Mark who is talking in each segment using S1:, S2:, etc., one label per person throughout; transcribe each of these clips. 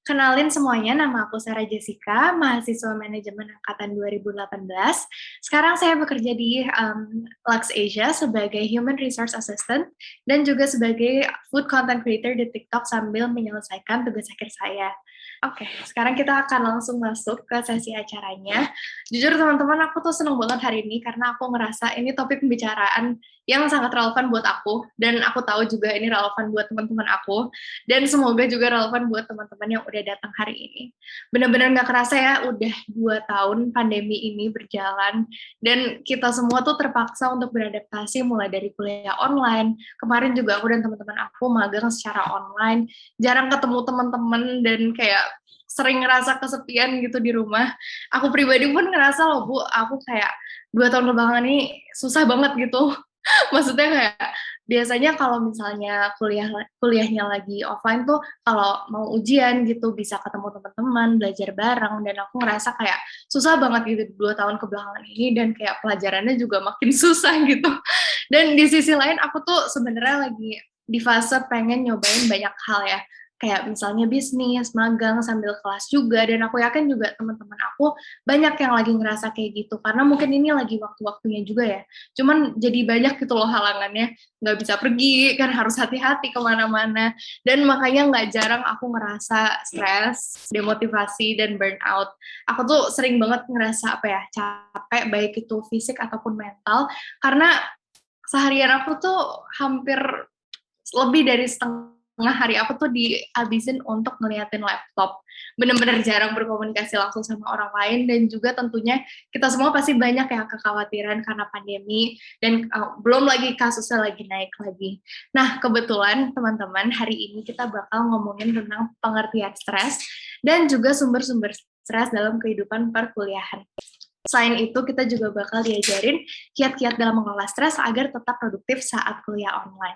S1: Kenalin semuanya, nama aku Sarah Jessica, mahasiswa manajemen angkatan 2018. Sekarang saya bekerja di Lux Asia sebagai Human Resource Assistant dan juga sebagai Food Content Creator di TikTok sambil menyelesaikan tugas akhir saya. Oke, sekarang kita akan langsung masuk ke sesi acaranya. Jujur teman-teman, aku tuh seneng banget hari ini karena aku ngerasa ini topik pembicaraan yang sangat relevan buat aku, dan aku tahu juga ini relevan buat teman-teman aku, dan semoga juga relevan buat teman-teman yang udah datang hari ini. Benar-benar nggak kerasa ya, udah 2 tahun pandemi ini berjalan, dan kita semua tuh terpaksa untuk beradaptasi mulai dari kuliah online. Kemarin juga aku dan teman-teman aku magang secara online, jarang ketemu teman-teman, dan kayak sering ngerasa kesepian gitu di rumah. Aku pribadi pun ngerasa loh Bu, aku kayak 2 tahun kebelakangan ini susah banget gitu. Maksudnya kayak biasanya kalau misalnya kuliahnya lagi offline tuh kalau mau ujian gitu bisa ketemu teman-teman, belajar bareng, dan aku ngerasa kayak susah banget gitu 2 tahun kebelakangan ini, dan kayak pelajarannya juga makin susah gitu. Dan di sisi lain aku tuh sebenarnya lagi di fase pengen nyobain banyak hal ya, kayak misalnya bisnis, magang sambil kelas juga, dan aku yakin juga teman-teman aku banyak yang lagi ngerasa kayak gitu, karena mungkin ini lagi waktu-waktunya juga ya. Cuman jadi banyak gitu loh halangannya, nggak bisa pergi, kan harus hati-hati kemana-mana, dan makanya nggak jarang aku ngerasa stres, demotivasi, dan burnout. Aku tuh sering banget ngerasa apa ya, capek, baik itu fisik ataupun mental, karena seharian aku tuh hampir lebih dari setengah hari aku tuh dihabisin untuk ngeliatin laptop. Bener-bener jarang berkomunikasi langsung sama orang lain, dan juga tentunya kita semua pasti banyak ya kekhawatiran karena pandemi, dan belum lagi kasusnya lagi naik lagi. Nah, kebetulan teman-teman, hari ini kita bakal ngomongin tentang pengertian stres dan juga sumber-sumber stres dalam kehidupan perkuliahan. Selain itu, kita juga bakal diajarin kiat-kiat dalam mengelola stres agar tetap produktif saat kuliah online.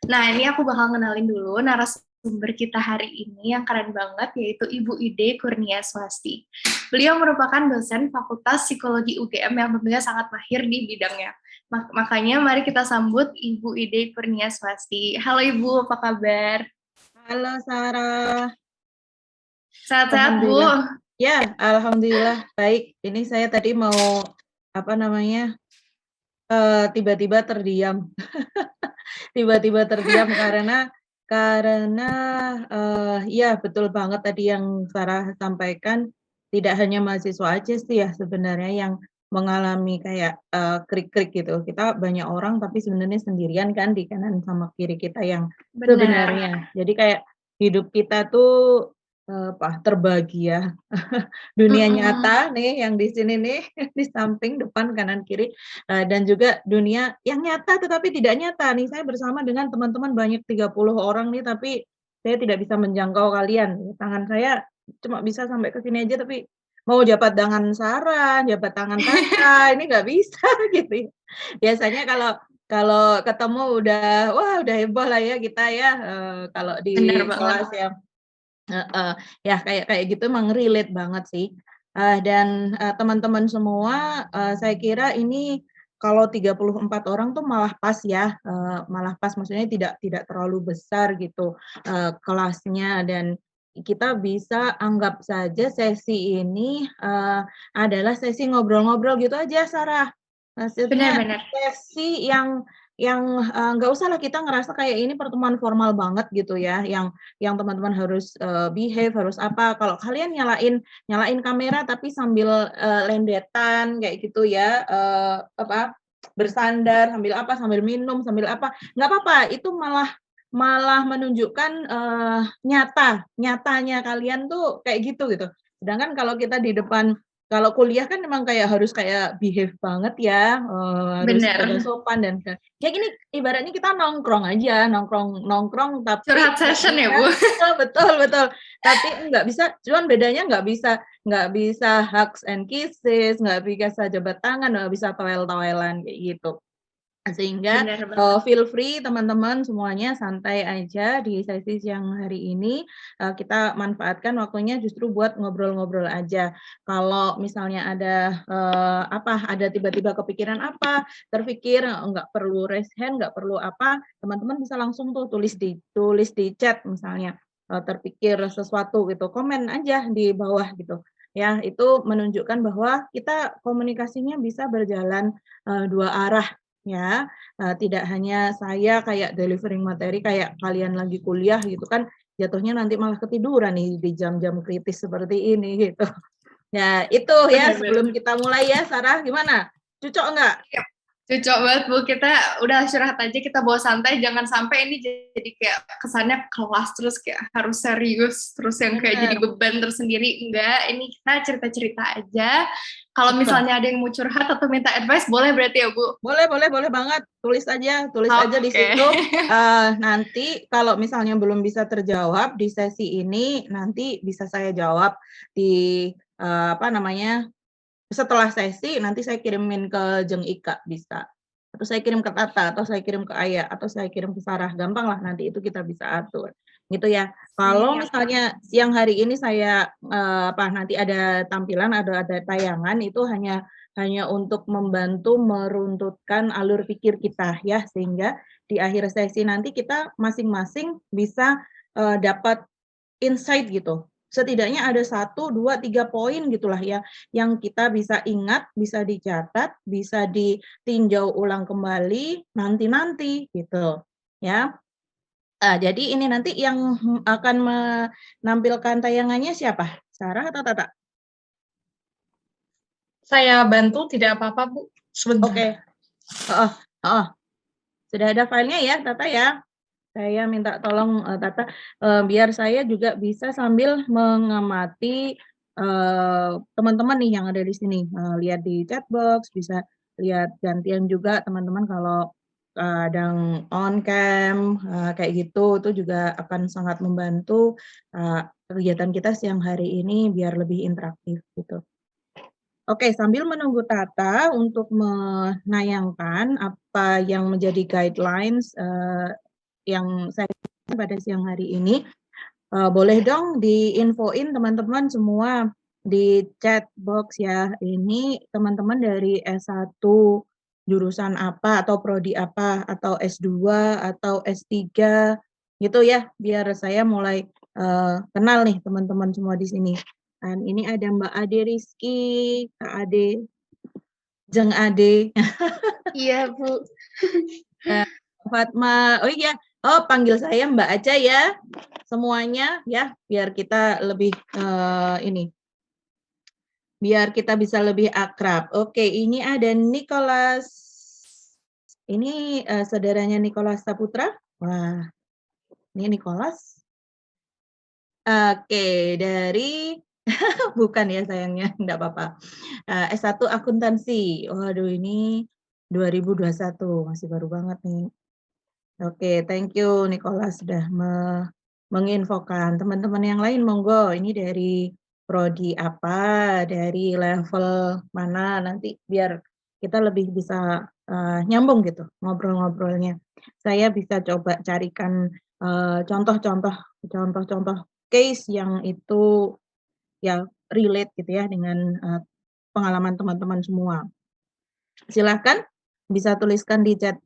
S1: Nah, ini aku bakal kenalin dulu narasumber kita hari ini yang keren banget, yaitu Ibu Ide Kurnia Swasti. Beliau merupakan dosen Fakultas Psikologi UGM yang tentunya sangat mahir di bidangnya. Makanya mari kita sambut Ibu Ide Kurnia Swasti. Halo Ibu, apa kabar?
S2: Halo Sarah.
S1: Sehat-sehat Bu?
S2: Alhamdulillah. Ya, alhamdulillah baik. Ini saya tadi mau tiba-tiba terdiam. Tiba-tiba terdiam karena ya betul banget tadi yang Sarah sampaikan, tidak hanya mahasiswa aja sih ya sebenarnya yang mengalami kayak krik-krik gitu. Kita banyak orang tapi sebenarnya sendirian kan di kanan sama kiri kita yang
S1: Benar.
S2: sebenarnya. Jadi kayak hidup kita tuh terbagi ya. Dunia nyata nih yang di sini nih, di samping, depan, kanan, kiri, dan juga dunia yang nyata tetapi tidak nyata nih. Saya bersama dengan teman-teman banyak 30 orang nih, tapi saya tidak bisa menjangkau kalian. Tangan saya cuma bisa sampai ke sini aja, tapi mau jabat tangan Sarah, jabat tangan Kakak, ini nggak bisa gitu ya. Biasanya kalau kalau ketemu udah heboh lah ya kita ya, kalau
S1: Benar
S2: di
S1: banget.
S2: kelas ya. Heeh, ya kayak kayak gitu emang relate banget sih. Dan teman-teman semua, saya kira ini kalau 34 orang tuh malah pas ya, malah pas maksudnya tidak terlalu besar gitu, kelasnya, dan kita bisa anggap saja sesi ini, adalah sesi ngobrol-ngobrol gitu aja Sarah. Maksudnya
S1: Benar-benar.
S2: sesi yang nggak usahlah kita ngerasa kayak ini pertemuan formal banget gitu ya, yang teman-teman harus, behave, harus apa. Kalau kalian nyalain kamera tapi sambil, lendetan kayak gitu ya, bersandar sambil apa, sambil minum, sambil apa, nggak apa-apa, itu malah malah menunjukkan, nyatanya kalian tuh kayak gitu. Sedangkan kalau kita di depan kalau kuliah kan memang kayak harus kayak behave banget ya, harus jaga
S1: Benar.
S2: sopan dan kayak gini ibaratnya kita nongkrong aja, nongkrong tapi
S1: Curhat
S2: nggak
S1: session ya
S2: bisa
S1: Bu?
S2: betul betul, tapi nggak bisa cuman bedanya nggak bisa hugs and kisses, nggak bisa jabat tangan, nggak bisa toel-toelan kayak gitu. Sehingga,
S1: Benar banget.
S2: feel free teman-teman semuanya santai aja di sesi siang hari ini, kita manfaatkan waktunya justru buat ngobrol-ngobrol aja. Kalau misalnya ada tiba-tiba kepikiran apa, terpikir nggak perlu raise hand, nggak perlu apa, teman-teman bisa langsung tuh tulis di chat misalnya. terpikir sesuatu gitu, komen aja di bawah gitu. Ya, itu menunjukkan bahwa kita komunikasinya bisa berjalan, dua arah ya, tidak hanya saya kayak delivering materi kayak kalian lagi kuliah gitu kan, jatuhnya nanti malah ketiduran nih di jam-jam kritis seperti ini gitu. Ya itu ya
S1: Benar-benar.
S2: sebelum kita mulai ya Sarah, gimana? Cocok nggak?
S1: Cocok banget Bu, kita udah curhat aja, kita bawa santai, jangan sampai ini jadi kayak kesannya kelas terus kayak harus serius, terus yang kayak jadi
S2: Bener.
S1: beban tersendiri. Enggak, ini kita cerita-cerita aja. Kalau
S2: Betul.
S1: misalnya ada yang mau curhat atau minta advice, boleh berarti ya Bu?
S2: Boleh banget. Tulis aja di situ. Nanti kalau misalnya belum bisa terjawab di sesi ini, nanti bisa saya jawab di setelah sesi nanti saya kirimin ke Jeng Ika bisa. Atau saya kirim ke Tata, atau saya kirim ke Ayah, atau saya kirim ke Sarah. Gampang lah nanti itu kita bisa atur. Gitu ya. Kalau misalnya siang hari ini saya nanti ada tampilan, ada tayangan itu hanya untuk membantu meruntutkan alur pikir kita ya, sehingga di akhir sesi nanti kita masing-masing bisa dapat insight gitu. Setidaknya ada 1, 2, 3 poin gitulah ya, yang kita bisa ingat, bisa dicatat, bisa ditinjau ulang kembali nanti-nanti gitu ya. Jadi ini nanti yang akan menampilkan tayangannya siapa? Sarah atau Tata?
S3: Saya bantu, tidak apa-apa Bu, sebentar.
S2: Oke. Sudah ada filenya ya Tata ya? Saya minta tolong Tata, biar saya juga bisa sambil mengamati teman-teman nih yang ada di sini, lihat di chat box, bisa lihat gantian juga teman-teman kalau kadang on cam, kayak gitu, itu juga akan sangat membantu kegiatan kita siang hari ini biar lebih interaktif gitu. Oke, sambil menunggu Tata untuk menayangkan apa yang menjadi guidelines yang saya pada siang hari ini, boleh dong diinfoin teman-teman semua di chat box ya, ini teman-teman dari S1 jurusan apa, atau prodi apa, atau S2, atau S3, gitu ya, biar saya mulai kenal nih teman-teman semua di sini. Dan ini ada Mbak Ade Rizky, Kak Ade, Jeng Ade.
S1: Iya Bu.
S2: Fatma, oh iya, panggil saya Mbak aja ya, semuanya ya, biar kita lebih biar kita bisa lebih akrab. Oke, ini ada Nicholas, ini saudaranya Nicholas Saputra. Wah, ini Nicholas. Oke, dari bukan ya sayangnya, enggak apa-apa. S1 akuntansi. Waduh, ini 2021, masih baru banget nih. Oke, thank you Nicholas sudah menginfokan. Teman-teman yang lain monggo, ini dari prodi apa, dari level mana, nanti biar kita lebih bisa nyambung gitu ngobrol-ngobrolnya. Saya bisa coba carikan contoh-contoh case yang itu ya relate gitu ya dengan pengalaman teman-teman semua. Silahkan bisa tuliskan di chat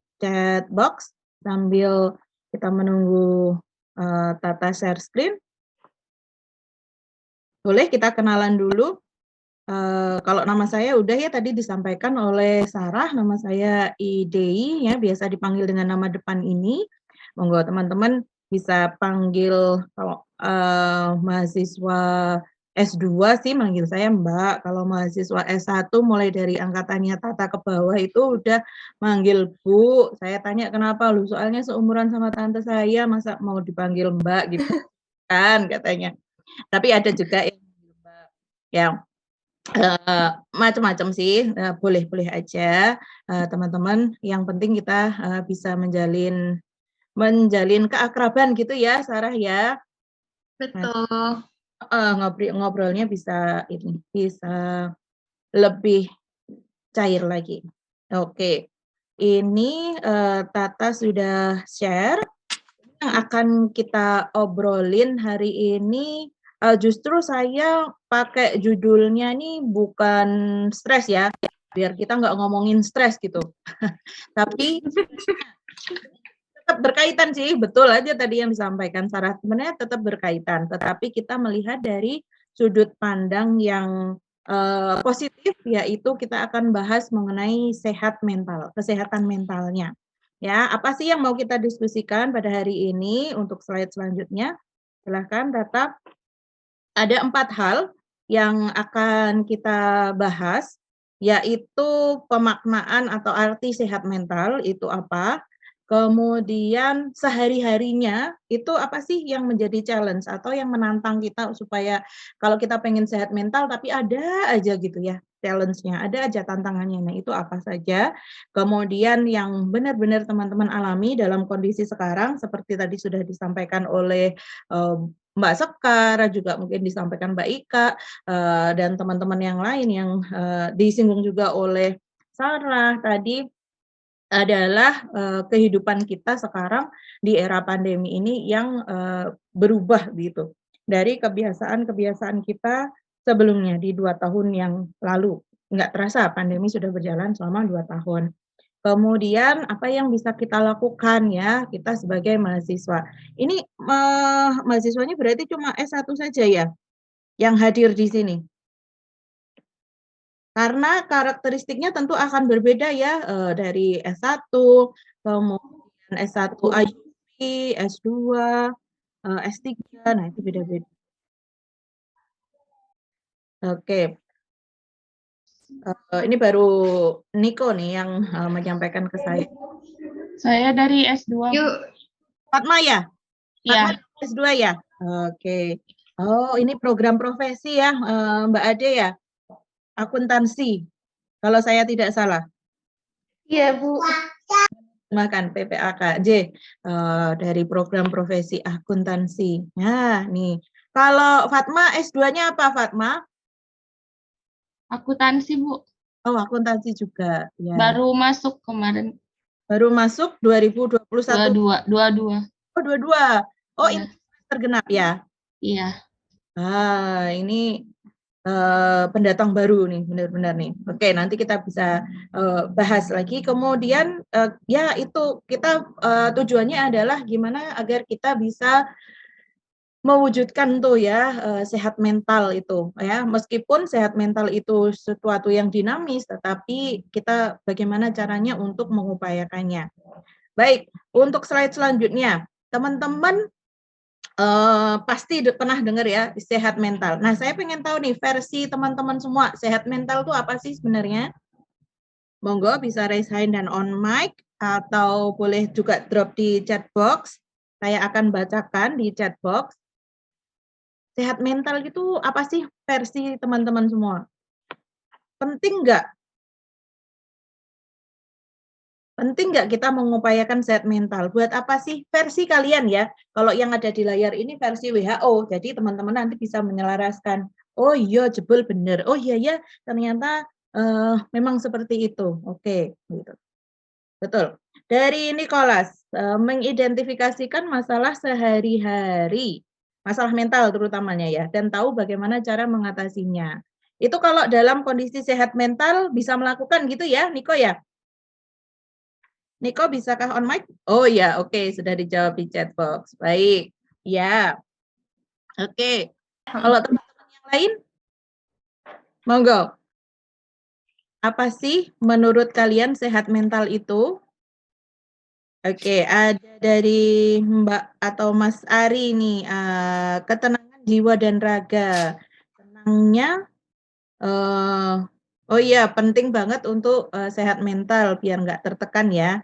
S2: box sambil kita menunggu Tata share screen. Boleh kita kenalan dulu. Kalau nama saya udah ya tadi disampaikan oleh Sarah, nama saya Idei ya, biasa dipanggil dengan nama depan ini. Monggo teman-teman bisa panggil kalau mahasiswa S2 sih manggil saya Mbak, kalau mahasiswa S1 mulai dari angkatannya Tata ke bawah itu udah manggil Bu. Saya tanya kenapa lu, soalnya seumuran sama tante saya, masa mau dipanggil Mbak gitu kan katanya. Tapi ada juga yang Mbak yang macam-macam sih, boleh-boleh aja teman-teman, yang penting kita bisa menjalin keakraban gitu ya Sarah ya.
S1: Betul.
S2: Ngobrolnya bisa lebih cair lagi. Oke, ini Tata sudah share. Yang akan kita obrolin hari ini, justru saya pakai judulnya nih bukan stres ya, biar kita nggak ngomongin stres gitu. Tapi tetap berkaitan sih, betul aja tadi yang disampaikan Sarah, sebenarnya tetap berkaitan, tetapi kita melihat dari sudut pandang yang positif, yaitu kita akan bahas mengenai kesehatan mentalnya. Ya, apa sih yang mau kita diskusikan pada hari ini untuk slide selanjutnya? Silahkan, Tata. Ada 4 hal yang akan kita bahas, yaitu pemaknaan atau arti sehat mental itu apa, kemudian sehari-harinya itu apa sih yang menjadi challenge atau yang menantang kita supaya kalau kita pengen sehat mental tapi ada aja gitu ya challenge-nya, ada aja tantangannya. Nah, itu apa saja. Kemudian yang benar-benar teman-teman alami dalam kondisi sekarang seperti tadi sudah disampaikan oleh Mbak Sekar, juga mungkin disampaikan Mbak Ika, dan teman-teman yang lain yang disinggung juga oleh Sarah tadi adalah kehidupan kita sekarang di era pandemi ini yang berubah gitu dari kebiasaan-kebiasaan kita sebelumnya di 2 tahun yang lalu. Nggak terasa pandemi sudah berjalan selama 2 tahun. Kemudian apa yang bisa kita lakukan ya, kita sebagai mahasiswa. Ini mahasiswanya berarti cuma S1 saja ya yang hadir di sini? Karena karakteristiknya tentu akan berbeda ya, dari S1, kemudian S1 IUP, S2, S3, nah itu beda-beda. Oke. Ini baru Niko nih yang menyampaikan ke saya.
S3: Saya dari S2.
S1: Yuk.
S2: Fatma ya?
S3: Iya.
S2: Fatma S2 ya? Oke. Oh, ini program profesi ya, Mbak Ade ya? Akuntansi, kalau saya tidak salah.
S1: Iya, Bu.
S2: Makan PPAKJ dari program profesi akuntansi. Nah, nih. Kalau Fatma S2-nya apa, Fatma?
S3: Akuntansi, Bu.
S2: Oh, akuntansi juga. Ya.
S3: Baru masuk kemarin.
S2: Baru masuk 2021.
S3: 22.
S2: Oh, 22. Oh,
S3: Iya.
S2: ini tergenap ya?
S3: Iya.
S2: Ini pendatang baru nih, benar-benar nih. Oke, nanti kita bisa bahas lagi. Kemudian ya itu kita tujuannya adalah gimana agar kita bisa mewujudkan tuh ya sehat mental itu ya. Meskipun sehat mental itu sesuatu yang dinamis, tetapi kita bagaimana caranya untuk mengupayakannya. Baik, untuk slide selanjutnya, teman-teman pasti pernah dengar ya sehat mental. Nah, saya pengen tahu nih versi teman-teman semua sehat mental itu apa sih sebenarnya? Monggo bisa raise hand dan on mic atau boleh juga drop di chat box. Saya akan bacakan di chat box. Sehat mental itu apa sih versi teman-teman semua? Penting nggak? Penting nggak kita mengupayakan sehat mental? Buat apa sih versi kalian ya? Kalau yang ada di layar ini versi WHO, jadi teman-teman nanti bisa menyelaraskan. Oh iya, jebol bener. Oh iya ya, ternyata memang seperti itu. Oke, gitu. Betul. Dari Nicholas, mengidentifikasikan masalah sehari-hari, masalah mental terutamanya ya, dan tahu bagaimana cara mengatasinya. Itu kalau dalam kondisi sehat mental bisa melakukan gitu ya, Niko ya? Niko, bisakah on mic? Oh ya, oke, sudah dijawab di chat box. Baik, ya. Oke, kalau teman-teman yang lain, monggo. Apa sih menurut kalian sehat mental itu? Oke, ada dari Mbak atau Mas Ari nih, ketenangan jiwa dan raga. Tenangnya, oh iya, penting banget untuk sehat mental biar nggak tertekan ya.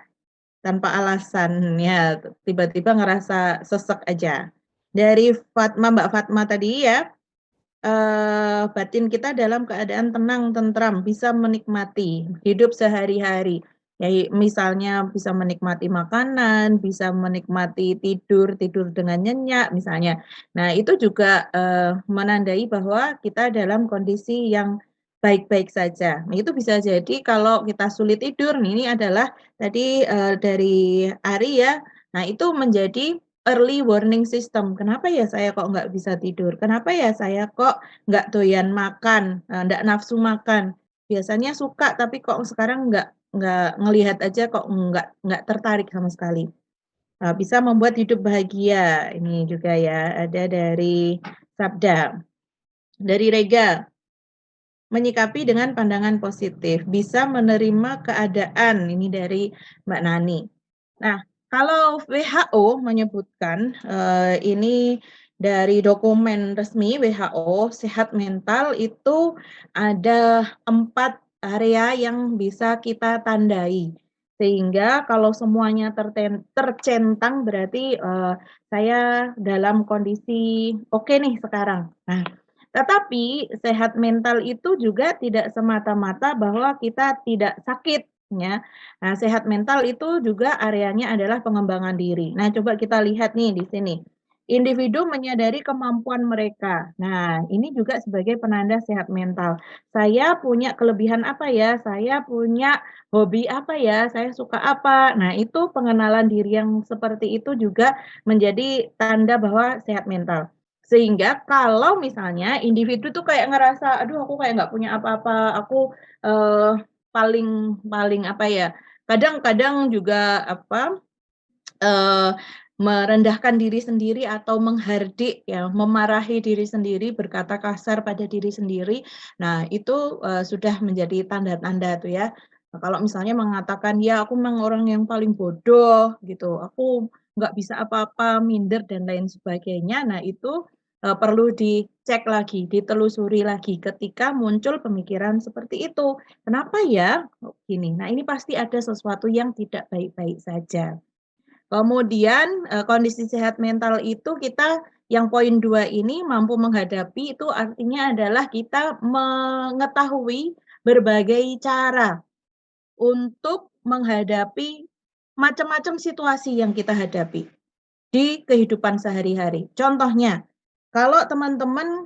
S2: Tanpa alasan, ya tiba-tiba ngerasa sesek aja. Dari Mbak Fatma tadi ya, batin kita dalam keadaan tenang, tentram, bisa menikmati hidup sehari-hari. Ya, misalnya bisa menikmati makanan, bisa menikmati tidur dengan nyenyak misalnya. Nah, itu juga menandai bahwa kita dalam kondisi yang baik-baik saja. Nah, itu bisa jadi kalau kita sulit tidur, ini adalah tadi dari Ari ya. Nah, itu menjadi early warning system. Kenapa ya saya kok nggak bisa tidur? Kenapa ya saya kok nggak doyan makan, nggak nafsu makan? Biasanya suka, tapi kok sekarang nggak ngelihat aja kok nggak tertarik sama sekali. bisa membuat hidup bahagia. Ini juga ya, ada dari Sabda. Dari Rega, menyikapi dengan pandangan positif, bisa menerima keadaan, ini dari Mbak Nani. Nah, kalau WHO menyebutkan, ini dari dokumen resmi WHO, sehat mental itu ada 4 area yang bisa kita tandai. Sehingga kalau semuanya tercentang berarti, saya dalam kondisi oke nih sekarang. Nah, tetapi sehat mental itu juga tidak semata-mata bahwa kita tidak sakit, ya. Nah, sehat mental itu juga areanya adalah pengembangan diri. Nah, coba kita lihat nih di sini. Individu menyadari kemampuan mereka. Nah, ini juga sebagai penanda sehat mental. Saya punya kelebihan apa ya? Saya punya hobi apa ya? Saya suka apa? Nah, itu pengenalan diri yang seperti itu juga menjadi tanda bahwa sehat mental. Sehingga kalau misalnya individu tuh kayak ngerasa, "Aduh aku kayak nggak punya apa-apa, aku, paling paling apa ya," kadang-kadang juga apa, eee, merendahkan diri sendiri atau menghardik ya, memarahi diri sendiri, berkata kasar pada diri sendiri. Nah itu, sudah menjadi tanda-tanda tuh ya. Nah, kalau misalnya mengatakan, "Ya aku memang orang yang paling bodoh," gitu, "aku nggak bisa apa-apa, minder," dan lain sebagainya. Nah itu, perlu dicek lagi, ditelusuri lagi ketika muncul pemikiran seperti itu. "Kenapa ya?" Oh gini, nah ini pasti ada sesuatu yang tidak baik-baik saja. Kemudian, kondisi sehat mental itu kita yang poin 2 ini mampu menghadapi itu artinya adalah kita mengetahui berbagai cara untuk menghadapi macam-macam situasi yang kita hadapi di kehidupan sehari-hari. Contohnya, kalau teman-teman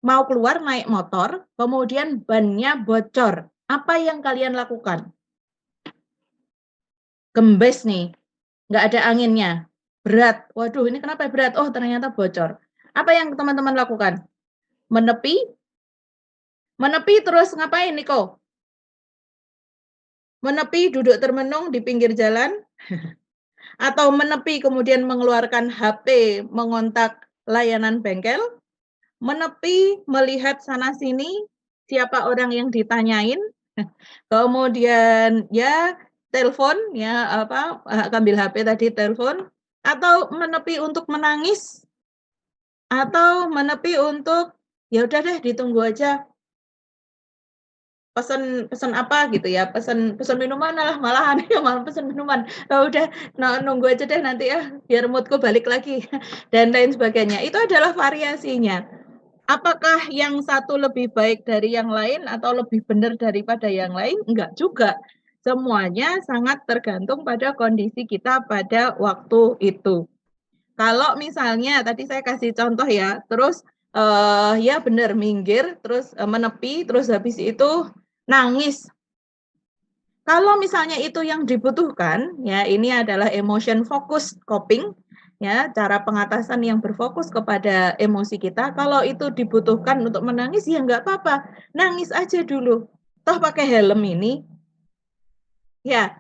S2: mau keluar naik motor, kemudian bannya bocor, apa yang kalian lakukan? Gembes nih, nggak ada anginnya, berat, waduh ini kenapa berat? Oh ternyata bocor. Apa yang teman-teman lakukan? Menepi? Menepi terus ngapain Niko? Menepi duduk termenung di pinggir jalan? Atau menepi kemudian mengeluarkan HP mengontak layanan bengkel? Menepi melihat sana sini, siapa orang yang ditanyain? Kemudian ya telepon ya apa, ambil HP tadi telepon, atau menepi untuk menangis, atau menepi untuk, ya udah deh ditunggu aja, pesen pesen apa gitu ya, pesen pesen minuman malahan ya malah pesen minuman. Udah nunggu aja deh nanti ya, biar mood-ku balik lagi dan lain sebagainya. Itu adalah variasinya. Apakah yang satu lebih baik dari yang lain atau lebih benar daripada yang lain? Enggak juga. Semuanya sangat tergantung pada kondisi kita pada waktu itu. Kalau misalnya tadi saya kasih contoh ya, terus, ya benar minggir, terus, menepi, terus habis itu nangis. Kalau misalnya itu yang dibutuhkan, ya ini adalah emotion focus coping, ya cara pengatasan yang berfokus kepada emosi kita. Kalau itu dibutuhkan untuk menangis, ya nggak apa-apa, nangis aja dulu. Toh pakai helm ini, ya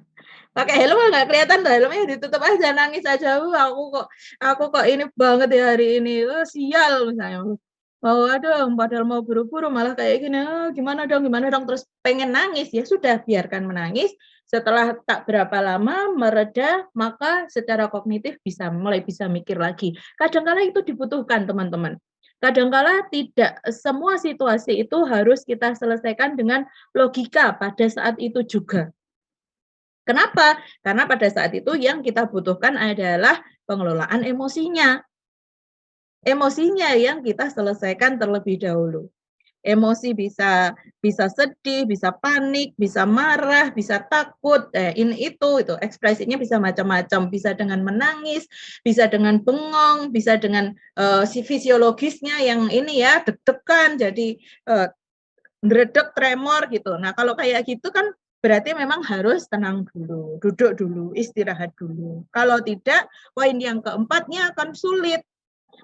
S2: pakai helm nggak kelihatan helmnya ditutup aja, nangis aja, aku kok ini banget ya hari ini, sial misalnya. Oh aduh padahal mau buru-buru malah kayak gini, gimana dong, terus pengen nangis, ya sudah biarkan menangis, setelah tak berapa lama mereda, maka secara kognitif mulai bisa mikir lagi. Kadang-kala itu dibutuhkan teman-teman. Kadang-kala tidak semua situasi itu harus kita selesaikan dengan logika pada saat itu juga. Kenapa? Karena pada saat itu yang kita butuhkan adalah pengelolaan emosinya. Emosinya yang kita selesaikan terlebih dahulu. Emosi bisa sedih, bisa panik, bisa marah, bisa takut, ini itu ekspresinya bisa macam-macam, bisa dengan menangis, bisa dengan bengong, bisa dengan fisiologisnya yang ini ya deg-degan jadi ndredeg, tremor gitu. Nah, kalau kayak gitu kan berarti memang harus tenang dulu, duduk dulu, istirahat dulu. Kalau tidak, poin yang keempatnya akan sulit.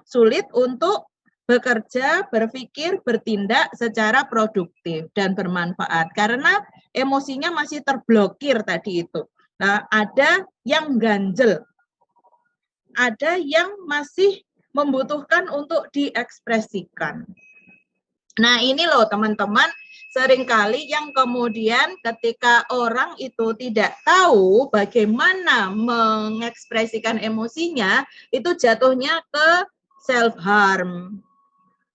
S2: Sulit untuk bekerja, berpikir, bertindak secara produktif dan bermanfaat karena emosinya masih terblokir tadi itu. Nah, ada yang ganjel, ada yang masih membutuhkan untuk diekspresikan. Nah, ini loh teman-teman, seringkali yang kemudian ketika orang itu tidak tahu bagaimana mengekspresikan emosinya, itu jatuhnya ke self harm.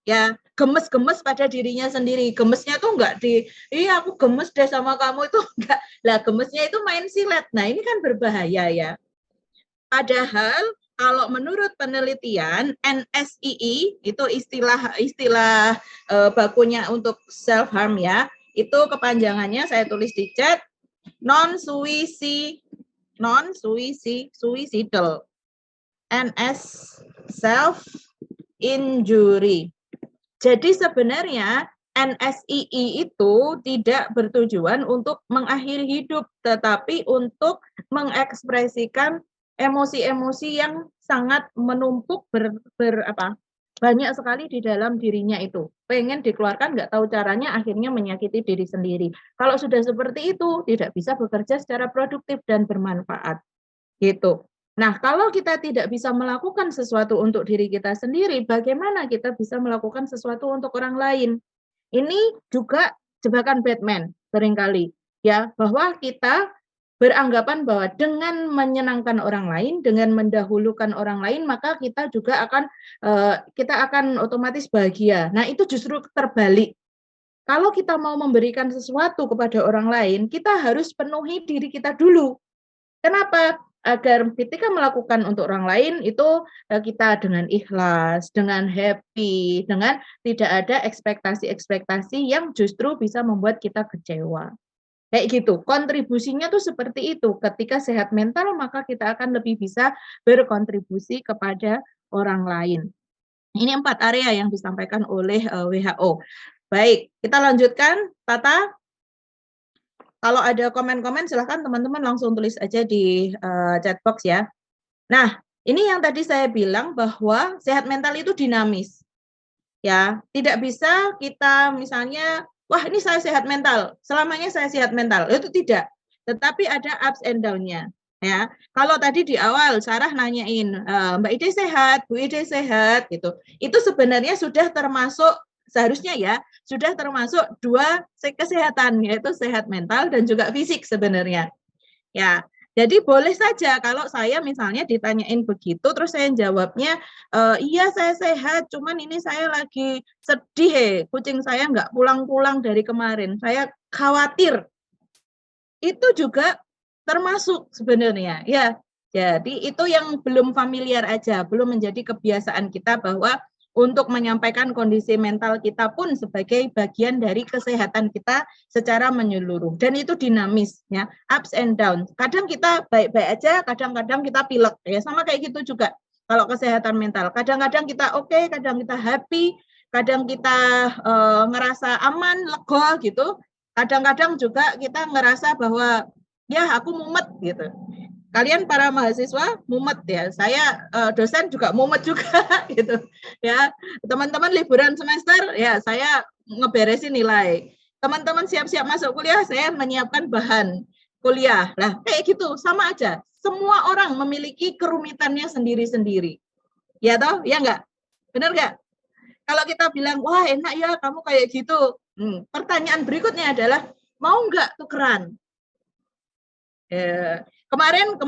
S2: Ya, gemes-gemes pada dirinya sendiri. Gemesnya tuh enggak iya aku gemes deh sama kamu, itu enggak. Lah gemesnya itu main silet. Nah, ini kan berbahaya ya. Padahal kalau menurut penelitian NSII, itu istilah bakunya untuk self harm ya, itu kepanjangannya saya tulis di chat, non-suicidal, NS, self injury. Jadi sebenarnya NSII itu tidak bertujuan untuk mengakhiri hidup, tetapi untuk mengekspresikan emosi-emosi yang sangat menumpuk banyak sekali di dalam dirinya itu. Pengen dikeluarkan, nggak tahu caranya, akhirnya menyakiti diri sendiri. Kalau sudah seperti itu, tidak bisa bekerja secara produktif dan bermanfaat. Gitu. Nah, kalau kita tidak bisa melakukan sesuatu untuk diri kita sendiri, bagaimana kita bisa melakukan sesuatu untuk orang lain? Ini juga jebakan Batman seringkali, ya, bahwa kita beranggapan bahwa dengan menyenangkan orang lain, dengan mendahulukan orang lain, maka kita juga akan otomatis bahagia. Nah, itu justru terbalik. Kalau kita mau memberikan sesuatu kepada orang lain, kita harus penuhi diri kita dulu. Kenapa? Agar ketika melakukan untuk orang lain itu kita dengan ikhlas, dengan happy, dengan tidak ada ekspektasi-ekspektasi yang justru bisa membuat kita kecewa. Kayak gitu, kontribusinya tuh seperti itu. Ketika sehat mental, maka kita akan lebih bisa berkontribusi kepada orang lain. Ini 4 area yang disampaikan oleh WHO. Baik, kita lanjutkan, Tata. Kalau ada komen-komen silahkan teman-teman langsung tulis aja di chat box ya. Nah, ini yang tadi saya bilang bahwa sehat mental itu dinamis. Ya, tidak bisa kita misalnya, wah ini saya sehat mental, selamanya saya sehat mental. Itu tidak. Tetapi ada ups and down-nya. Ya, kalau tadi di awal Sarah nanyain, Mbak Ide sehat, Bu Ide sehat gitu. Itu sebenarnya sudah termasuk seharusnya ya, sudah termasuk 2 kesehatan, yaitu sehat mental dan juga fisik sebenarnya. Ya, jadi boleh saja kalau saya misalnya ditanyain begitu, terus saya jawabnya, iya saya sehat, cuman ini saya lagi sedih, kucing saya nggak pulang-pulang dari kemarin, saya khawatir. Itu juga termasuk sebenarnya, ya. Jadi itu yang belum familiar aja, belum menjadi kebiasaan kita bahwa untuk menyampaikan kondisi mental kita pun sebagai bagian dari kesehatan kita secara menyeluruh. Dan itu dinamis, ya, ups and down. Kadang kita baik-baik aja, kadang-kadang kita pilek, ya, sama kayak gitu juga. Kalau kesehatan mental, kadang-kadang kita oke, kadang kita happy, kadang kita ngerasa aman, lega gitu. Kadang-kadang juga kita ngerasa bahwa ya aku mumet gitu. Kalian para mahasiswa mumet ya, saya dosen juga mumet juga gitu ya. Teman-teman liburan semester ya saya ngeberesin nilai. Teman-teman siap-siap masuk kuliah, saya menyiapkan bahan kuliah. Nah kayak gitu sama aja. Semua orang memiliki kerumitannya sendiri-sendiri. Ya toh, ya enggak? Benar enggak? Kalau kita bilang wah enak ya kamu kayak gitu. Pertanyaan berikutnya adalah mau enggak tukeran? Kemarin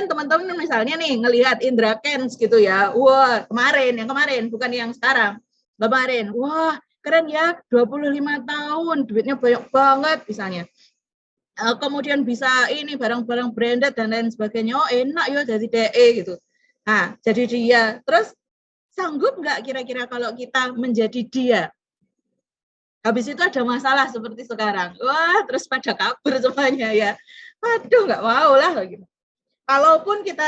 S2: teman-teman misalnya nih ngelihat Indra Kents gitu ya, wah yang kemarin bukan yang sekarang, kemarin, wah keren ya 25 tahun duitnya banyak banget misalnya, kemudian bisa ini barang-barang branded dan lain sebagainya, oh enak ya jadi DE gitu. Nah jadi dia, terus sanggup nggak kira-kira kalau kita menjadi dia? Habis itu ada masalah seperti sekarang, wah terus pada kabur semuanya ya. Waduh, nggak mau lah gitu. Kalaupun kita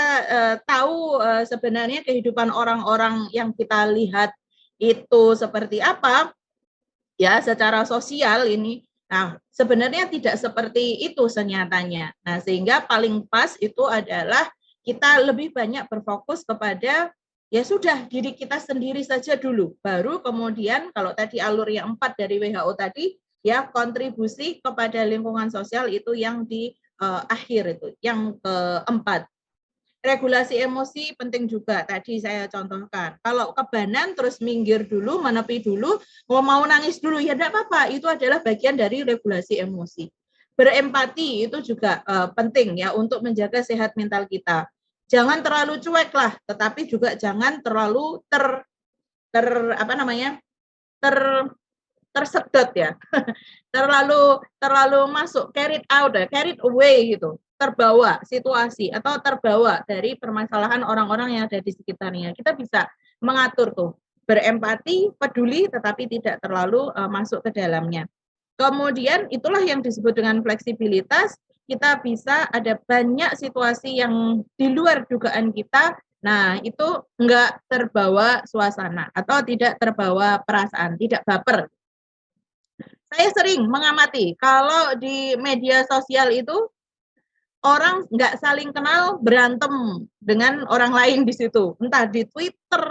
S2: tahu sebenarnya kehidupan orang-orang yang kita lihat itu seperti apa, ya secara sosial ini, nah sebenarnya tidak seperti itu senyatanya. Nah sehingga paling pas itu adalah kita lebih banyak berfokus kepada ya sudah diri kita sendiri saja dulu, baru kemudian kalau tadi alur yang 4 dari WHO tadi, ya kontribusi kepada lingkungan sosial itu yang di akhir itu. Yang keempat, regulasi emosi penting juga. Tadi saya contohkan. Kalau kebanan terus minggir dulu, menepi dulu, mau nangis dulu, ya tidak apa-apa. Itu adalah bagian dari regulasi emosi. Berempati itu juga penting ya untuk menjaga sehat mental kita. Jangan terlalu cuek lah, tetapi juga jangan terlalu tersedot ya. terlalu masuk, carried out, carried away gitu, terbawa situasi atau terbawa dari permasalahan orang-orang yang ada di sekitarnya. Kita bisa mengatur tuh, berempati, peduli, tetapi tidak terlalu masuk ke dalamnya. Kemudian itulah yang disebut dengan fleksibilitas. Kita bisa ada banyak situasi yang di luar dugaan kita. Nah, itu enggak terbawa suasana atau tidak terbawa perasaan, tidak baper. Saya sering mengamati kalau di media sosial itu orang nggak saling kenal berantem dengan orang lain di situ, entah di Twitter,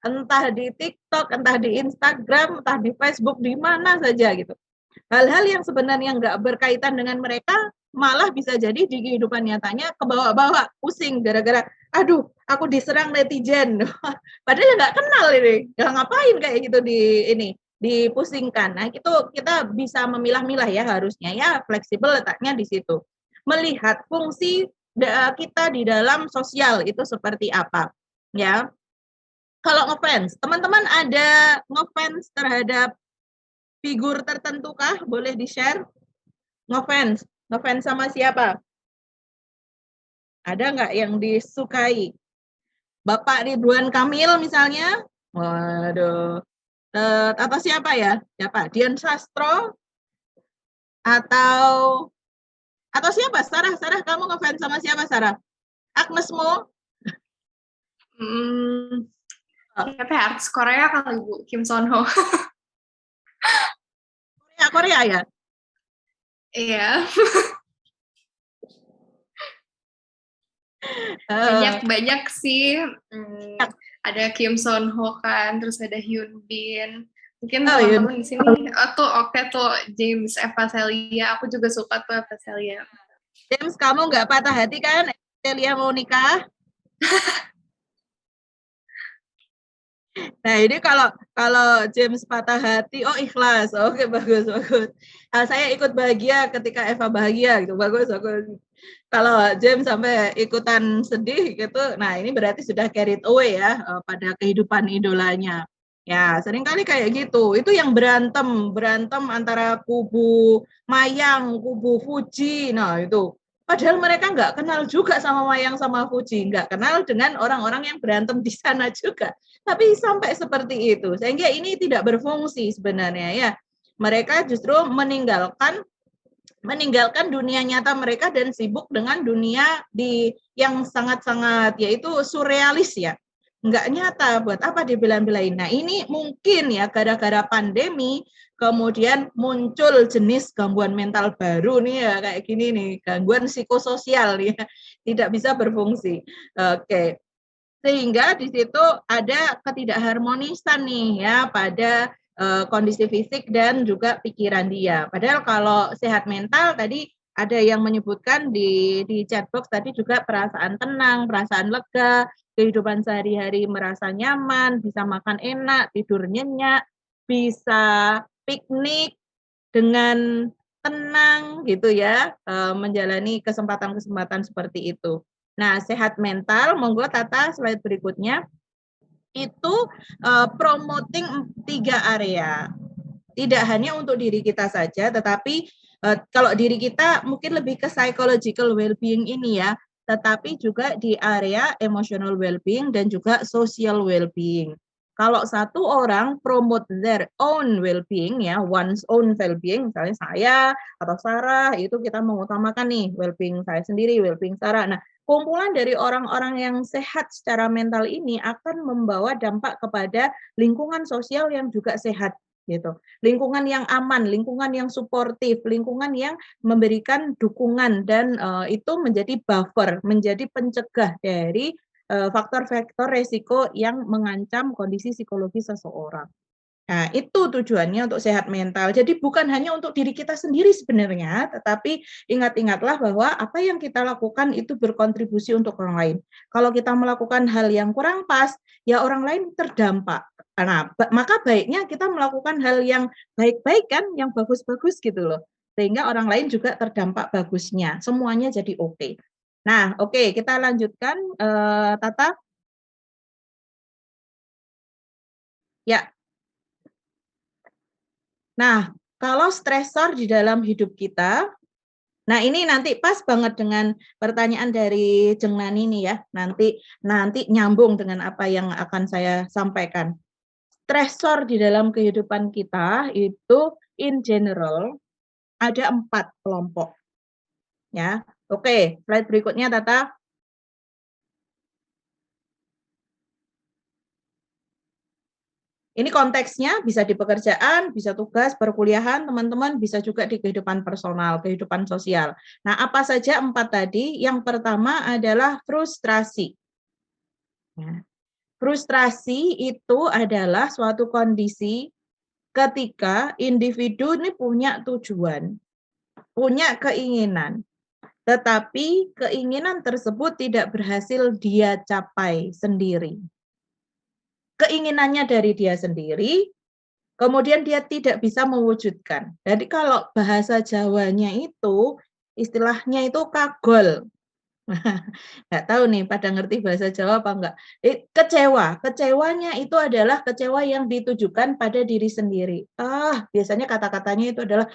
S2: entah di TikTok, entah di Instagram, entah di Facebook, di mana saja gitu. Hal-hal yang sebenarnya nggak berkaitan dengan mereka malah bisa jadi di kehidupan nyatanya kebawa-bawa pusing gara-gara aduh aku diserang netizen padahal nggak kenal ini nggak ngapain kayak gitu dipusingkan. Nah, itu kita bisa memilah-milah ya harusnya ya fleksibel letaknya di situ. Melihat fungsi kita di dalam sosial itu seperti apa. Ya. Kalau ngefans, teman-teman ada ngefans terhadap figur tertentu kah? Boleh di-share? Ngefans sama siapa? Ada nggak yang disukai? Bapak Ridwan Kamil misalnya? Waduh. Atau siapa ya? Siapa? Dian Sastro atau siapa? Sarah, kamu ngefans sama siapa, Sarah? Agnes Mo?
S1: Siapa ya, artis Korea kali Bu, Kim Son Ho.
S2: Korea ya?
S1: Iya. Banyak sih. Ada Kim Son Ho kan, terus ada Hyun Bin. Mungkin teman-teman di sini tuh James Eva Celia. Aku juga suka tuh Eva Celia.
S2: James, kamu nggak patah hati kan? Celia mau nikah? Nah, ini kalau James patah hati, oh ikhlas. Oke, bagus. Nah, saya ikut bahagia ketika Eva bahagia gitu. Bagus. Kalau James sampai ikutan sedih gitu, nah ini berarti sudah carried away ya pada kehidupan idolanya. Ya, seringkali kayak gitu. Itu yang berantem antara kubu Mayang, kubu Fuji. Nah, itu. Padahal mereka nggak kenal juga sama Mayang sama Fuji, nggak kenal dengan orang-orang yang berantem di sana juga. Tapi sampai seperti itu, sehingga ini tidak berfungsi sebenarnya ya. Mereka justru meninggalkan dunia nyata mereka dan sibuk dengan dunia yang sangat-sangat yaitu surrealis ya. Nggak nyata, buat apa dibelan-belain. Nah ini mungkin ya gara-gara pandemi kemudian muncul jenis gangguan mental baru nih ya kayak gini nih, gangguan psikososial ya, tidak bisa berfungsi. Oke. Sehingga di situ ada ketidakharmonisan nih ya pada kondisi fisik dan juga pikiran dia. Padahal kalau sehat mental tadi ada yang menyebutkan di chat box tadi juga perasaan tenang, perasaan lega, kehidupan sehari-hari merasa nyaman, bisa makan enak, tidur nyenyak, bisa piknik dengan tenang gitu ya, menjalani kesempatan-kesempatan seperti itu. Nah, sehat mental, monggo Tata slide berikutnya. Itu promoting 3 area. Tidak hanya untuk diri kita saja, tetapi kalau diri kita mungkin lebih ke psychological well-being ini ya, tetapi juga di area emotional well-being dan juga social well-being. Kalau satu orang promote their own well-being ya, one's own well-being, misalnya saya atau Sarah, itu kita mengutamakan nih well-being saya sendiri, well-being Sarah. Nah, kumpulan dari orang-orang yang sehat secara mental ini akan membawa dampak kepada lingkungan sosial yang juga sehat gitu. Lingkungan yang aman, lingkungan yang suportif, lingkungan yang memberikan dukungan dan itu menjadi buffer, menjadi pencegah dari faktor-faktor resiko yang mengancam kondisi psikologi seseorang. Nah, itu tujuannya untuk sehat mental. Jadi bukan hanya untuk diri kita sendiri sebenarnya, tetapi ingat-ingatlah bahwa apa yang kita lakukan itu berkontribusi untuk orang lain. Kalau kita melakukan hal yang kurang pas, ya orang lain terdampak. Nah, maka baiknya kita melakukan hal yang baik-baik kan, yang bagus-bagus gitu loh. Sehingga orang lain juga terdampak bagusnya. Semuanya jadi oke. Nah, oke, kita lanjutkan, Tata. Ya. Nah, kalau stresor di dalam hidup kita, nah ini nanti pas banget dengan pertanyaan dari Jeng Nani nih ya, nanti nyambung dengan apa yang akan saya sampaikan. Stresor di dalam kehidupan kita itu in general ada 4 kelompok. Ya, oke, slide berikutnya Tata. Ini konteksnya bisa di pekerjaan, bisa tugas, perkuliahan, teman-teman, bisa juga di kehidupan personal, kehidupan sosial. Nah, apa saja 4 tadi? Yang pertama adalah frustrasi. Ya. Frustrasi itu adalah suatu kondisi ketika individu ini punya tujuan, punya keinginan, tetapi keinginan tersebut tidak berhasil dia capai sendiri. Keinginannya dari dia sendiri, kemudian dia tidak bisa mewujudkan. Jadi kalau bahasa Jawanya itu, istilahnya itu kagol. Nggak tahu nih pada ngerti bahasa Jawa apa enggak. Kecewa. Kecewanya itu adalah kecewa yang ditujukan pada diri sendiri. Biasanya kata-katanya itu adalah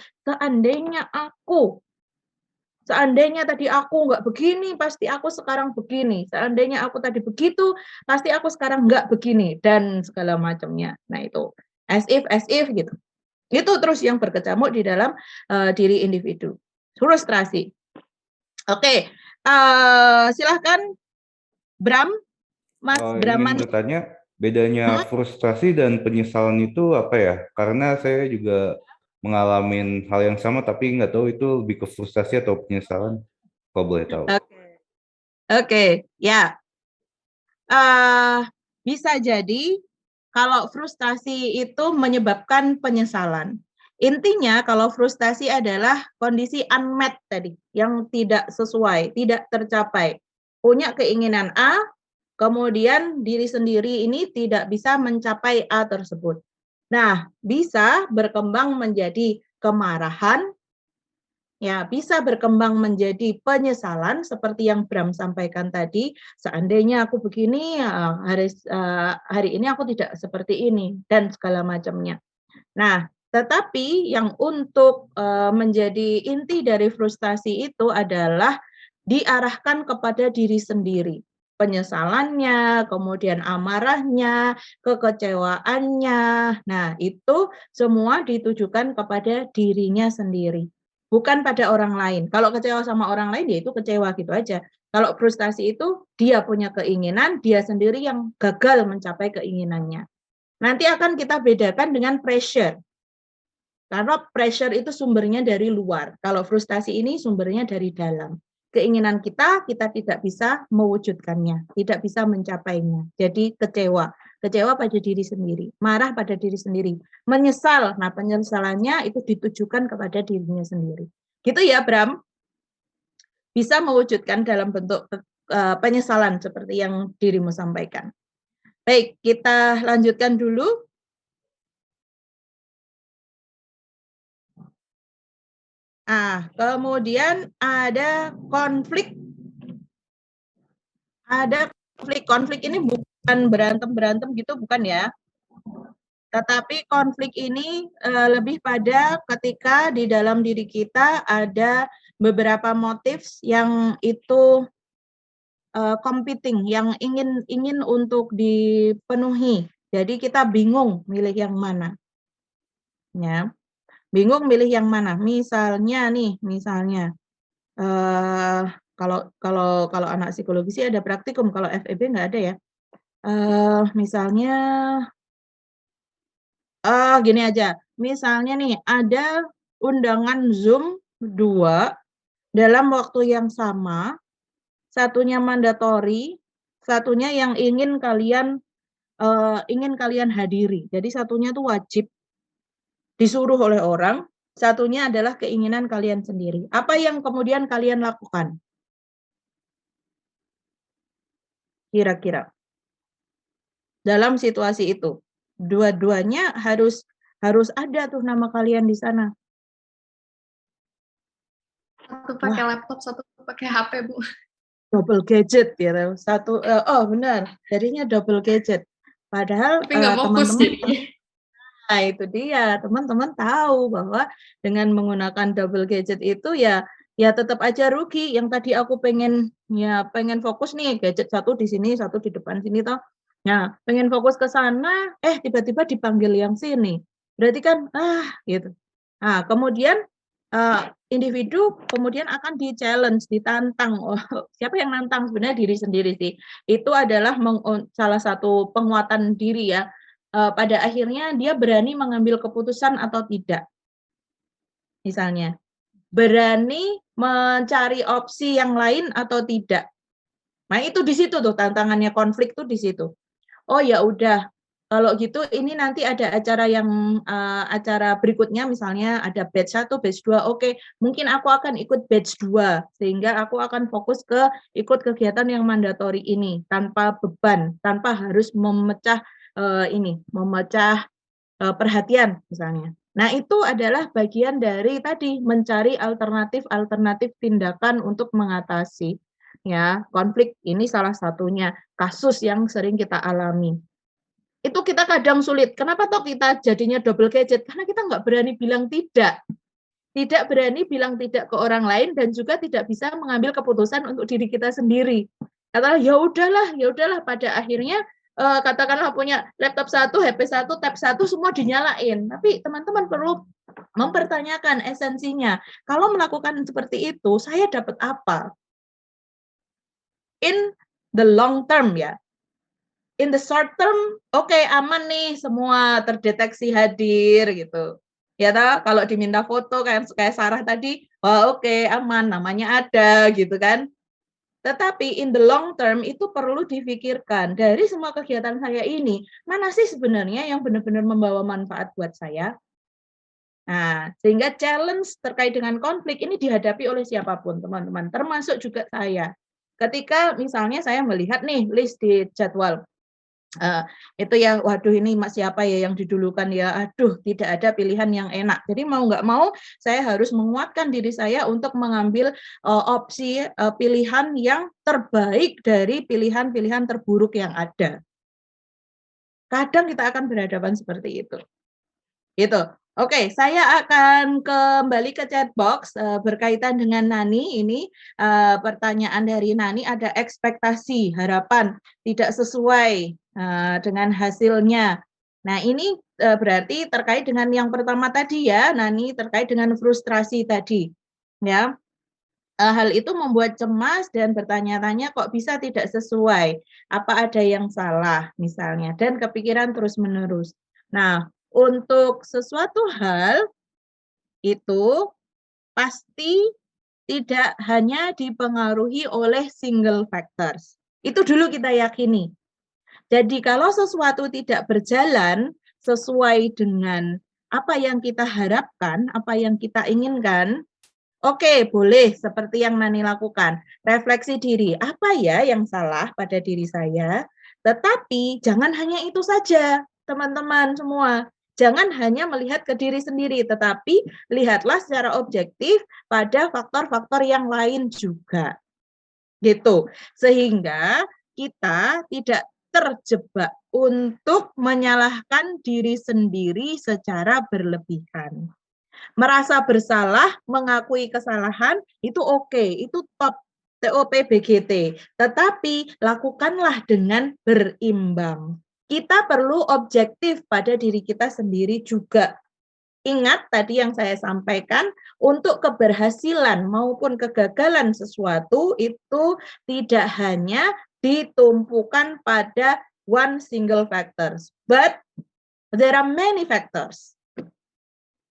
S2: seandainya tadi aku nggak begini, pasti aku sekarang begini. Seandainya aku tadi begitu, pasti aku sekarang nggak begini. Dan segala macamnya. Nah itu, as if gitu. Itu terus yang berkecamuk di dalam diri individu. Frustrasi. Oke, silahkan Bram, Mas
S4: ingin
S2: Braman.
S4: bertanya, bedanya frustrasi dan penyesalan itu apa ya? Karena saya juga mengalami hal yang sama, tapi nggak tahu itu lebih ke frustrasi atau penyesalan, kalau boleh tahu.
S2: Oke, ya. Bisa jadi kalau frustasi itu menyebabkan penyesalan. Intinya kalau frustasi adalah kondisi unmet tadi, yang tidak sesuai, tidak tercapai. Punya keinginan A, kemudian diri sendiri ini tidak bisa mencapai A tersebut. Nah, bisa berkembang menjadi kemarahan, ya bisa berkembang menjadi penyesalan seperti yang Bram sampaikan tadi. Seandainya aku begini, hari ini aku tidak seperti ini dan segala macamnya. Nah, tetapi yang untuk menjadi inti dari frustasi itu adalah diarahkan kepada diri sendiri. Penyesalannya, kemudian amarahnya, kekecewaannya. Nah, itu semua ditujukan kepada dirinya sendiri, bukan pada orang lain. Kalau kecewa sama orang lain, ya itu kecewa gitu aja. Kalau frustasi itu dia punya keinginan, dia sendiri yang gagal mencapai keinginannya. Nanti akan kita bedakan dengan pressure. Karena pressure itu sumbernya dari luar. Kalau frustasi ini sumbernya dari dalam. Keinginan kita tidak bisa mewujudkannya, tidak bisa mencapainya. Jadi kecewa pada diri sendiri, marah pada diri sendiri, menyesal. Nah, penyesalannya itu ditujukan kepada dirinya sendiri. Gitu ya, Bram? Bisa mewujudkan dalam bentuk penyesalan seperti yang dirimu sampaikan. Baik, kita lanjutkan dulu. Kemudian ada konflik. Ada konflik ini bukan berantem gitu, bukan ya. Tetapi konflik ini lebih pada ketika di dalam diri kita ada beberapa motif yang itu competing, yang ingin untuk dipenuhi. Jadi kita bingung milih yang mana. Ya. Bingung milih yang mana. Misalnya kalau anak psikologi sih ada praktikum, kalau FEB nggak ada ya. Misalnya gini aja, misalnya nih ada undangan Zoom 2 dalam waktu yang sama, satunya mandatory, satunya yang ingin kalian ingin kalian hadiri. Jadi satunya tuh wajib disuruh oleh orang, satunya adalah keinginan kalian sendiri. Apa yang kemudian kalian lakukan? Kira-kira dalam situasi itu, dua-duanya harus ada tuh nama kalian di sana.
S1: Satu pakai laptop, satu pakai HP, Bu.
S2: Double gadget gitu. Satu benar, jadinya double gadget. Padahal
S1: Tapi nggak fokus
S2: teman-teman,
S1: jadinya.
S2: nah itu dia, teman-teman tahu bahwa dengan menggunakan double gadget itu ya tetap aja rugi. Yang tadi aku pengen fokus nih, gadget satu di sini, satu di depan sini toh. Nah, pengen fokus ke sana, tiba-tiba dipanggil yang sini. Berarti kan gitu. Nah, kemudian individu kemudian akan di-challenge, ditantang. Siapa yang nantang? Sebenarnya diri sendiri sih. Itu adalah salah satu penguatan diri ya. Pada akhirnya dia berani mengambil keputusan atau tidak. Misalnya, berani mencari opsi yang lain atau tidak. Nah, itu di situ tuh tantangannya, konflik tuh di situ. Oh ya udah, kalau gitu ini nanti ada acara berikutnya, misalnya ada batch 1, batch 2, oke, mungkin aku akan ikut batch 2, sehingga aku akan fokus ke ikut kegiatan yang mandatori ini, tanpa beban, tanpa harus memecah perhatian misalnya. Nah, itu adalah bagian dari tadi mencari alternatif tindakan untuk mengatasi ya konflik. Ini salah satunya kasus yang sering kita alami. Itu kita kadang sulit. Kenapa toh kita jadinya double gadget? Karena kita nggak berani bilang tidak. Tidak berani bilang tidak ke orang lain dan juga tidak bisa mengambil keputusan untuk diri kita sendiri. Katakanlah ya udahlah pada akhirnya katakanlah punya laptop 1, HP 1, tab 1 semua dinyalain. Tapi teman-teman perlu mempertanyakan esensinya. Kalau melakukan seperti itu, saya dapat apa? In the long term ya. In the short term, oke, aman nih, semua terdeteksi hadir gitu. Ya toh, kalau diminta foto kayak Sarah tadi, wah oke, aman, namanya ada gitu kan. Tetapi in the long term itu perlu difikirkan, dari semua kegiatan saya ini, mana sih sebenarnya yang benar-benar membawa manfaat buat saya? Nah, sehingga challenge terkait dengan konflik ini dihadapi oleh siapapun, teman-teman, termasuk juga saya. Ketika misalnya saya melihat nih list di jadwal, itu ya, waduh ini siapa ya yang didulukan ya, aduh tidak ada pilihan yang enak. Jadi mau nggak mau saya harus menguatkan diri saya untuk mengambil opsi pilihan yang terbaik dari pilihan-pilihan terburuk yang ada. Kadang kita akan berhadapan seperti itu. Gitu. Oke, saya akan kembali ke chat box berkaitan dengan Nani ini. Pertanyaan dari Nani, ada ekspektasi, harapan tidak sesuai dengan hasilnya. Nah, ini berarti terkait dengan yang pertama tadi ya, Nani, terkait dengan frustrasi tadi. Ya. Hal itu membuat cemas dan bertanya-tanya kok bisa tidak sesuai, apa ada yang salah misalnya, dan kepikiran terus-menerus. Nah, untuk sesuatu hal itu pasti tidak hanya dipengaruhi oleh single factors. Itu dulu kita yakini. Jadi kalau sesuatu tidak berjalan sesuai dengan apa yang kita harapkan, apa yang kita inginkan, oke, boleh seperti yang Nani lakukan. Refleksi diri, apa ya yang salah pada diri saya? Tetapi jangan hanya itu saja, teman-teman semua. Jangan hanya melihat ke diri sendiri, tetapi lihatlah secara objektif pada faktor-faktor yang lain juga. Gitu. Sehingga kita tidak terjebak untuk menyalahkan diri sendiri secara berlebihan. Merasa bersalah, mengakui kesalahan, itu oke, itu top, TOP BGT. Tetapi lakukanlah dengan berimbang. Kita perlu objektif pada diri kita sendiri juga. Ingat tadi yang saya sampaikan, untuk keberhasilan maupun kegagalan sesuatu itu tidak hanya ditumpukan pada one single factors, but there are many factors.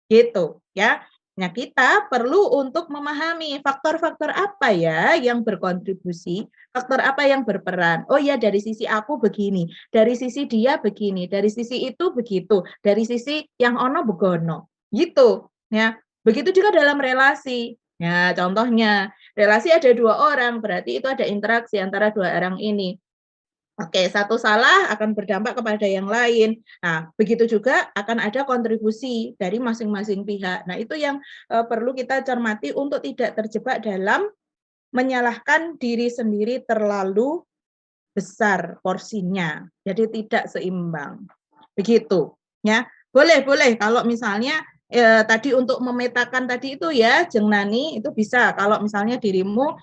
S2: Gitu ya. Nah, kita perlu untuk memahami faktor-faktor apa ya yang berkontribusi, faktor apa yang berperan. Oh ya, dari sisi aku begini, dari sisi dia begini, dari sisi itu begitu, dari sisi yang ono begono. Gitu, ya. Begitu juga dalam relasi. Ya, contohnya, relasi ada 2 orang, berarti itu ada interaksi antara 2 orang ini. Oke, satu salah akan berdampak kepada yang lain. Nah, begitu juga akan ada kontribusi dari masing-masing pihak. Nah, itu yang perlu kita cermati untuk tidak terjebak dalam menyalahkan diri sendiri terlalu besar porsinya. Jadi tidak seimbang. Begitu, ya. Boleh kalau misalnya tadi untuk memetakan tadi itu ya, Jeng Nani, itu bisa kalau misalnya dirimu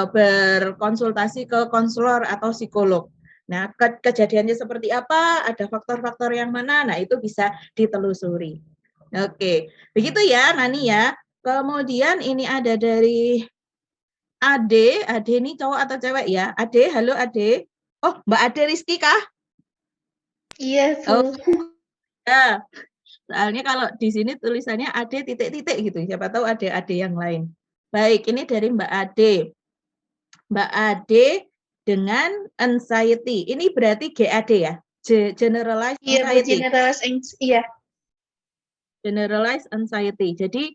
S2: berkonsultasi ke konselor atau psikolog. Nah, kejadiannya seperti apa, ada faktor-faktor yang mana, nah itu bisa ditelusuri. Oke, begitu ya Nani ya. Kemudian ini ada dari Ade ini cowok atau cewek ya? Ade, halo Ade. Oh, Mbak Ade Rizky kah?
S5: Iya,
S2: Oh,
S5: Su.
S2: ya. Soalnya kalau di sini tulisannya Ade titik-titik gitu. Siapa tahu ada yang lain. Baik, ini dari Mbak Ade. Mbak Ade dengan anxiety. Ini berarti GAD ya? Generalized
S5: Iya, Bu,
S2: anxiety.
S5: iya.
S2: Generalized anxiety. Jadi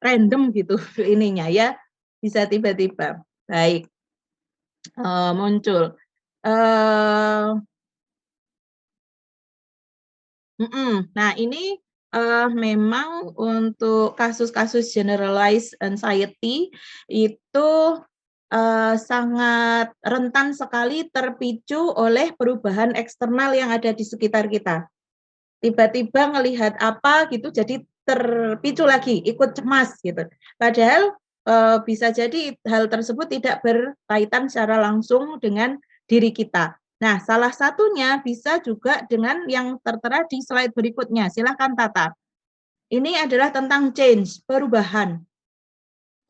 S2: random gitu ininya ya. Bisa tiba-tiba. Baik. Muncul. Nah, ini memang untuk kasus-kasus generalized anxiety itu sangat rentan sekali terpicu oleh perubahan eksternal yang ada di sekitar kita. Tiba-tiba ngelihat apa gitu, jadi terpicu lagi, ikut cemas gitu. Padahal bisa jadi hal tersebut tidak berkaitan secara langsung dengan diri kita. Nah, salah satunya bisa juga dengan yang tertera di slide berikutnya. Silakan Tata. Ini adalah tentang change, perubahan.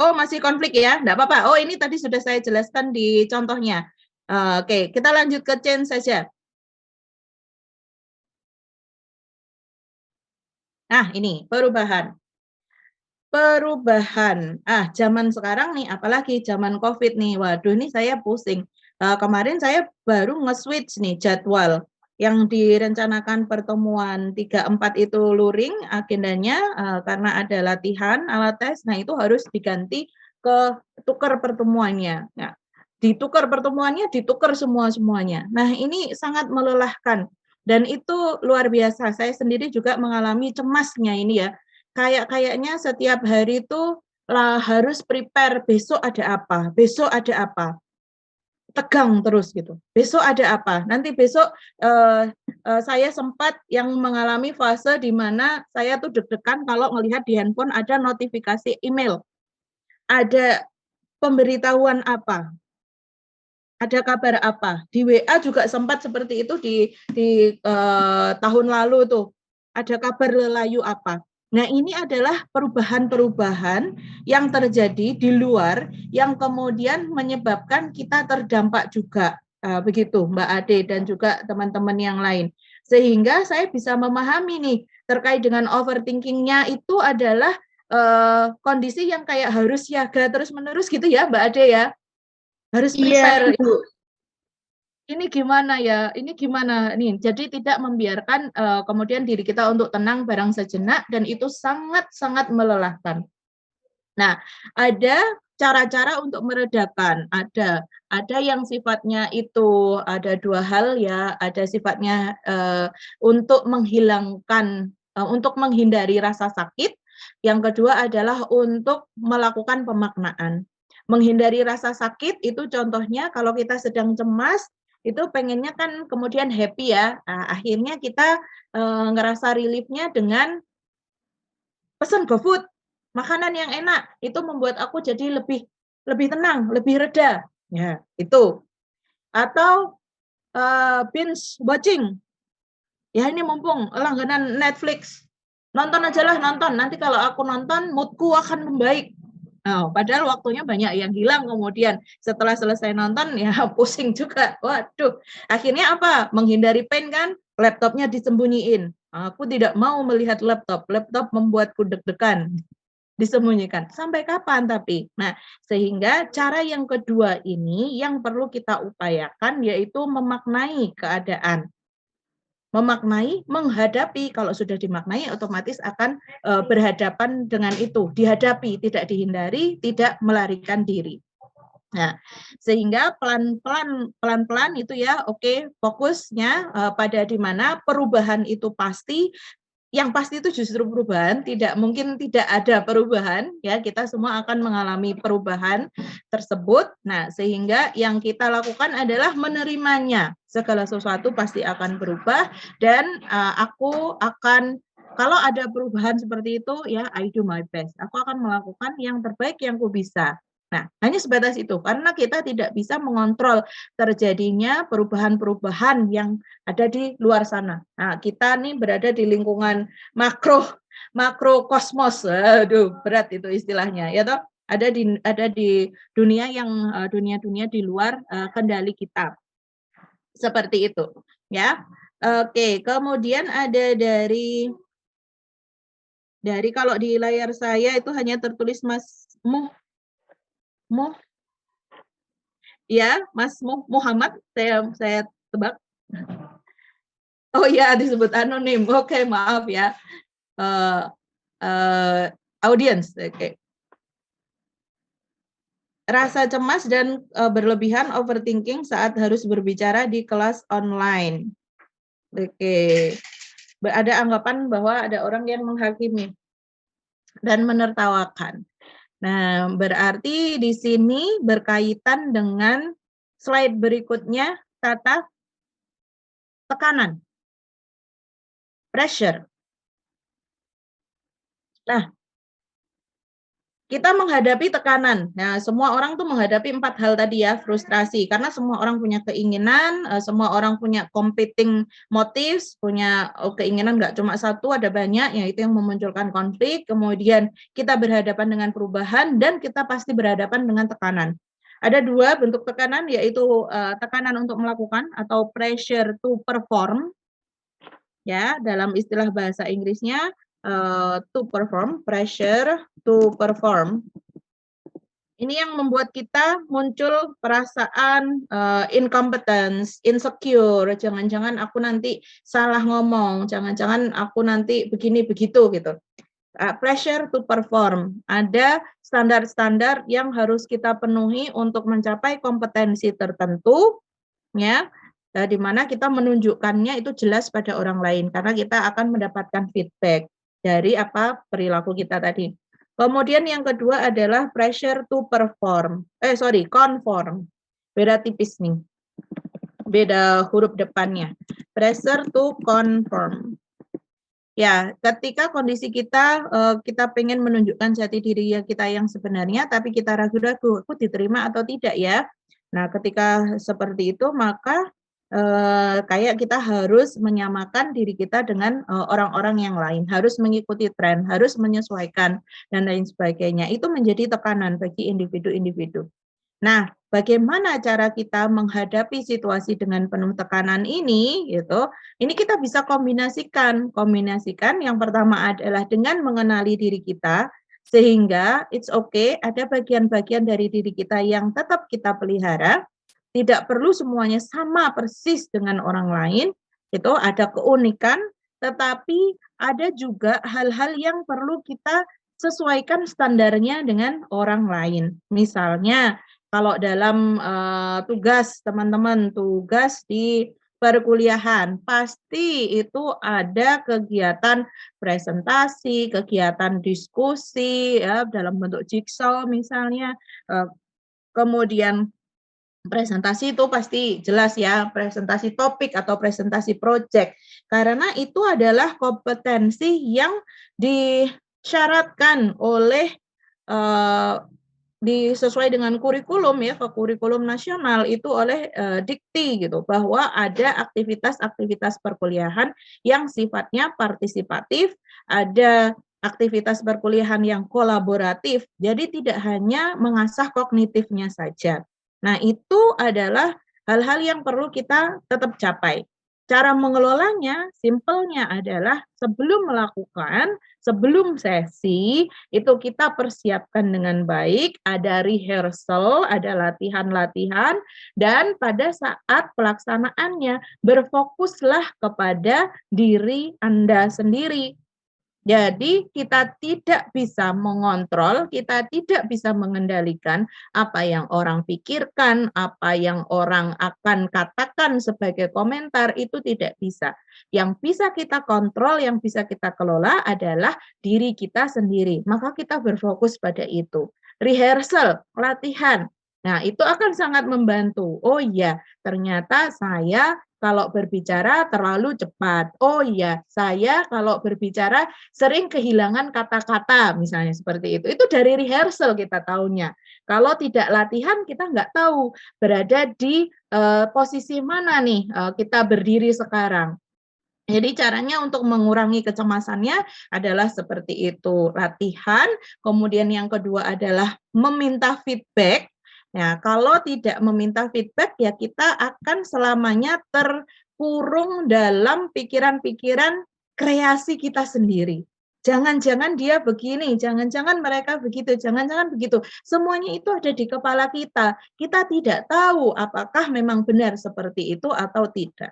S2: Oh, masih konflik ya? Enggak apa-apa. Oh, ini tadi sudah saya jelaskan di contohnya. Oke, kita lanjut ke change saja. Nah, ini perubahan. Zaman sekarang nih, apalagi zaman COVID nih. Waduh, ini saya pusing. Kemarin saya baru nge-switch nih jadwal yang direncanakan pertemuan 3-4 itu luring agendanya karena ada latihan alat tes. Nah, itu harus diganti ke tukar pertemuannya. Nah, ditukar pertemuannya, ditukar semuanya. Nah, ini sangat melelahkan dan itu luar biasa. Saya sendiri juga mengalami cemasnya ini ya. Kayaknya setiap hari itu harus prepare besok ada apa, tegang terus gitu. Besok ada apa? Nanti besok saya sempat yang mengalami fase di mana saya tuh deg-degan kalau melihat di handphone ada notifikasi email, ada pemberitahuan apa, ada kabar apa. Di WA juga sempat seperti itu di tahun lalu tuh, ada kabar lelayu apa. Nah, ini adalah perubahan-perubahan yang terjadi di luar yang kemudian menyebabkan kita terdampak juga. Begitu Mbak Ade dan juga teman-teman yang lain. Sehingga saya bisa memahami nih terkait dengan overthinking-nya itu adalah kondisi yang kayak harus siaga terus-menerus gitu ya Mbak Ade ya. Harus prepare.
S5: Iya,
S2: Ini gimana ya? Ini gimana nih? Jadi tidak membiarkan kemudian diri kita untuk tenang barang sejenak dan itu sangat-sangat melelahkan. Nah, ada cara-cara untuk meredakan. Ada yang sifatnya itu ada 2 hal ya. Ada sifatnya untuk menghilangkan, untuk menghindari rasa sakit. Yang kedua adalah untuk melakukan pemaknaan. Menghindari rasa sakit itu contohnya kalau kita sedang cemas itu pengennya kan kemudian happy ya. Nah, akhirnya kita ngerasa relief-nya dengan pesan GoFood, makanan yang enak. Itu membuat aku jadi lebih tenang, lebih reda. Ya, itu. Atau binge watching. Ya ini mumpung langganan Netflix. Nonton aja lah, nonton. Nanti kalau aku nonton, moodku akan membaik. Nah, padahal waktunya banyak yang hilang kemudian setelah selesai nonton ya pusing juga. Waduh, akhirnya apa? Menghindari pain kan, laptopnya disembunyiin. Aku tidak mau melihat laptop. Laptop membuatku deg-degan. Disembunyikan. Sampai kapan tapi? Nah, sehingga cara yang kedua ini yang perlu kita upayakan yaitu memaknai keadaan. Memaknai, menghadapi. Kalau sudah dimaknai otomatis akan berhadapan dengan itu. Dihadapi, tidak dihindari, tidak melarikan diri. Nah, sehingga pelan-pelan itu ya, oke, fokusnya pada di mana perubahan itu pasti. Yang pasti itu justru perubahan, tidak mungkin tidak ada perubahan, ya kita semua akan mengalami perubahan tersebut. Nah, sehingga yang kita lakukan adalah menerimanya. Segala sesuatu pasti akan berubah dan aku akan, kalau ada perubahan seperti itu, ya I do my best. Aku akan melakukan yang terbaik yang aku bisa. Nah, hanya sebatas itu, karena kita tidak bisa mengontrol terjadinya perubahan-perubahan yang ada di luar sana. Nah, kita nih berada di lingkungan makrokosmos. Aduh, berat itu istilahnya, ya toh. Ada di dunia yang dunia-dunia di luar kendali kita. Seperti itu, ya. Oke, kemudian ada dari kalau di layar saya itu hanya tertulis Mas ya, Mas Muhammad, saya tebak. Oh ya, disebut anonim. Oke, maaf ya. Audience. Oke. Rasa cemas dan berlebihan overthinking saat harus berbicara di kelas online. Oke. Ada anggapan bahwa ada orang yang menghakimi dan menertawakan. Nah, berarti di sini berkaitan dengan slide berikutnya, tata tekanan, pressure. Nah, kita menghadapi tekanan. Nah, semua orang tuh menghadapi 4 hal tadi ya, frustrasi. Karena semua orang punya keinginan, semua orang punya competing motives, punya keinginan nggak cuma satu, ada banyak, yaitu yang memunculkan konflik. Kemudian kita berhadapan dengan perubahan, dan kita pasti berhadapan dengan tekanan. Ada 2 bentuk tekanan, yaitu tekanan untuk melakukan atau pressure to perform. Ya, dalam istilah bahasa Inggrisnya, to perform, pressure to perform. Ini yang membuat kita muncul perasaan incompetence, insecure, jangan-jangan aku nanti salah ngomong, jangan-jangan aku nanti begini begitu gitu. Pressure to perform, ada standar-standar yang harus kita penuhi untuk mencapai kompetensi tertentu, ya. Di mana kita menunjukkannya itu jelas pada orang lain karena kita akan mendapatkan feedback dari perilaku kita tadi. Kemudian yang kedua adalah pressure to perform. Conform. Beda tipis nih. Beda huruf depannya. Pressure to conform. Ya, ketika kondisi kita pengen menunjukkan jati diri kita yang sebenarnya, tapi kita ragu-ragu, aku diterima atau tidak ya. Nah, ketika seperti itu, maka kayak kita harus menyamakan diri kita dengan orang-orang yang lain, harus mengikuti tren, harus menyesuaikan, dan lain sebagainya. Itu menjadi tekanan bagi individu-individu. Nah, bagaimana cara kita menghadapi situasi dengan penuh tekanan ini, gitu? Ini kita bisa kombinasikan. Yang pertama adalah dengan mengenali diri kita, sehingga it's okay, ada bagian-bagian dari diri kita yang tetap kita pelihara. Tidak perlu semuanya sama persis dengan orang lain, itu ada keunikan, tetapi ada juga hal-hal yang perlu kita sesuaikan standarnya dengan orang lain. Misalnya, kalau dalam tugas teman-teman, tugas di perkuliahan, pasti itu ada kegiatan presentasi, kegiatan diskusi, ya, dalam bentuk jigsaw misalnya, kemudian presentasi itu pasti jelas ya, presentasi topik atau presentasi project. Karena itu adalah kompetensi yang disyaratkan oleh sesuai dengan kurikulum ya, ke kurikulum nasional itu oleh Dikti gitu, bahwa ada aktivitas-aktivitas perkuliahan yang sifatnya partisipatif, ada aktivitas perkuliahan yang kolaboratif. Jadi tidak hanya mengasah kognitifnya saja. Nah, itu adalah hal-hal yang perlu kita tetap capai. Cara mengelolanya, simpelnya adalah sebelum sesi, itu kita persiapkan dengan baik, ada rehearsal, ada latihan-latihan, dan pada saat pelaksanaannya, berfokuslah kepada diri Anda sendiri. Jadi kita tidak bisa mengontrol, kita tidak bisa mengendalikan apa yang orang pikirkan, apa yang orang akan katakan sebagai komentar, itu tidak bisa. Yang bisa kita kontrol, yang bisa kita kelola adalah diri kita sendiri. Maka kita berfokus pada itu. Rehearsal, latihan. Nah, itu akan sangat membantu. Oh iya, ternyata saya kalau berbicara terlalu cepat. Oh iya, saya kalau berbicara sering kehilangan kata-kata, misalnya seperti itu. Itu dari rehearsal kita tahunya. Kalau tidak latihan, kita nggak tahu berada di posisi mana nih kita berdiri sekarang. Jadi caranya untuk mengurangi kecemasannya adalah seperti itu, latihan. Kemudian yang kedua adalah meminta feedback. Nah, kalau tidak meminta feedback, ya kita akan selamanya terkurung dalam pikiran-pikiran kreasi kita sendiri. Jangan-jangan dia begini, jangan-jangan mereka begitu, jangan-jangan begitu. Semuanya itu ada di kepala kita. Kita tidak tahu apakah memang benar seperti itu atau tidak.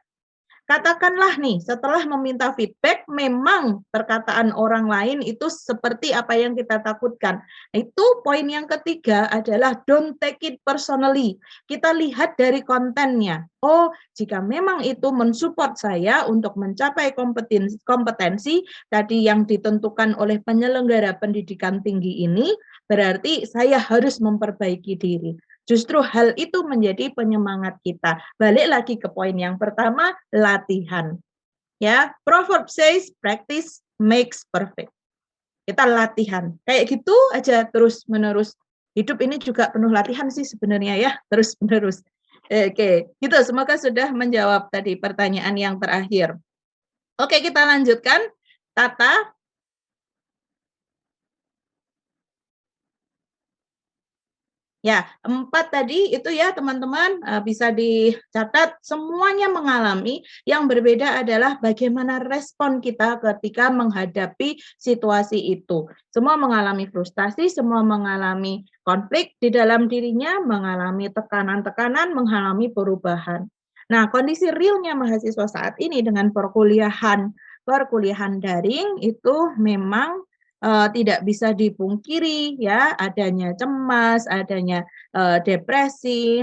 S2: Katakanlah nih, setelah meminta feedback, memang perkataan orang lain itu seperti apa yang kita takutkan. Itu poin yang ketiga adalah don't take it personally. Kita lihat dari kontennya. Oh, jika memang itu mensupport saya untuk mencapai kompetensi tadi yang ditentukan oleh penyelenggara pendidikan tinggi ini, berarti saya harus memperbaiki diri. Justru hal itu menjadi penyemangat kita. Balik lagi ke poin yang pertama, latihan. Ya, proverb says practice makes perfect. Kita latihan. Kayak gitu aja terus-menerus. Hidup ini juga penuh latihan sih sebenarnya ya, terus-menerus. Oke, gitu. Semoga sudah menjawab tadi pertanyaan yang terakhir. Oke, kita lanjutkan. Tata. Ya, 4 tadi itu ya teman-teman bisa dicatat, semuanya mengalami. Yang berbeda adalah bagaimana respon kita ketika menghadapi situasi itu. Semua mengalami frustasi, semua mengalami konflik di dalam dirinya, mengalami tekanan-tekanan, mengalami perubahan. Nah, kondisi realnya mahasiswa saat ini dengan perkuliahan daring itu memang tidak bisa dipungkiri ya, adanya cemas, adanya depresi,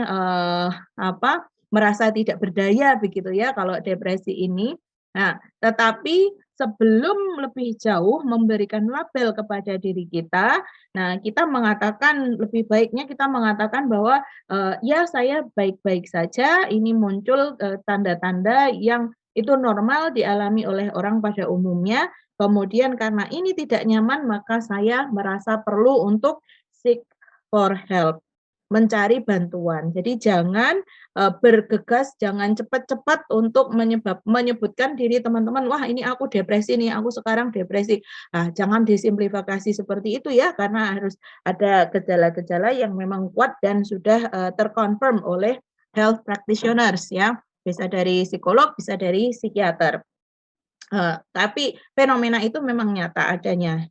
S2: merasa tidak berdaya begitu ya kalau depresi ini. Nah, tetapi sebelum lebih jauh memberikan label kepada diri kita, nah kita mengatakan lebih baiknya kita mengatakan bahwa ya saya baik-baik saja, ini muncul tanda-tanda yang itu normal dialami oleh orang pada umumnya. Kemudian karena ini tidak nyaman, maka saya merasa perlu untuk seek for help, mencari bantuan. Jadi jangan bergegas, jangan cepat-cepat untuk menyebutkan diri teman-teman, wah ini aku depresi nih, aku sekarang depresi. Nah, jangan disimplifikasi seperti itu ya, karena harus ada gejala-gejala yang memang kuat dan sudah terkonfirm oleh health practitioners ya, bisa dari psikolog, bisa dari psikiater. Tapi fenomena itu memang nyata adanya.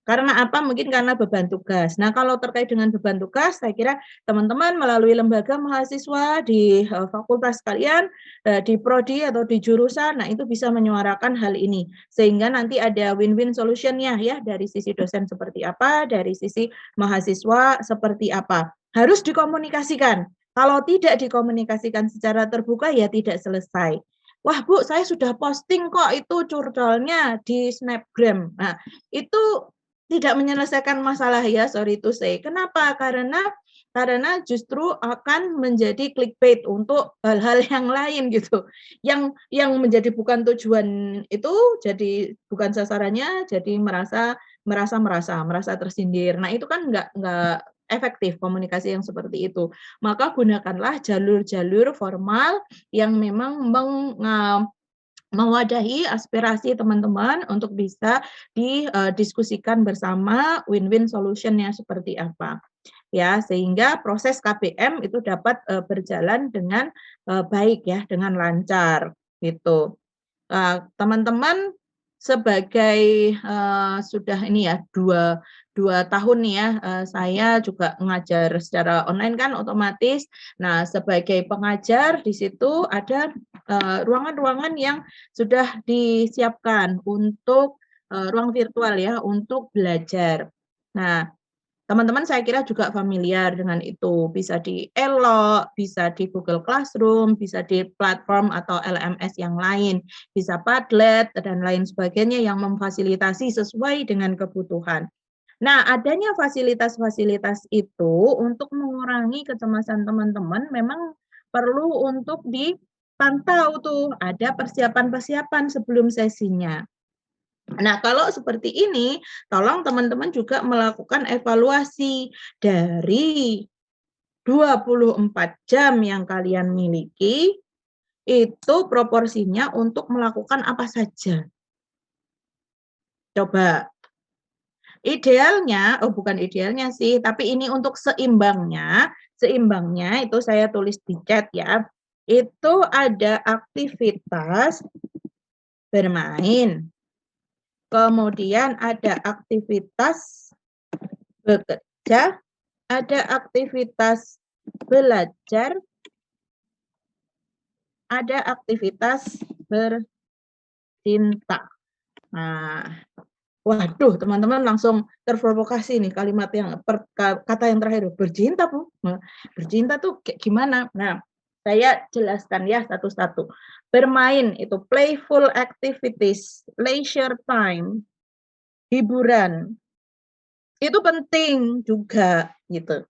S2: Karena apa? Mungkin karena beban tugas. Nah, kalau terkait dengan beban tugas, saya kira teman-teman melalui lembaga mahasiswa di fakultas kalian, di prodi atau di jurusan, nah itu bisa menyuarakan hal ini. Sehingga nanti ada win-win solution-nya ya, dari sisi dosen seperti apa, dari sisi mahasiswa seperti apa. Harus dikomunikasikan. Kalau tidak dikomunikasikan secara terbuka, ya tidak selesai. Wah Bu, saya sudah posting kok itu curcolnya di Snapgram. Nah, itu tidak menyelesaikan masalah ya, sorry to say. Kenapa? Karena justru akan menjadi clickbait untuk hal-hal yang lain gitu. Yang menjadi bukan tujuan itu, jadi bukan sasarannya, jadi merasa tersindir. Nah, itu kan enggak efektif komunikasi yang seperti itu. Maka gunakanlah jalur-jalur formal yang memang mewadahi aspirasi teman-teman untuk bisa didiskusikan bersama win-win solution-nya seperti apa. Ya, sehingga proses KBM itu dapat berjalan dengan baik ya, dengan lancar. gitu. Teman-teman sebagai sudah ini ya 2 tahun nih ya, saya juga ngajar secara online kan otomatis. Nah, sebagai pengajar di situ ada ruangan-ruangan yang sudah disiapkan untuk ruang virtual ya untuk belajar. Nah, teman-teman saya kira juga familiar dengan itu, bisa di Elok, bisa di Google Classroom, bisa di platform atau LMS yang lain, bisa Padlet dan lain sebagainya yang memfasilitasi sesuai dengan kebutuhan. Nah, adanya fasilitas-fasilitas itu untuk mengurangi kecemasan teman-teman memang perlu untuk dipantau tuh, ada persiapan-persiapan sebelum sesinya. Nah, kalau seperti ini, tolong teman-teman juga melakukan evaluasi dari 24 jam yang kalian miliki, itu proporsinya untuk melakukan apa saja. Coba. Idealnya, bukan idealnya sih, tapi ini untuk seimbangnya itu saya tulis di chat ya, itu ada aktivitas bermain. Kemudian ada aktivitas bekerja, ada aktivitas belajar, ada aktivitas bercinta. Nah, waduh, teman-teman langsung terprovokasi nih kalimat kata yang terakhir, bercinta, Bu. Nah, bercinta tuh kayak gimana? Nah, saya jelaskan ya satu-satu. Bermain itu playful activities, leisure time, hiburan. Itu penting juga gitu.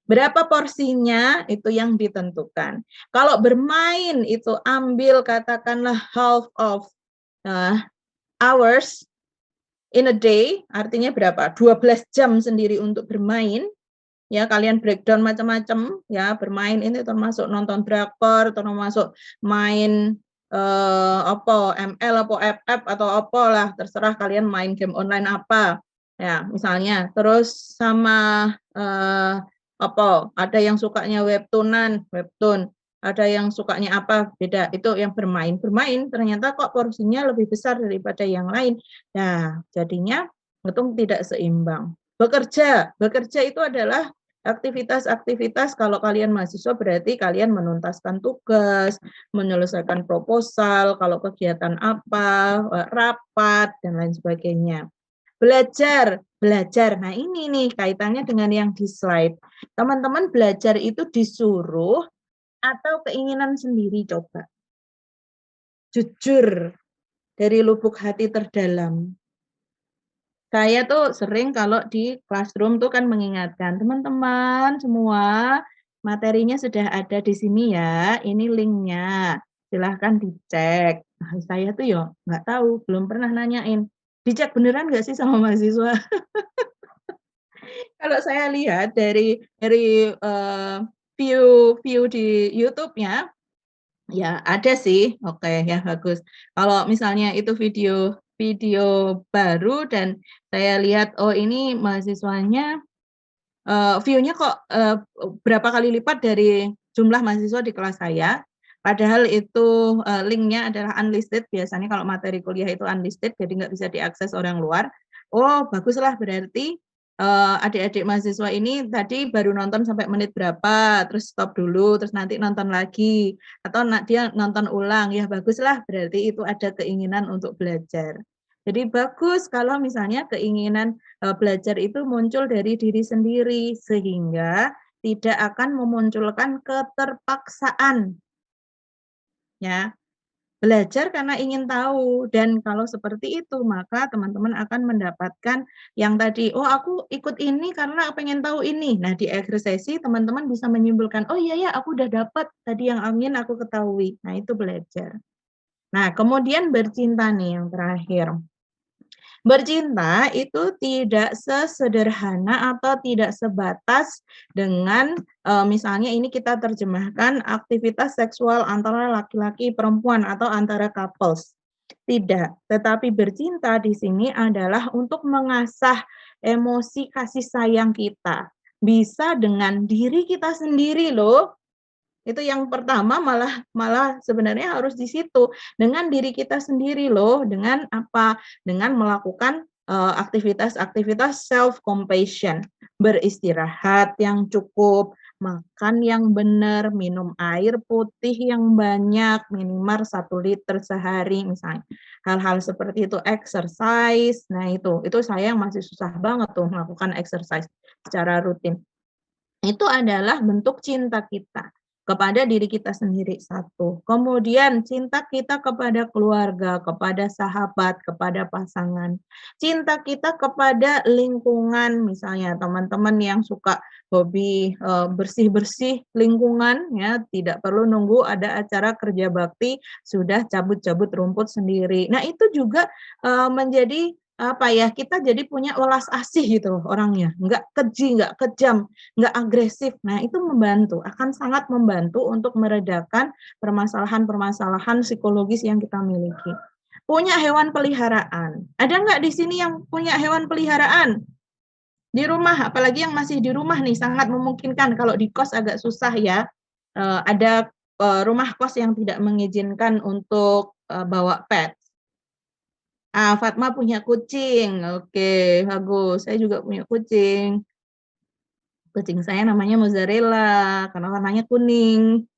S2: Berapa porsinya itu yang ditentukan. Kalau bermain itu ambil katakanlah half of hours in a day, artinya berapa? 12 jam sendiri untuk bermain. Ya, kalian breakdown macam-macam ya, bermain ini termasuk nonton drakor, termasuk main ML apa FF atau apalah, terserah kalian main game online apa. Ya, misalnya. Terus sama ada yang sukanya webtoon, ada yang sukanya apa, beda. Itu yang bermain ternyata kok porsinya lebih besar daripada yang lain. Nah, jadinya itu tidak seimbang. Bekerja itu adalah aktivitas-aktivitas kalau kalian mahasiswa berarti kalian menuntaskan tugas, menyelesaikan proposal, kalau kegiatan apa, rapat, dan lain sebagainya. Belajar. Nah ini nih kaitannya dengan yang di slide. Teman-teman belajar itu disuruh atau keinginan sendiri coba. Jujur dari lubuk hati terdalam. Saya tuh sering kalau di classroom tuh kan mengingatkan, teman-teman semua materinya sudah ada di sini ya, ini linknya, silahkan dicek. Nah, saya tuh ya nggak tahu, belum pernah nanyain, dicek beneran nggak sih sama mahasiswa? Kalau saya lihat dari view di YouTube-nya, ya ada sih, oke ya bagus. Kalau misalnya itu video baru dan saya lihat oh ini mahasiswanya view-nya kok berapa kali lipat dari jumlah mahasiswa di kelas saya. Padahal itu link-nya adalah unlisted, biasanya kalau materi kuliah itu unlisted, jadi nggak bisa diakses orang luar. Oh baguslah berarti adik-adik mahasiswa ini tadi baru nonton sampai menit berapa, terus stop dulu, terus nanti nonton lagi, atau dia nonton ulang, ya baguslah berarti itu ada keinginan untuk belajar. Jadi bagus kalau misalnya keinginan belajar itu muncul dari diri sendiri, sehingga tidak akan memunculkan keterpaksaan. Ya, belajar karena ingin tahu, dan kalau seperti itu maka teman-teman akan mendapatkan yang tadi, oh aku ikut ini karena pengen tahu ini. Nah di akhir sesi teman-teman bisa menyimpulkan, oh iya ya aku udah dapat tadi yang ingin aku ketahui. Nah itu belajar. Nah kemudian bercinta nih yang terakhir. Bercinta itu tidak sesederhana atau tidak sebatas dengan misalnya ini kita terjemahkan aktivitas seksual antara laki-laki perempuan atau antara couples. Tidak, tetapi bercinta di sini adalah untuk mengasah emosi kasih sayang kita. Bisa dengan diri kita sendiri loh. Itu yang pertama malah sebenarnya harus di situ, dengan diri kita sendiri loh, dengan apa? Dengan melakukan, aktivitas-aktivitas self compassion, beristirahat yang cukup, makan yang benar, minum air putih yang banyak, minimal 1 liter sehari misalnya. Hal-hal seperti itu, exercise, nah itu saya yang masih susah banget tuh melakukan exercise secara rutin. Itu adalah bentuk cinta kita kepada diri kita sendiri, satu. Kemudian cinta kita kepada keluarga, kepada sahabat, kepada pasangan. Cinta kita kepada lingkungan, misalnya teman-teman yang suka hobi bersih-bersih lingkungan, ya tidak perlu nunggu ada acara kerja bakti sudah cabut-cabut rumput sendiri. Nah itu juga menjadi apa ya, kita jadi punya welas asih gitu loh orangnya, nggak keji, nggak kejam, nggak agresif. Nah, itu membantu, akan sangat membantu untuk meredakan permasalahan-permasalahan psikologis yang kita miliki. Punya hewan peliharaan. Ada nggak di sini yang punya hewan peliharaan? Di rumah, apalagi yang masih di rumah nih, sangat memungkinkan. Kalau di kos agak susah ya. Ada rumah kos yang tidak mengizinkan untuk bawa pet. Fatma punya kucing. Oke, bagus. Saya juga punya kucing. Kucing saya namanya mozzarella karena warnanya kuning.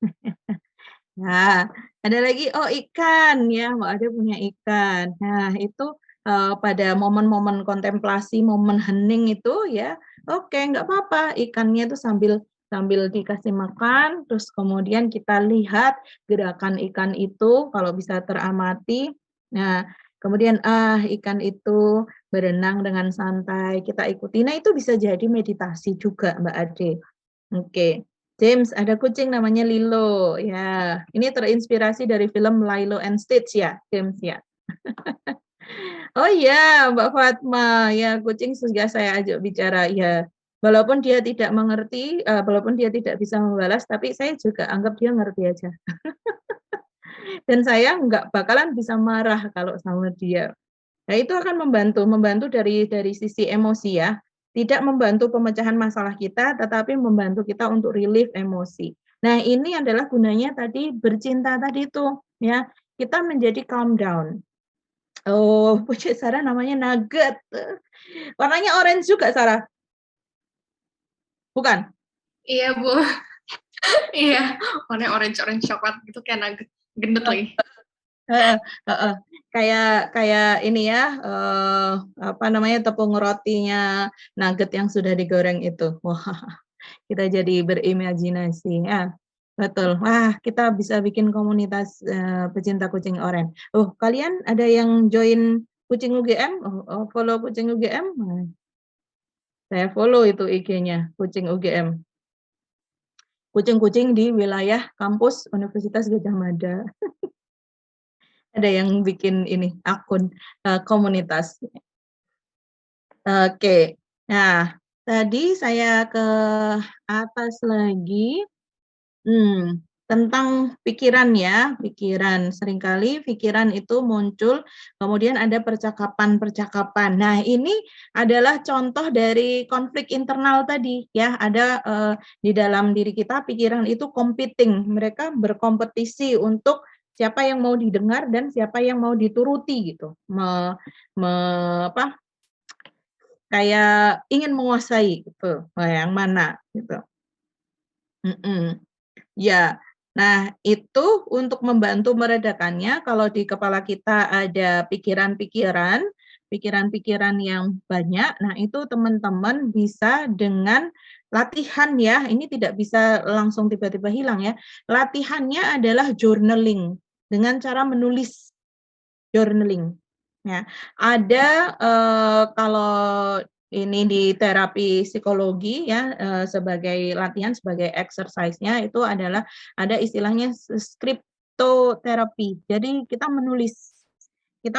S2: Nah, ada lagi ikan ya, Mbak Ade punya ikan. Nah, itu pada momen-momen kontemplasi, momen hening itu ya, oke nggak apa-apa ikannya itu sambil sambil dikasih makan, terus kemudian kita lihat gerakan ikan itu kalau bisa teramati. Nah, kemudian ikan itu berenang dengan santai, kita ikuti. Nah, itu bisa jadi meditasi juga, Mbak Ade. Oke. James, ada kucing namanya Lilo. Ya, ini terinspirasi dari film Lilo and Stitch ya, James ya. Oh iya, Mbak Fatma, ya kucing sudah saya ajak bicara ya. Walaupun dia tidak mengerti, walaupun dia tidak bisa membalas, tapi saya juga anggap dia ngerti aja. Dan saya nggak bakalan bisa marah kalau sama dia. Nah, itu akan membantu dari sisi emosi ya. Tidak membantu pemecahan masalah kita, tetapi membantu kita untuk relief emosi. Nah, ini adalah gunanya tadi bercinta tadi itu, ya. Kita menjadi calm down. Oh, punya Sarah namanya Nugget. Warnanya orange juga, Sarah? Bukan?
S1: Iya, Bu. Iya, warnanya orange coklat gitu kayak nugget. Gendut lagi.
S2: Kayak ini ya, apa namanya, tepung rotinya nugget yang sudah digoreng itu. Wah, kita jadi berimajinasi ya. Betul. Wah, kita bisa bikin komunitas pecinta kucing oranye. Oh, kalian ada yang join kucing UGM? Follow kucing UGM? Saya follow itu IG-nya, kucing UGM. Kucing-kucing di wilayah kampus Universitas Gadjah Mada. Ada yang bikin ini akun komunitas. Oke. Nah, tadi saya ke atas lagi. Tentang pikiran ya, pikiran. Seringkali pikiran itu muncul, kemudian ada percakapan-percakapan. Nah, ini adalah contoh dari konflik internal tadi ya. Ada di dalam diri kita pikiran itu competing. Mereka berkompetisi untuk siapa yang mau didengar dan siapa yang mau dituruti gitu. Kayak ingin menguasai gitu. Yang mana gitu. Ya, nah itu untuk membantu meredakannya kalau di kepala kita ada pikiran-pikiran yang banyak, nah itu teman-teman bisa dengan latihan ya, ini tidak bisa langsung tiba-tiba hilang ya. Latihannya adalah journaling dengan cara menulis journaling. Ya, ada kalau ini di terapi psikologi ya sebagai latihan, sebagai exercise-nya itu adalah ada istilahnya skriptoterapi. Jadi kita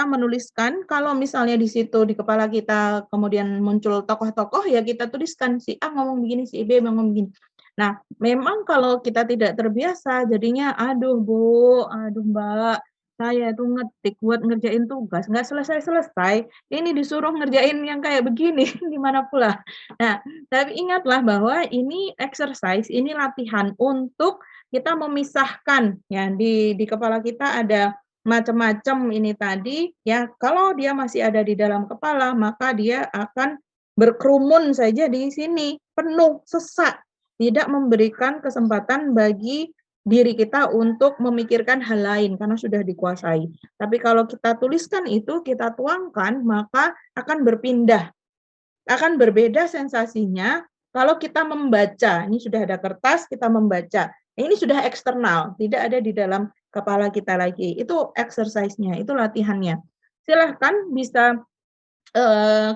S2: menuliskan kalau misalnya di situ di kepala kita kemudian muncul tokoh-tokoh ya kita tuliskan si A ngomong begini, si B ngomong begini. Nah, memang kalau kita tidak terbiasa jadinya aduh Bu, aduh Mbak, saya itu ngetik buat ngerjain tugas, nggak selesai-selesai, ini disuruh ngerjain yang kayak begini, gimana pula. Nah, tapi ingatlah bahwa ini exercise, ini latihan untuk kita memisahkan ya di kepala kita ada macam-macam ini tadi ya. Kalau dia masih ada di dalam kepala, maka dia akan berkerumun saja di sini, penuh, sesak, tidak memberikan kesempatan bagi diri kita untuk memikirkan hal lain karena sudah dikuasai. Tapi kalau kita tuliskan itu, kita tuangkan, maka akan berpindah. Akan berbeda sensasinya kalau kita membaca. Ini sudah ada kertas, kita membaca. Ini sudah eksternal, tidak ada di dalam kepala kita lagi. Itu exercise-nya, itu latihannya. Silahkan bisa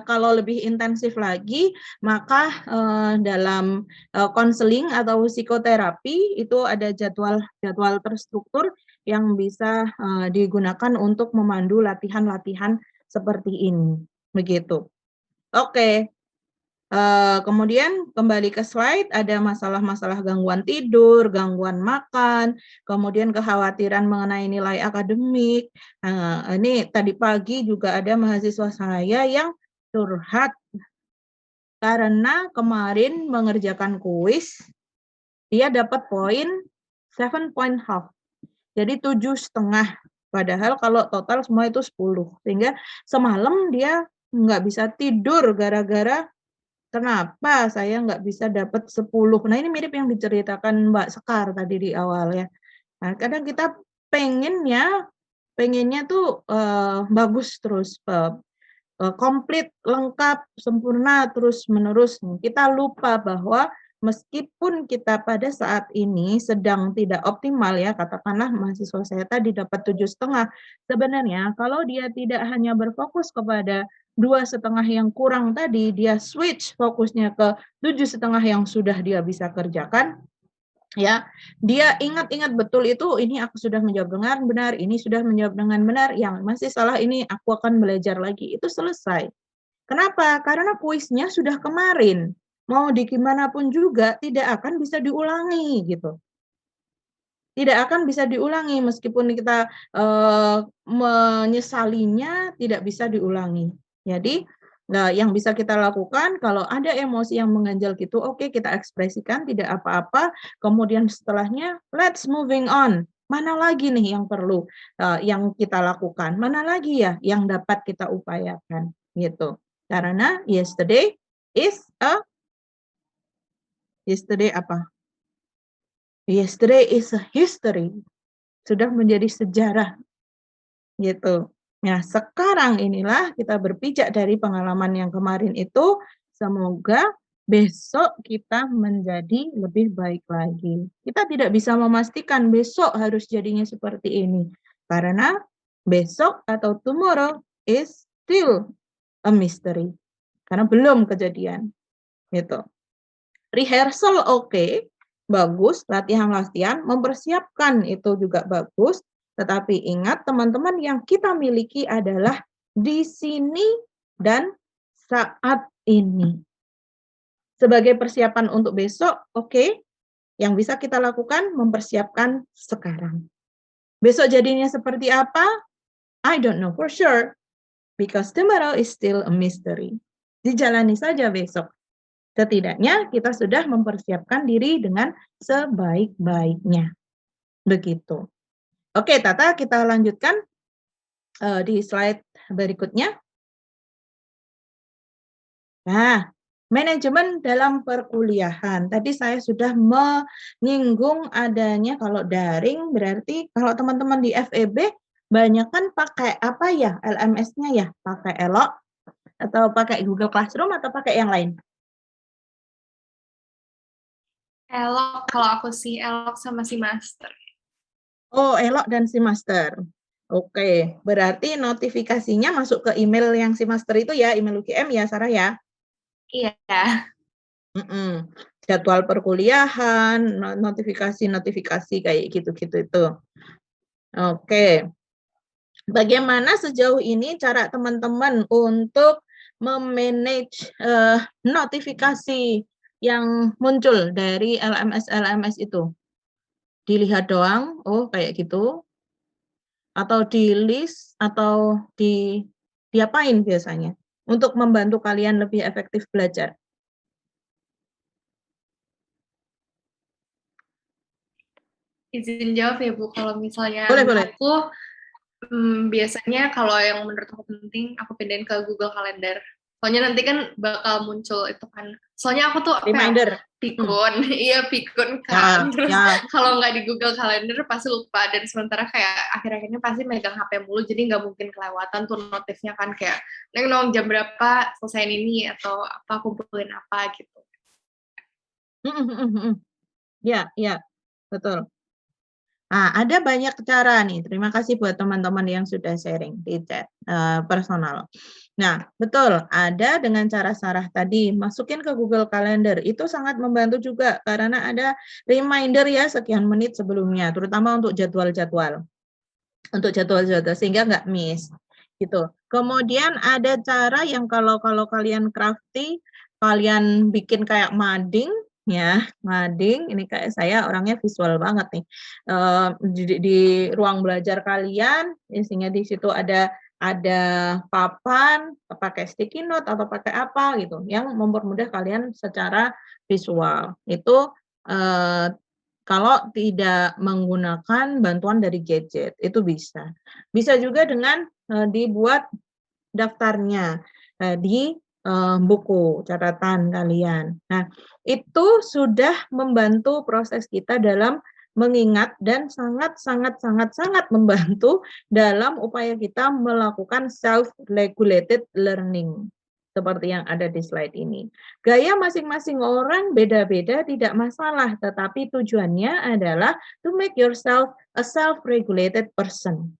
S2: kalau lebih intensif lagi, maka dalam konseling atau psikoterapi itu ada jadwal terstruktur yang bisa digunakan untuk memandu latihan-latihan seperti ini. Begitu. Oke. Kemudian kembali ke slide, ada masalah-masalah gangguan tidur, gangguan makan, kemudian kekhawatiran mengenai nilai akademik. Ini tadi pagi juga ada mahasiswa saya yang curhat karena kemarin mengerjakan kuis, dia dapat poin 7.5, jadi 7,5. Padahal kalau total semua itu 10, sehingga semalam dia nggak bisa tidur gara-gara kenapa saya nggak bisa dapat 10? Nah, ini mirip yang diceritakan Mbak Sekar tadi di awal ya. Nah, kadang kita pengennya tuh bagus terus, komplit, lengkap, sempurna terus-menerus. Kita lupa bahwa meskipun kita pada saat ini sedang tidak optimal ya, katakanlah mahasiswa saya tadi dapat 7,5, sebenarnya kalau dia tidak hanya berfokus kepada 2,5 yang kurang tadi, dia switch fokusnya ke 7,5 yang sudah dia bisa kerjakan, ya, dia ingat-ingat betul itu, ini aku sudah menjawab dengan benar, ini sudah menjawab dengan benar, yang masih salah ini aku akan belajar lagi, itu selesai. Kenapa? Karena kuisnya sudah kemarin, mau di gimana pun juga tidak akan bisa diulangi gitu. Tidak akan bisa diulangi meskipun kita menyesalinya, tidak bisa diulangi. Jadi, nah, yang bisa kita lakukan kalau ada emosi yang mengganjal gitu, oke, kita ekspresikan, tidak apa-apa. Kemudian setelahnya, let's moving on. Mana lagi nih yang perlu yang kita lakukan? Mana lagi ya yang dapat kita upayakan? Gitu. Karena yesterday apa? Yesterday is a history. Sudah menjadi sejarah. Gitu. Nah, sekarang inilah kita berpijak dari pengalaman yang kemarin itu, semoga besok kita menjadi lebih baik lagi. Kita tidak bisa memastikan besok harus jadinya seperti ini, karena besok atau tomorrow is still a mystery, karena belum kejadian. Gitu. Rehearsal oke, bagus, latihan-latihan, mempersiapkan itu juga bagus, tetapi ingat teman-teman yang kita miliki adalah di sini dan saat ini. Sebagai persiapan untuk besok, oke, yang bisa kita lakukan mempersiapkan sekarang. Besok jadinya seperti apa? I don't know for sure, because tomorrow is still a mystery. Dijalani saja besok. Setidaknya kita sudah mempersiapkan diri dengan sebaik-baiknya. Begitu. Oke, Tata, kita lanjutkan di slide berikutnya. Nah, manajemen dalam perkuliahan. Tadi saya sudah menyinggung adanya kalau daring, berarti kalau teman-teman di FEB, banyak kan pakai apa ya LMS-nya ya? Pakai Elok, atau pakai Google Classroom, atau pakai yang lain?
S1: Elok, kalau aku sih Elok sama si Master.
S2: Oh, Elok dan si Master. Oke, berarti notifikasinya masuk ke email yang si Master itu ya, email UGM ya, Sarah ya?
S1: Iya.
S2: Jadwal perkuliahan, notifikasi kayak gitu-gitu itu. Oke. Bagaimana sejauh ini cara teman-teman untuk memanage notifikasi yang muncul dari LMS itu? Dilihat doang, oh kayak gitu, atau di list, atau diapain biasanya untuk membantu kalian lebih efektif belajar?
S1: izin jawab ya Bu, kalau misalnya
S2: Boleh.
S1: aku biasanya kalau yang menurut aku penting, aku pindahin ke Google Calendar. Soalnya nanti kan bakal muncul itu kan. Soalnya aku tuh apa ya,
S2: Reminder.
S1: pikun, iya pikun
S2: Ya,
S1: kan. Terus
S2: ya.
S1: kalau nggak di Google Calendar pasti lupa, dan sementara kayak akhir-akhirnya pasti megang HP mulu, jadi nggak mungkin kelewatan tuh notifnya kan, kayak neng jam berapa selesaiin ini atau apa kumpulin apa gitu.
S2: Ya, betul. Nah, ada banyak cara nih. Terima kasih buat teman-teman yang sudah sharing di chat personal. Nah, betul. Ada dengan cara Sarah tadi, masukin ke Google Calendar. Itu sangat membantu juga karena ada reminder ya sekian menit sebelumnya, terutama untuk jadwal-jadwal. Untuk jadwal-jadwal sehingga nggak miss. Gitu. Kemudian ada cara yang kalau kalian crafty, kalian bikin kayak mading, ya mading ini kayak saya orangnya visual banget nih di ruang belajar kalian isinya di situ ada papan pakai sticky note atau pakai apa gitu yang mempermudah kalian secara visual itu kalau tidak menggunakan bantuan dari gadget itu bisa juga dengan dibuat daftarnya di buku catatan kalian. Nah, itu sudah membantu proses kita dalam mengingat dan sangat membantu dalam upaya kita melakukan self-regulated learning seperti yang ada di slide ini. Gaya masing-masing orang beda-beda tidak masalah, tetapi tujuannya adalah to make yourself a self-regulated person.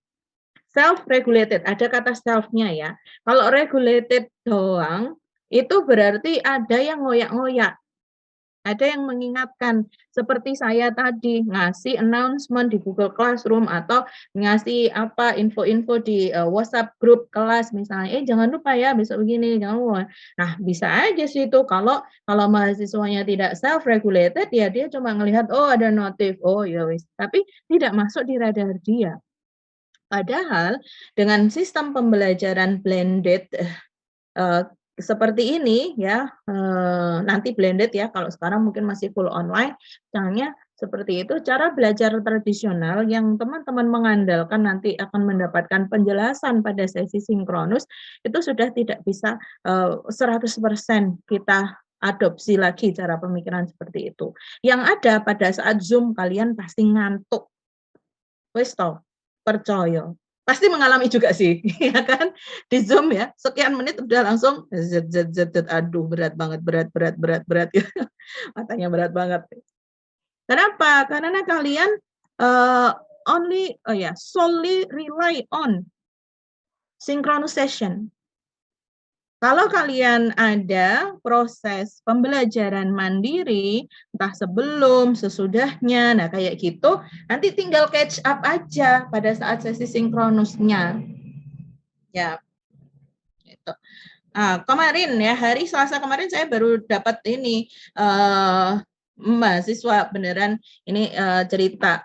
S2: Self-regulated, ada kata self-nya ya. Kalau regulated doang, itu berarti ada yang ngoyak-ngoyak. Ada yang mengingatkan, seperti saya tadi, ngasih announcement di Google Classroom, atau ngasih apa info-info di WhatsApp grup kelas, misalnya, jangan lupa ya, besok begini, jangan lupa. Nah, bisa aja sih itu, kalau mahasiswanya tidak self-regulated, ya dia cuma ngelihat, oh ada notif, oh ya wis, tapi tidak masuk di radar dia. Padahal dengan sistem pembelajaran blended seperti ini ya, nanti blended ya, kalau sekarang mungkin masih full online, misalnya seperti itu, cara belajar tradisional yang teman-teman mengandalkan nanti akan mendapatkan penjelasan pada sesi sinkronus, itu sudah tidak bisa 100% kita adopsi lagi cara pemikiran seperti itu. Yang ada pada saat Zoom kalian pasti ngantuk. Wis toh, percaya. Pasti mengalami juga sih, ya kan? Di Zoom ya, sekian menit udah langsung aduh berat banget, berat. Matanya berat banget. Kenapa? Karena kalian solely rely on synchronous session. Kalau kalian ada proses pembelajaran mandiri, entah sebelum, sesudahnya, nah kayak gitu, nanti tinggal catch up aja pada saat sesi sinkronusnya. Ya, gitu. Kemarin ya, hari Selasa kemarin saya baru dapat ini, mahasiswa beneran ini cerita,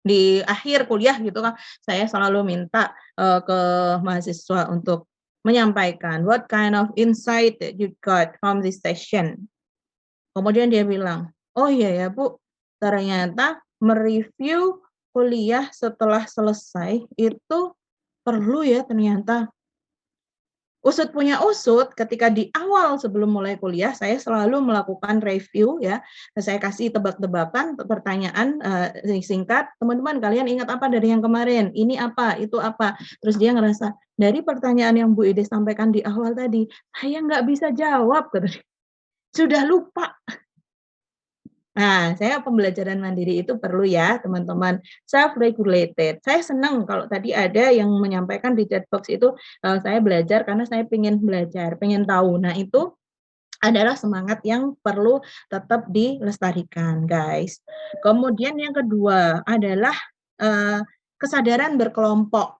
S2: di akhir kuliah gitu kan, saya selalu minta ke mahasiswa untuk menyampaikan what kind of insight that you got from this session. Kemudian dia bilang, oh iya ya Bu, ternyata mereview kuliah setelah selesai itu perlu ya ternyata. Usut punya usut, ketika di awal sebelum mulai kuliah, saya selalu melakukan review ya. Saya kasih tebak-tebakan, pertanyaan singkat. Teman-teman, kalian ingat apa dari yang kemarin? Ini apa? Itu apa? Terus dia ngerasa, dari pertanyaan yang Bu Ide sampaikan di awal tadi, saya nggak bisa jawab. Sudah lupa. Nah, saya pembelajaran mandiri itu perlu ya, teman-teman, self-regulated. Saya senang kalau tadi ada yang menyampaikan di chat box itu, saya belajar karena saya pengen belajar, pengen tahu. Nah, itu adalah semangat yang perlu tetap dilestarikan, guys. Kemudian yang kedua adalah kesadaran berkelompok.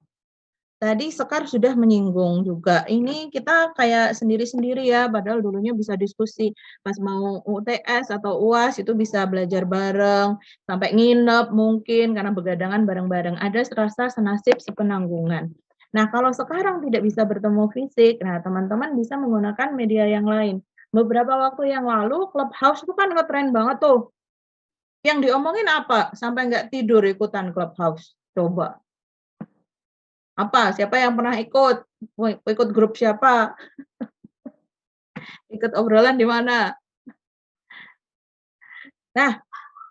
S2: Tadi Sekar sudah menyinggung juga, ini kita kayak sendiri-sendiri ya, padahal dulunya bisa diskusi, pas mau UTS atau UAS itu bisa belajar bareng, sampai nginep mungkin karena begadangan bareng-bareng, ada rasa senasib sepenanggungan. Nah, kalau sekarang tidak bisa bertemu fisik, nah teman-teman bisa menggunakan media yang lain. Beberapa waktu yang lalu, Clubhouse itu kan ngetren banget tuh. Yang diomongin apa? Sampai nggak tidur ikutan Clubhouse. Coba. Apa? Siapa yang pernah ikut? Ikut grup siapa? Ikut obrolan di mana? Nah,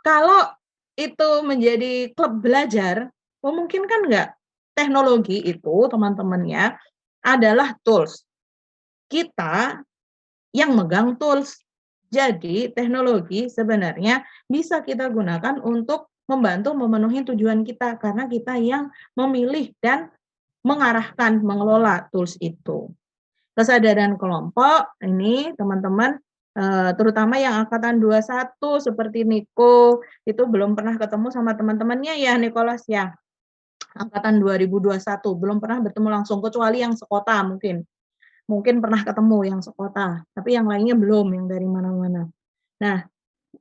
S2: kalau itu menjadi klub belajar, memungkinkan nggak? Teknologi itu, teman-teman ya, adalah tools. Kita yang megang tools. Jadi, teknologi sebenarnya bisa kita gunakan untuk membantu memenuhi tujuan kita, karena kita yang memilih dan mengarahkan, mengelola tools itu. Kesadaran kelompok ini teman-teman, terutama yang angkatan 21 seperti Niko, itu belum pernah ketemu sama teman-temannya ya Nicholas ya. Angkatan 2021 belum pernah bertemu langsung kecuali yang sekota mungkin. Mungkin pernah ketemu yang sekota, tapi yang lainnya belum, yang dari mana-mana. Nah,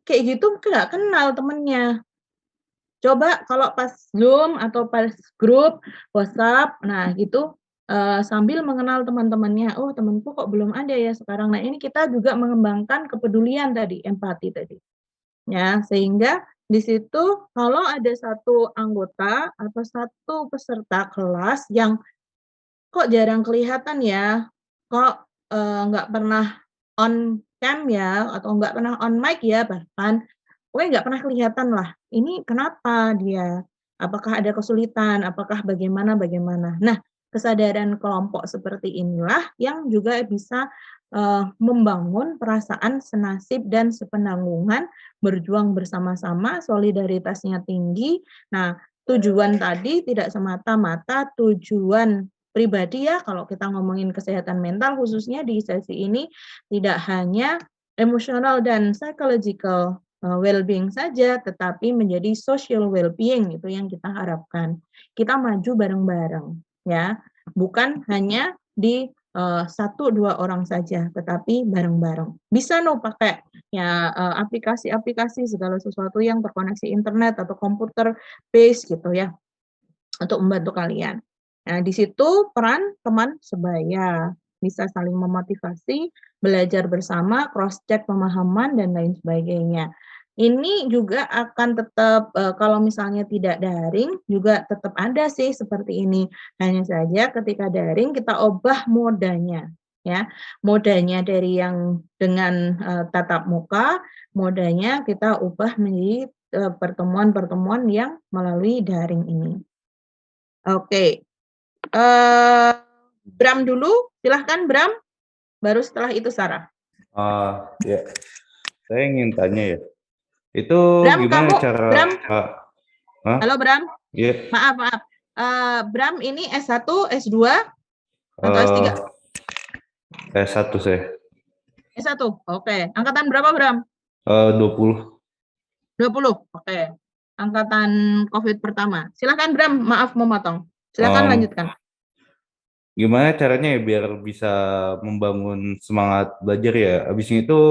S2: kayak gitu nggak kenal temennya. Coba kalau pas Zoom atau pas grup WhatsApp, nah gitu sambil mengenal teman-temannya, oh temanku kok belum ada ya sekarang. Nah ini kita juga mengembangkan kepedulian tadi, empati tadi. Ya, sehingga di situ kalau ada satu anggota atau satu peserta kelas yang kok jarang kelihatan ya, kok nggak pernah on cam ya, atau nggak pernah on mic ya bahkan, pokoknya nggak pernah kelihatan lah, ini kenapa dia? Apakah ada kesulitan? Apakah bagaimana? Nah, kesadaran kelompok seperti inilah yang juga bisa membangun perasaan senasib dan sepenanggungan, berjuang bersama-sama, solidaritasnya tinggi. Nah, tujuan tadi tidak semata-mata tujuan pribadi ya, kalau kita ngomongin kesehatan mental khususnya di sesi ini, tidak hanya emosional dan psychological well-being saja, tetapi menjadi social well-being, itu yang kita harapkan. Kita maju bareng-bareng, ya, bukan hanya di 1-2 orang saja, tetapi bareng-bareng. Bisa pakai ya aplikasi-aplikasi segala sesuatu yang terkoneksi internet atau komputer base gitu ya, untuk membantu kalian. Nah, di situ peran teman sebaya, bisa saling memotivasi, belajar bersama, cross-check pemahaman, dan lain sebagainya. Ini juga akan tetap, kalau misalnya tidak daring, juga tetap ada sih seperti ini. Hanya saja ketika daring, kita ubah modanya. Ya, modanya dari yang dengan tatap muka, modanya kita ubah menjadi pertemuan-pertemuan yang melalui daring ini. Oke, Bram dulu, silahkan Bram, baru setelah itu Sarah.
S4: Ya, saya ingin tanya ya, itu
S2: Bram,
S4: gimana
S2: kamu,
S4: cara?
S2: Bram,
S4: Hah?
S2: halo Bram,
S4: Iya.
S2: maaf, Bram ini S1, S2, atau S3?
S4: S1 saya.
S2: S1, oke. Angkatan berapa Bram?
S4: 20.
S2: 20, oke. Angkatan COVID pertama. Silahkan Bram, maaf memotong. Silahkan lanjutkan.
S4: Gimana caranya ya biar bisa membangun semangat belajar ya? Habis itu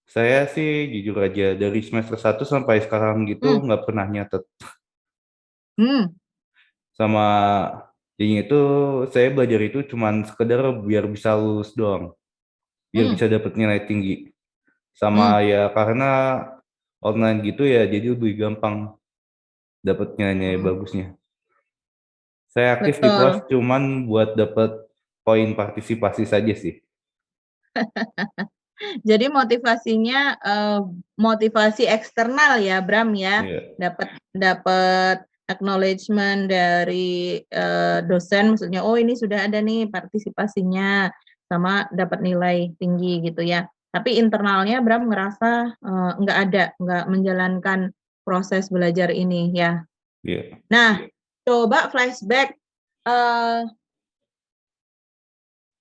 S4: saya sih jujur aja dari semester 1 sampai sekarang gitu nggak pernah nyatet. Sama jadinya itu saya belajar itu cuman sekedar biar bisa lulus doang. Biar bisa dapat nilai tinggi. Sama ya karena online gitu ya jadi lebih gampang dapat nilai bagusnya. Saya aktif di kelas cuman buat dapat poin partisipasi saja sih.
S2: Jadi motivasinya motivasi eksternal ya Bram ya, dapat acknowledgement dari dosen, maksudnya oh ini sudah ada nih partisipasinya, sama dapat nilai tinggi gitu ya. Tapi internalnya Bram ngerasa nggak menjalankan proses belajar ini ya. Nah, coba flashback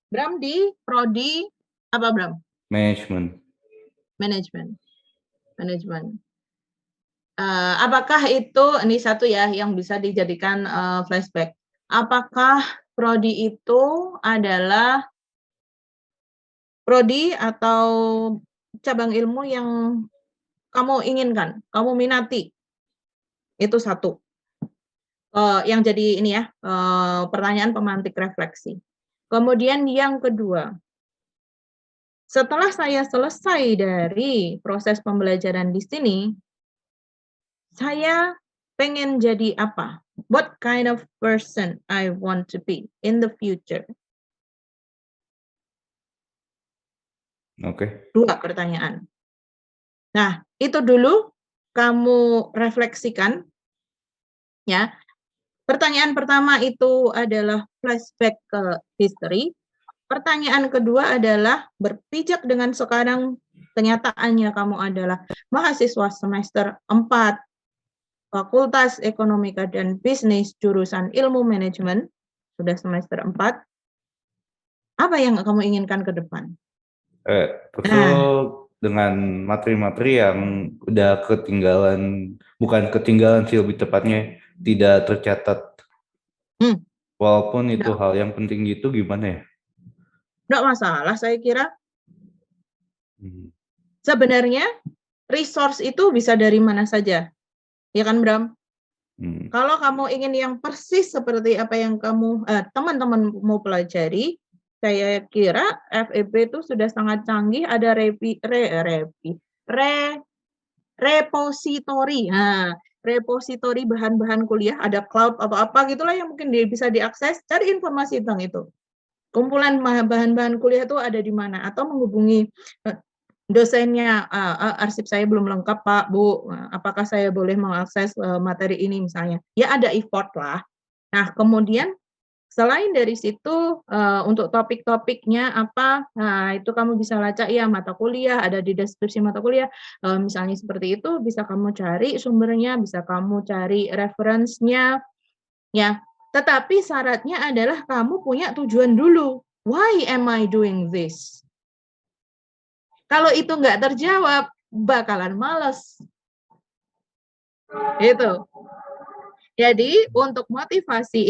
S2: Bram di prodi apa Bram? Manajemen. Apakah itu ini satu ya yang bisa dijadikan flashback? Apakah prodi itu adalah prodi atau cabang ilmu yang kamu inginkan, kamu minati? Itu satu. Yang jadi ini ya pertanyaan pemantik refleksi. Kemudian yang kedua, setelah saya selesai dari proses pembelajaran di sini, saya pengen jadi apa? What kind of person I want to be in the future?
S4: Oke.
S2: 2 pertanyaan. Nah, itu dulu kamu refleksikan, ya. Pertanyaan pertama itu adalah flashback ke history. Pertanyaan kedua adalah berpijak dengan sekarang, kenyataannya kamu adalah mahasiswa semester 4, Fakultas Ekonomika dan Bisnis, jurusan Ilmu Manajemen, sudah semester 4. Apa yang kamu inginkan ke depan?
S4: Tentu dengan materi-materi yang udah ketinggalan, bukan ketinggalan sih, lebih tepatnya tidak tercatat. Walaupun itu hal yang penting gitu, gimana ya?
S2: Nggak masalah, saya kira. Sebenarnya resource itu bisa dari mana saja, ya kan Bram? Kalau kamu ingin yang persis seperti apa yang kamu teman-teman mau pelajari, saya kira FEB itu sudah sangat canggih, ada repository. Nah, repository bahan-bahan kuliah, ada cloud atau apa gitulah yang mungkin bisa diakses, cari informasi tentang itu. Kumpulan bahan-bahan kuliah itu ada di mana, atau menghubungi dosennya, arsip saya belum lengkap Pak, Bu, apakah saya boleh mengakses materi ini misalnya. Ya ada effort lah. Nah, kemudian selain dari situ, untuk topik-topiknya apa, nah itu kamu bisa lacak ya mata kuliah, ada di deskripsi mata kuliah, misalnya seperti itu, bisa kamu cari sumbernya, bisa kamu cari reference-nya, ya. Tetapi syaratnya adalah kamu punya tujuan dulu. Why am I doing this? Kalau itu nggak terjawab, bakalan males. Itu. Jadi untuk motivasi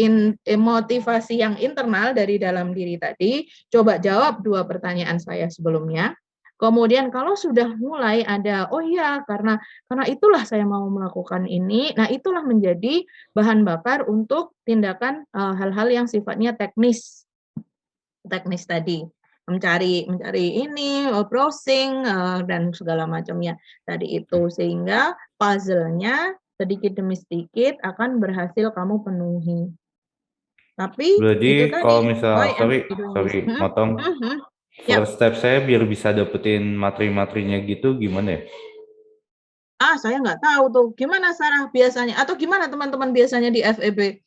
S2: yang internal dari dalam diri tadi, coba jawab 2 pertanyaan saya sebelumnya. Kemudian kalau sudah mulai ada, oh iya karena itulah saya mau melakukan ini, nah itulah menjadi bahan bakar untuk tindakan hal-hal yang sifatnya teknis tadi. Mencari ini, browsing, dan segala macamnya tadi itu. Sehingga puzzle-nya sedikit demi sedikit akan berhasil kamu penuhi. Tapi
S4: berarti
S2: itu tadi,
S4: kalau misal, sorry,
S2: this.
S4: motong. First step saya biar bisa dapetin materi-materinya gitu gimana ya?
S2: Saya nggak tahu tuh. Gimana Sarah biasanya? Atau gimana teman-teman biasanya di FEB?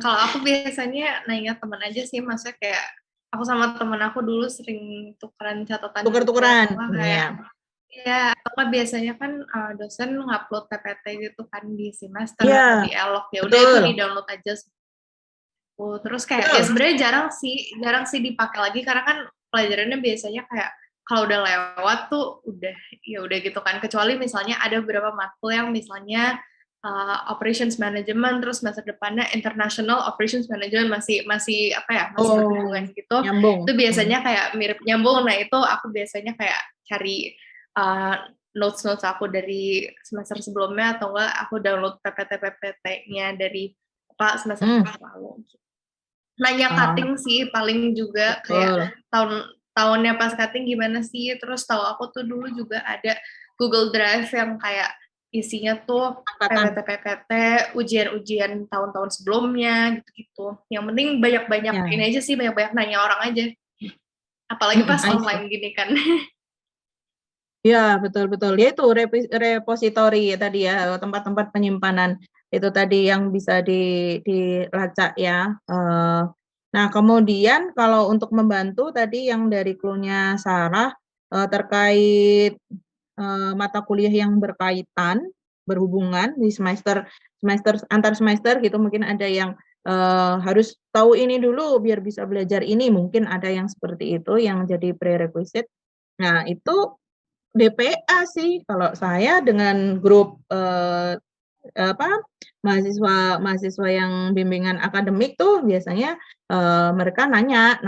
S1: Kalau aku biasanya nanya teman aja sih, maksudnya kayak aku sama temen aku dulu sering tukeran catatan.
S2: Tuker-tukeran,
S1: ya, atau biasanya kan dosen ngupload PPT gitu kan di semester
S2: ya,
S1: atau di elok, ya udah itu di download aja. Terus kayak ya sebenarnya jarang sih dipakai lagi karena kan pelajarannya biasanya kayak kalau udah lewat tuh udah gitu kan, kecuali misalnya ada beberapa matkul yang misalnya operations management, terus masa depannya international operations management masih apa ya, masih berhubungan gitu.
S2: Nyambung.
S1: Itu biasanya kayak mirip nyambung. Nah itu aku biasanya kayak cari notes aku dari semester sebelumnya, atau enggak aku download PPT-nya dari semester lalu. Nanya cutting sih paling juga, kayak tahunnya pas cutting gimana sih, terus tahu aku tuh dulu juga ada Google Drive yang kayak isinya tuh PPT, ujian-ujian tahun-tahun sebelumnya gitu-gitu. Yang penting banyak-banyak ini aja sih, banyak-banyak nanya orang aja. Apalagi pas online gini kan.
S2: Ya, betul-betul. Ya itu repository ya tadi ya, tempat-tempat penyimpanan itu tadi yang bisa dilacak ya. Nah, kemudian kalau untuk membantu tadi yang dari clue-nya Sarah terkait mata kuliah yang berkaitan, berhubungan di semester antar semester gitu, mungkin ada yang harus tahu ini dulu biar bisa belajar ini, mungkin ada yang seperti itu yang jadi prerequisite. Nah, itu DPA sih kalau saya dengan grup mahasiswa yang bimbingan akademik tuh biasanya mereka nanya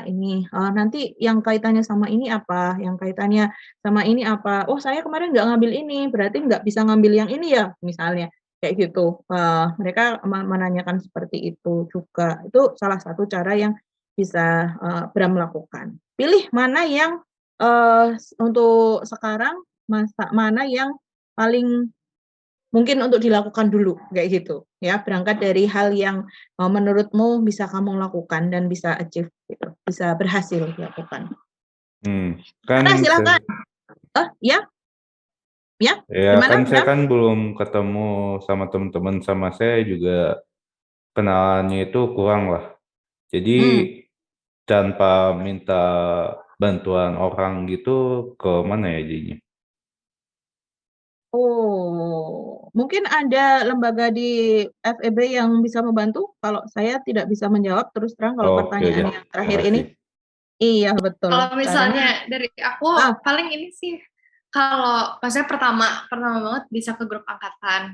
S2: ini nanti yang kaitannya sama ini apa, yang kaitannya sama ini apa, oh saya kemarin nggak ngambil ini berarti nggak bisa ngambil yang ini ya misalnya kayak gitu. Mereka menanyakan seperti itu juga, itu salah satu cara yang bisa Bram lakukan. Pilih mana yang untuk sekarang mana yang paling mungkin untuk dilakukan dulu kayak gitu ya, berangkat dari hal yang menurutmu bisa kamu lakukan dan bisa achieve gitu, bisa berhasil dilakukan.
S4: Kan
S2: Silakan. Ya
S4: kan
S2: gimana?
S4: saya kan belum ketemu sama teman-teman, sama saya juga kenalannya itu kurang lah. Jadi tanpa minta bantuan orang gitu, ke mana ya jadinya?
S2: Oh, mungkin ada lembaga di FEB yang bisa membantu. Kalau saya tidak bisa menjawab terus terang kalau
S4: Oh,
S2: pertanyaan
S4: yaudah.
S2: yang terakhir ini. Iya betul.
S1: Kalau misalnya dari aku paling ini sih, kalau maksudnya pertama banget bisa ke grup angkatan,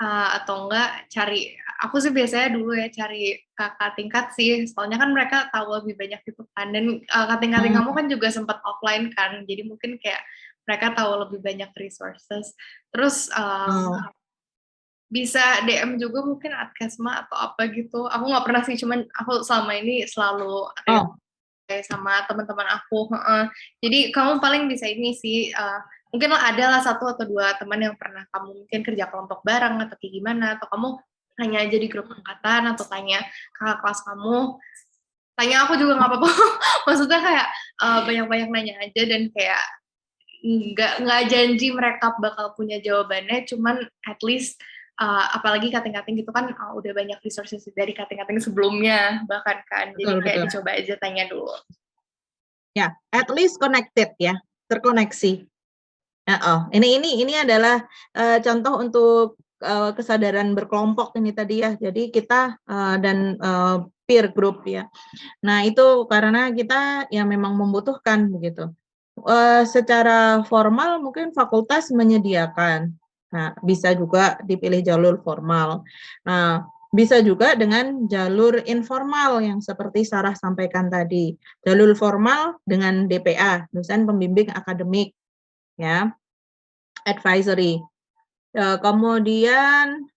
S1: atau enggak cari, aku sih biasanya dulu ya cari kakak tingkat sih, soalnya kan mereka tahu lebih banyak gitu kan, dan kating-kating kamu kan juga sempat offline kan, jadi mungkin kayak mereka tahu lebih banyak resources. Terus bisa DM juga mungkin Adkesma atau apa gitu. Aku nggak pernah sih, cuman aku selama ini selalu sama teman-teman aku. Jadi kamu paling bisa ini sih, mungkin ada lah 1 atau 2 teman yang pernah kamu mungkin kerja kelompok bareng atau kayak gimana, atau kamu tanya aja di grup angkatan atau tanya kakak kelas kamu. Tanya aku juga nggak apa-apa. Maksudnya kayak banyak-banyak nanya aja, dan kayak nggak janji mereka bakal punya jawabannya, cuman at least apalagi kating-kating gitu kan udah banyak resources dari kating-kating sebelumnya bahkan kan, jadi kayak dicoba aja tanya dulu.
S2: Ya, at least connected ya, terkoneksi. Ini adalah contoh untuk kesadaran berkelompok ini tadi ya. Jadi kita dan peer group ya. Nah itu karena kita ya memang membutuhkan begitu. Secara formal mungkin fakultas menyediakan. Nah, bisa juga dipilih jalur formal. Nah, bisa juga dengan jalur informal yang seperti Sarah sampaikan tadi. Jalur formal dengan DPA, dosen pembimbing akademik, ya, advisory. Kemudian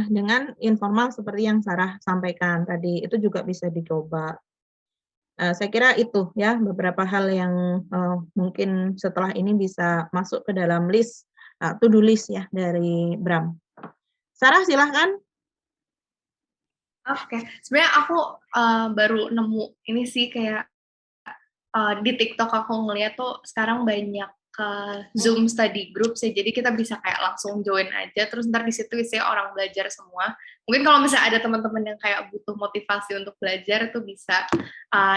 S2: dengan informal seperti yang Sarah sampaikan tadi, itu juga bisa dicoba. Saya kira itu ya beberapa hal yang mungkin setelah ini bisa masuk ke dalam list to-do list ya dari Bram. Sarah silahkan.
S1: Oke, sebenarnya aku baru nemu ini sih kayak di TikTok aku ngeliat tuh sekarang banyak Zoom study group sih, jadi kita bisa kayak langsung join aja, terus ntar di situ isinya orang belajar semua. Mungkin kalau misalnya ada teman-teman yang kayak butuh motivasi untuk belajar, itu bisa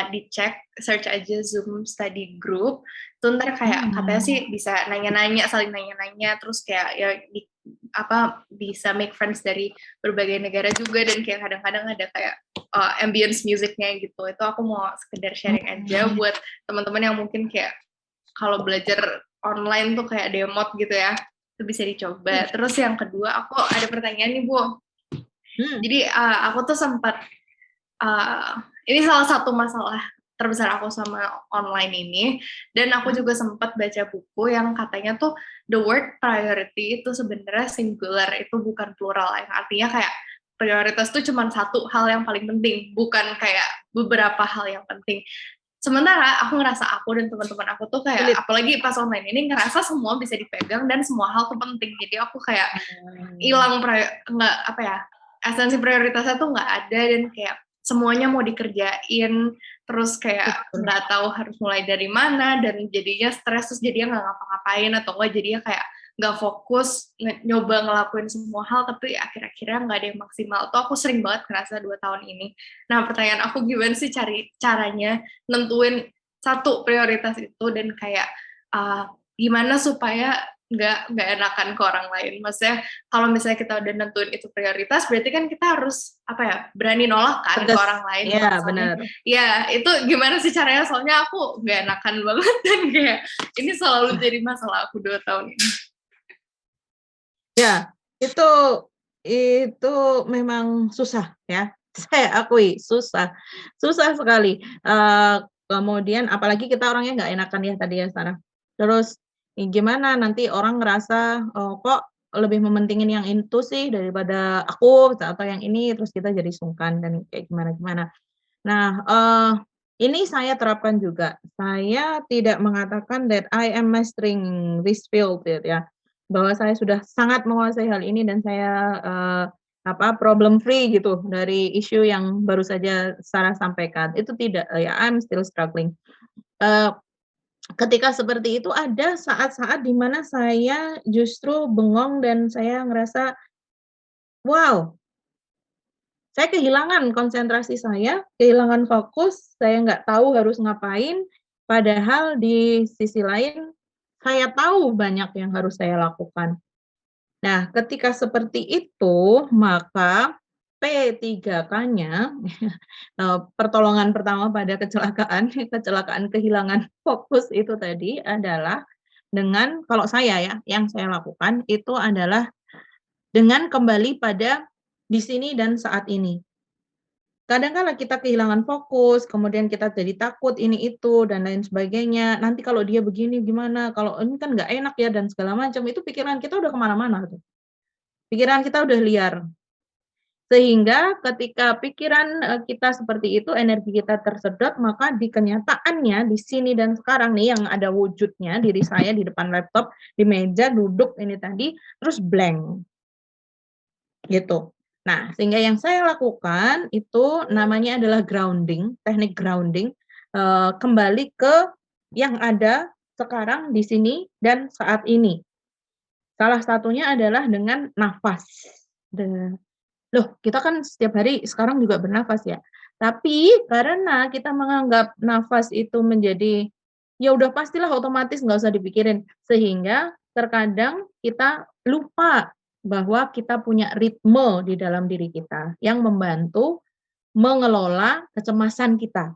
S1: dicek, search aja Zoom study group. Tuh ntar kayak katanya sih bisa nanya-nanya, saling nanya-nanya, terus kayak ya bisa make friends dari berbagai negara juga, dan kayak kadang-kadang ada kayak ambience musicnya gitu. Itu aku mau sekedar sharing aja buat teman-teman yang mungkin kayak kalau belajar online tuh kayak demot gitu ya, itu bisa dicoba. Terus yang kedua, aku ada pertanyaan nih Bu. Jadi aku tuh sempat ini salah satu masalah terbesar aku sama online ini, dan aku juga sempat baca buku yang katanya tuh the word priority itu sebenarnya singular, itu bukan plural, yang artinya kayak prioritas tuh cuma satu hal yang paling penting, bukan kayak beberapa hal yang penting. Sementara aku ngerasa aku dan teman-teman aku tuh kayak apalagi pas online ini ngerasa semua bisa dipegang dan semua hal tuh penting, jadi aku kayak hilang esensi prioritasnya tuh nggak ada, dan kayak semuanya mau dikerjain, terus kayak nggak tahu harus mulai dari mana, dan jadinya stres, terus jadinya nggak ngapa-ngapain, atau nggak jadinya kayak nggak fokus nyoba ngelakuin semua hal, tapi akhir-akhirnya nggak ada yang maksimal. Tuh aku sering banget ngerasa 2 tahun ini. Nah pertanyaan aku, gimana sih caranya nentuin satu prioritas itu, dan kayak gimana supaya nggak enakan ke orang lain. Maksudnya kalau misalnya kita udah nentuin itu prioritas, berarti kan kita harus berani nolak kan ke orang lain.
S2: Iya benar.
S1: Ya itu gimana sih caranya, soalnya aku nggak enakan banget, dan kayak ini selalu jadi masalah aku 2 tahun ini.
S2: Ya, itu memang susah ya. Saya akui susah sekali. Kemudian apalagi kita orangnya nggak enakan ya tadi ya Sarah. Terus gimana nanti orang ngerasa kok lebih mementingin yang itu sih daripada aku atau yang ini, terus kita jadi sungkan dan kayak gimana. Nah, ini saya terapkan juga. Saya tidak mengatakan that I am mastering this field ya. bahwa saya sudah sangat menguasai hal ini dan saya problem free gitu dari isu yang baru saja Sarah sampaikan. Itu tidak, ya I'm still struggling. Ketika seperti itu ada saat-saat di mana saya justru bengong dan saya ngerasa, wow, saya kehilangan konsentrasi saya, kehilangan fokus, saya nggak tahu harus ngapain, padahal di sisi lain saya tahu banyak yang harus saya lakukan. Nah, ketika seperti itu, maka P3K-nya, pertolongan pertama pada kecelakaan kecelakaan kehilangan fokus itu tadi adalah dengan kalau saya ya, yang saya lakukan itu adalah dengan kembali pada di sini dan saat ini. Kadang-kala kita kehilangan fokus, kemudian kita jadi takut ini itu dan lain sebagainya. Nanti kalau dia begini gimana, kalau ini kan nggak enak ya dan segala macam, itu pikiran kita udah kemana-mana tuh. Pikiran kita udah liar. Sehingga ketika pikiran kita seperti itu, energi kita tersedot, maka di kenyataannya di sini dan sekarang nih yang ada wujudnya diri saya di depan laptop, di meja duduk ini tadi, terus blank. Gitu. Nah, sehingga yang saya lakukan itu namanya adalah grounding, teknik grounding, kembali ke yang ada sekarang di sini dan saat ini. Salah satunya adalah dengan nafas. Loh, kita kan setiap hari sekarang juga bernafas ya. Tapi karena kita menganggap nafas itu menjadi, ya udah pastilah otomatis nggak usah dipikirin. Sehingga terkadang kita lupa bahwa kita punya ritme di dalam diri kita yang membantu mengelola kecemasan kita,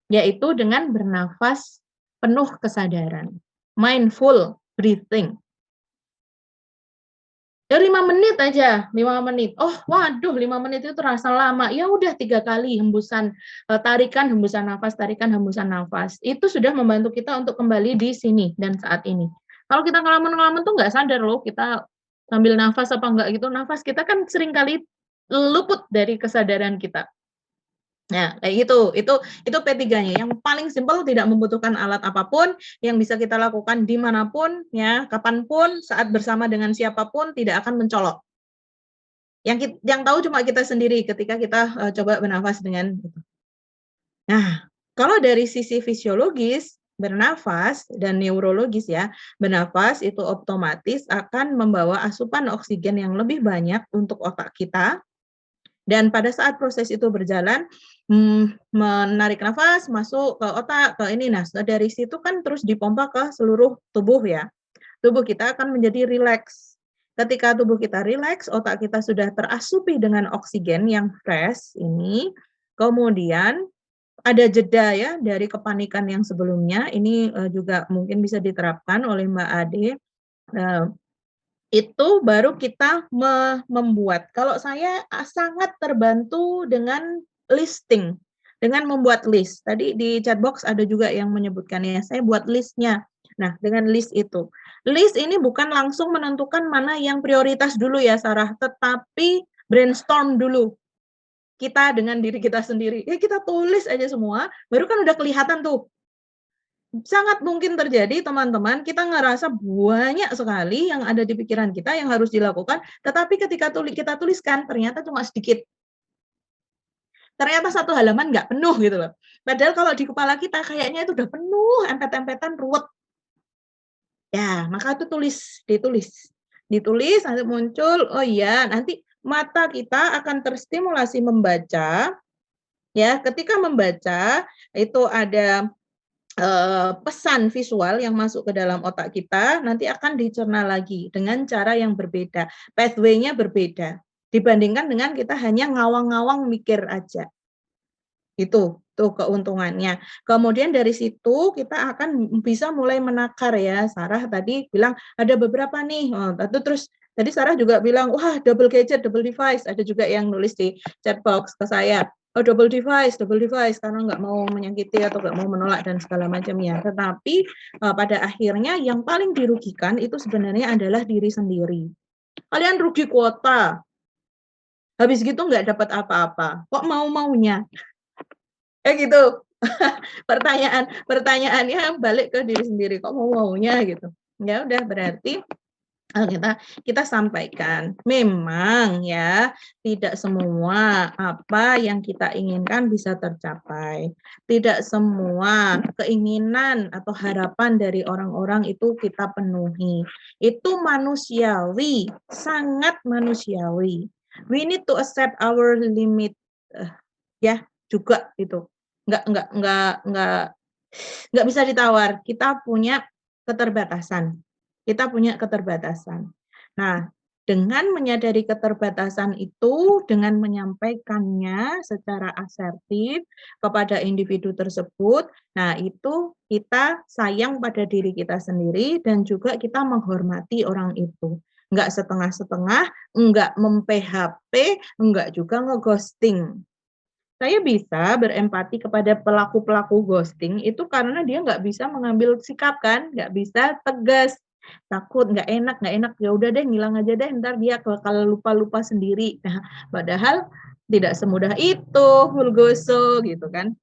S2: yaitu dengan bernafas penuh kesadaran, mindful breathing. Ya 5 menit aja, 5 menit. Oh, waduh 5 menit itu terasa lama. Ya udah 3 kali hembusan, tarikan, hembusan nafas, tarikan, hembusan nafas. Itu sudah membantu kita untuk kembali di sini dan saat ini. Kalau kita ngelamun-ngelamun tuh nggak sadar loh, kita sambil nafas apa enggak gitu, nafas kita kan seringkali luput dari kesadaran kita. Nah, kayak gitu. Itu P3-nya. Yang paling simpel, tidak membutuhkan alat apapun, yang bisa kita lakukan dimanapun, ya, kapanpun, saat bersama dengan siapapun, tidak akan mencolok. Yang tahu cuma kita sendiri ketika kita coba bernafas dengan itu. Nah, kalau dari sisi fisiologis, bernafas dan neurologis ya, bernafas itu otomatis akan membawa asupan oksigen yang lebih banyak untuk otak kita. Dan pada saat proses itu berjalan, menarik nafas, masuk ke otak, ke ini. Nah, dari situ kan terus dipompa ke seluruh tubuh ya. Tubuh kita akan menjadi rileks. Ketika tubuh kita rileks, otak kita sudah terasupi dengan oksigen yang fresh ini. Kemudian ada jeda ya dari kepanikan yang sebelumnya. Ini juga mungkin bisa diterapkan oleh Mbak Ade. Itu baru kita membuat. Kalau saya sangat terbantu dengan listing, dengan membuat list. Tadi di chat box ada juga yang menyebutkannya, saya buat listnya. Nah, dengan list itu. List ini bukan langsung menentukan mana yang prioritas dulu ya, Sarah, tetapi brainstorm dulu. Kita dengan diri kita sendiri. Ya kita tulis aja semua, baru kan udah kelihatan tuh. Sangat mungkin terjadi teman-teman, kita ngerasa banyak sekali yang ada di pikiran kita yang harus dilakukan, tetapi ketika kita tuliskan ternyata cuma sedikit. Ternyata satu halaman nggak penuh gitu loh. Padahal kalau di kepala kita kayaknya itu udah penuh, empet-empetan, ruwet. Ya, maka itu ditulis nanti muncul, oh iya, nanti mata kita akan terstimulasi membaca. Ya, ketika membaca itu ada pesan visual yang masuk ke dalam otak kita, nanti akan dicerna lagi dengan cara yang berbeda, pathway-nya berbeda dibandingkan dengan kita hanya ngawang-ngawang mikir aja. Itu tuh keuntungannya. Kemudian dari situ kita akan bisa mulai menakar ya. Sarah tadi bilang ada beberapa nih. Terus tadi Sarah juga bilang, wah double gadget, double device. Ada juga yang nulis di chat box ke saya. Oh double device karena nggak mau menyakiti atau nggak mau menolak dan segala macamnya. Tetapi pada akhirnya yang paling dirugikan itu sebenarnya adalah diri sendiri. Kalian rugi kuota. Habis gitu nggak dapat apa-apa. Kok mau-maunya? Gitu. Pertanyaannya balik ke diri sendiri, kok mau-maunya gitu. Ya udah berarti kita sampaikan, memang ya tidak semua apa yang kita inginkan bisa tercapai. Tidak semua keinginan atau harapan dari orang-orang itu kita penuhi. Itu manusiawi, sangat manusiawi. We need to accept our limit, ya juga itu. Nggak bisa ditawar. Kita punya keterbatasan. Kita punya keterbatasan. Nah, dengan menyadari keterbatasan itu, dengan menyampaikannya secara asertif kepada individu tersebut, nah itu kita sayang pada diri kita sendiri dan juga kita menghormati orang itu. Enggak setengah-setengah, enggak mem-PHP, enggak juga nge-ghosting. Saya bisa berempati kepada pelaku-pelaku ghosting itu karena dia nggak bisa mengambil sikap kan, nggak bisa tegas, takut, nggak enak, ya udah deh ngilang aja deh, ntar dia kalau lupa-lupa sendiri. Nah, padahal tidak semudah itu Fulgoso gitu kan.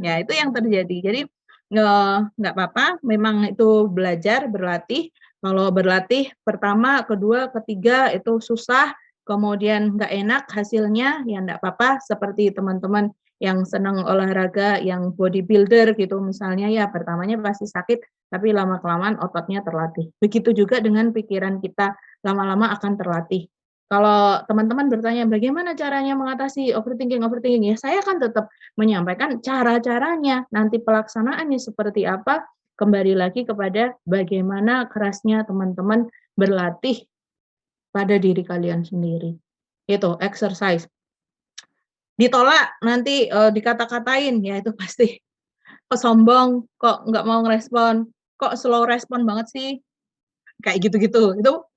S2: Ya itu yang terjadi. Jadi nggak apa-apa, memang itu belajar, berlatih. Kalau berlatih pertama, kedua, ketiga itu susah, kemudian nggak enak hasilnya, ya nggak apa-apa. Seperti teman-teman yang senang olahraga, yang bodybuilder gitu misalnya, ya pertamanya pasti sakit, tapi lama-kelamaan ototnya terlatih. Begitu juga dengan pikiran kita, lama-lama akan terlatih. Kalau teman-teman bertanya bagaimana caranya mengatasi overthinking, ya saya akan tetap menyampaikan cara-caranya, nanti pelaksanaannya seperti apa, kembali lagi kepada bagaimana kerasnya teman-teman berlatih pada diri kalian sendiri. Itu exercise. Ditolak nanti dikata-katain, ya itu pasti kok sombong, kok nggak mau ngerespon, kok slow respon banget sih, kayak gitu-gitu. Itu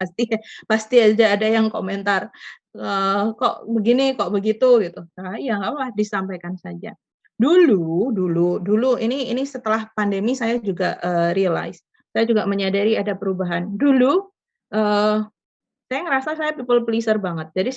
S2: pasti aja ada yang komentar, kok begini, kok begitu gitu. Nah, ya nggak apa, disampaikan saja. Dulu ini setelah pandemi saya juga realize, saya juga menyadari ada perubahan. Dulu saya ngerasa saya people pleaser banget. Jadi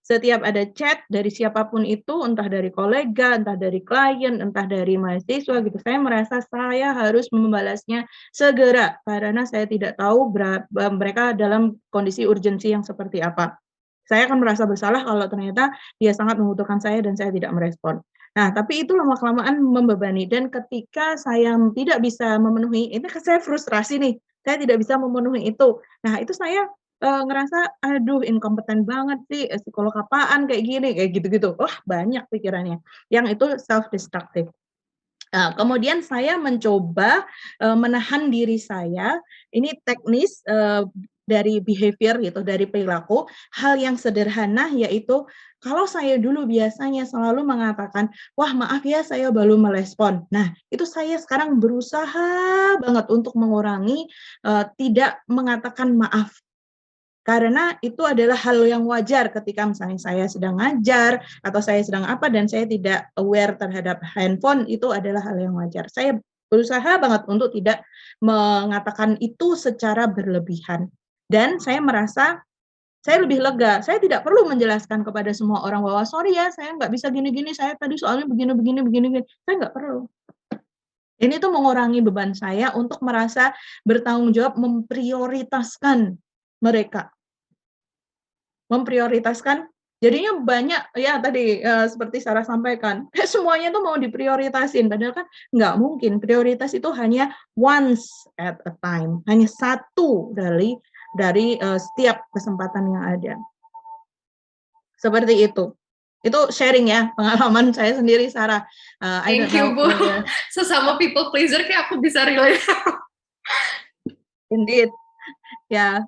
S2: setiap ada chat dari siapapun itu, entah dari kolega, entah dari klien, entah dari mahasiswa gitu, saya merasa saya harus membalasnya segera karena saya tidak tahu mereka dalam kondisi urgensi yang seperti apa. Saya akan merasa bersalah kalau ternyata dia sangat membutuhkan saya dan saya tidak merespon. Nah, tapi itu lama-kelamaan membebani dan ketika saya tidak bisa memenuhi, ini saya frustrasi nih, saya tidak bisa memenuhi itu. Nah, itu saya ngerasa, aduh inkompeten banget sih, psikolog apaan kayak gini, kayak gitu-gitu. Wah banyak pikirannya, yang itu self destructive. Nah, kemudian saya mencoba menahan diri saya, ini teknis dari behavior gitu, dari perilaku, hal yang sederhana yaitu kalau saya dulu biasanya selalu mengatakan, wah maaf ya saya baru merespon. Nah, itu saya sekarang berusaha banget untuk mengurangi tidak mengatakan maaf. Karena itu adalah hal yang wajar ketika misalnya saya sedang ngajar atau saya sedang apa dan saya tidak aware terhadap handphone, itu adalah hal yang wajar. Saya berusaha banget untuk tidak mengatakan itu secara berlebihan. Dan saya merasa saya lebih lega. Saya tidak perlu menjelaskan kepada semua orang bahwa sorry ya, saya nggak bisa gini-gini, saya tadi soalnya begini. Saya nggak perlu. Ini tuh mengurangi beban saya untuk merasa bertanggung jawab memprioritaskan mereka. Memprioritaskan, jadinya banyak ya tadi seperti Sarah sampaikan, semuanya tuh mau diprioritasin, padahal kan nggak mungkin. Prioritas itu hanya once at a time, hanya satu dari setiap kesempatan yang ada. Seperti itu. Itu sharing ya, pengalaman saya sendiri, Sarah.
S1: Thank you, Bu. Sesama people pleaser kayak aku bisa relate.
S2: Indeed. Ya,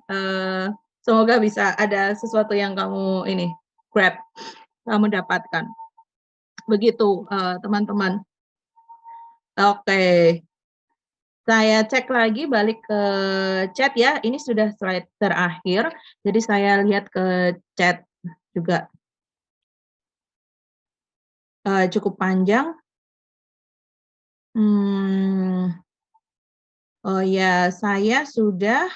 S2: semoga bisa ada sesuatu yang kamu grab, kamu dapatkan. Begitu, teman-teman. Oke. Saya cek lagi balik ke chat ya. Ini sudah slide terakhir. Jadi saya lihat ke chat juga. Cukup panjang. Oh ya, saya sudah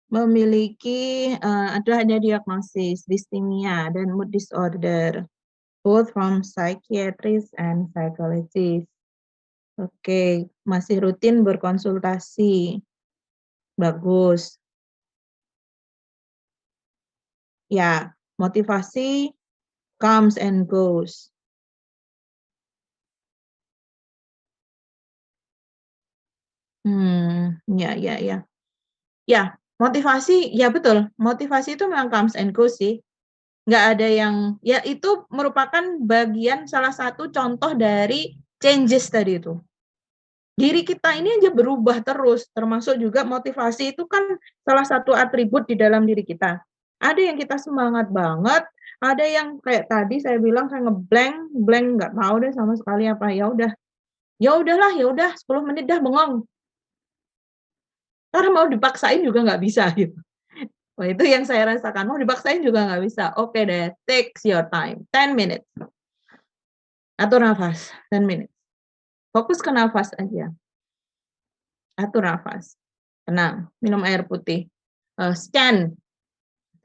S2: memiliki ada diagnosis distimia dan mood disorder, both from psychiatrist and psychologist. Oke, masih rutin berkonsultasi. Bagus. Ya, motivasi comes and goes. Ya. Ya, motivasi, ya betul. Motivasi itu memang comes and goes sih. Nggak ada yang, ya itu merupakan bagian salah satu contoh dari changes tadi itu. Diri kita ini aja berubah terus, termasuk juga motivasi itu kan salah satu atribut di dalam diri kita. Ada yang kita semangat banget, ada yang kayak tadi saya bilang saya blank nggak tahu deh sama sekali apa, ya udahlah, ya udah 10 menit dah bengong. Karena mau dipaksain juga nggak bisa gitu. Wah, itu yang saya rasakan, mau dipaksain juga nggak bisa. Oke deh, takes your time, 10 minutes. Atur nafas, 10 minutes. Fokus ke nafas aja. Atur nafas. Tenang, minum air putih. Scan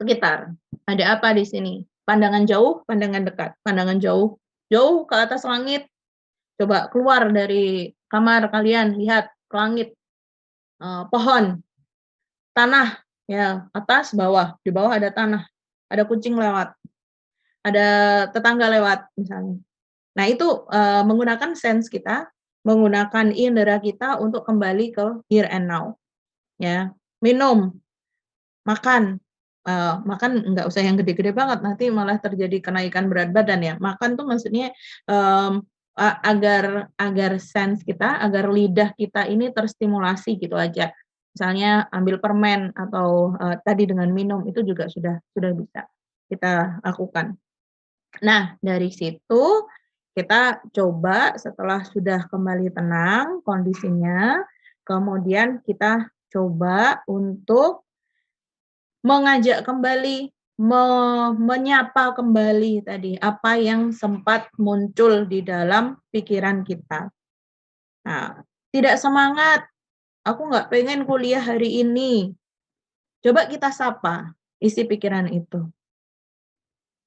S2: sekitar. Ada apa di sini? Pandangan jauh, pandangan dekat. Pandangan jauh, jauh ke atas langit. Coba keluar dari kamar kalian, lihat ke langit. Pohon, tanah, ya atas, bawah. Di bawah ada tanah. Ada kucing lewat. Ada tetangga lewat misalnya. Nah, itu menggunakan sense kita, menggunakan indera kita untuk kembali ke here and now. Ya, minum, makan, makan nggak usah yang gede-gede banget, nanti malah terjadi kenaikan berat badan ya. Makan tuh maksudnya agar sense kita, agar lidah kita ini terstimulasi gitu aja. Misalnya ambil permen atau tadi dengan minum itu juga sudah bisa kita lakukan. Nah, dari situ kita coba setelah sudah kembali tenang kondisinya, kemudian kita coba untuk mengajak kembali, menyapa kembali tadi apa yang sempat muncul di dalam pikiran kita. Nah, tidak semangat, aku nggak pengen kuliah hari ini. Coba kita sapa isi pikiran itu.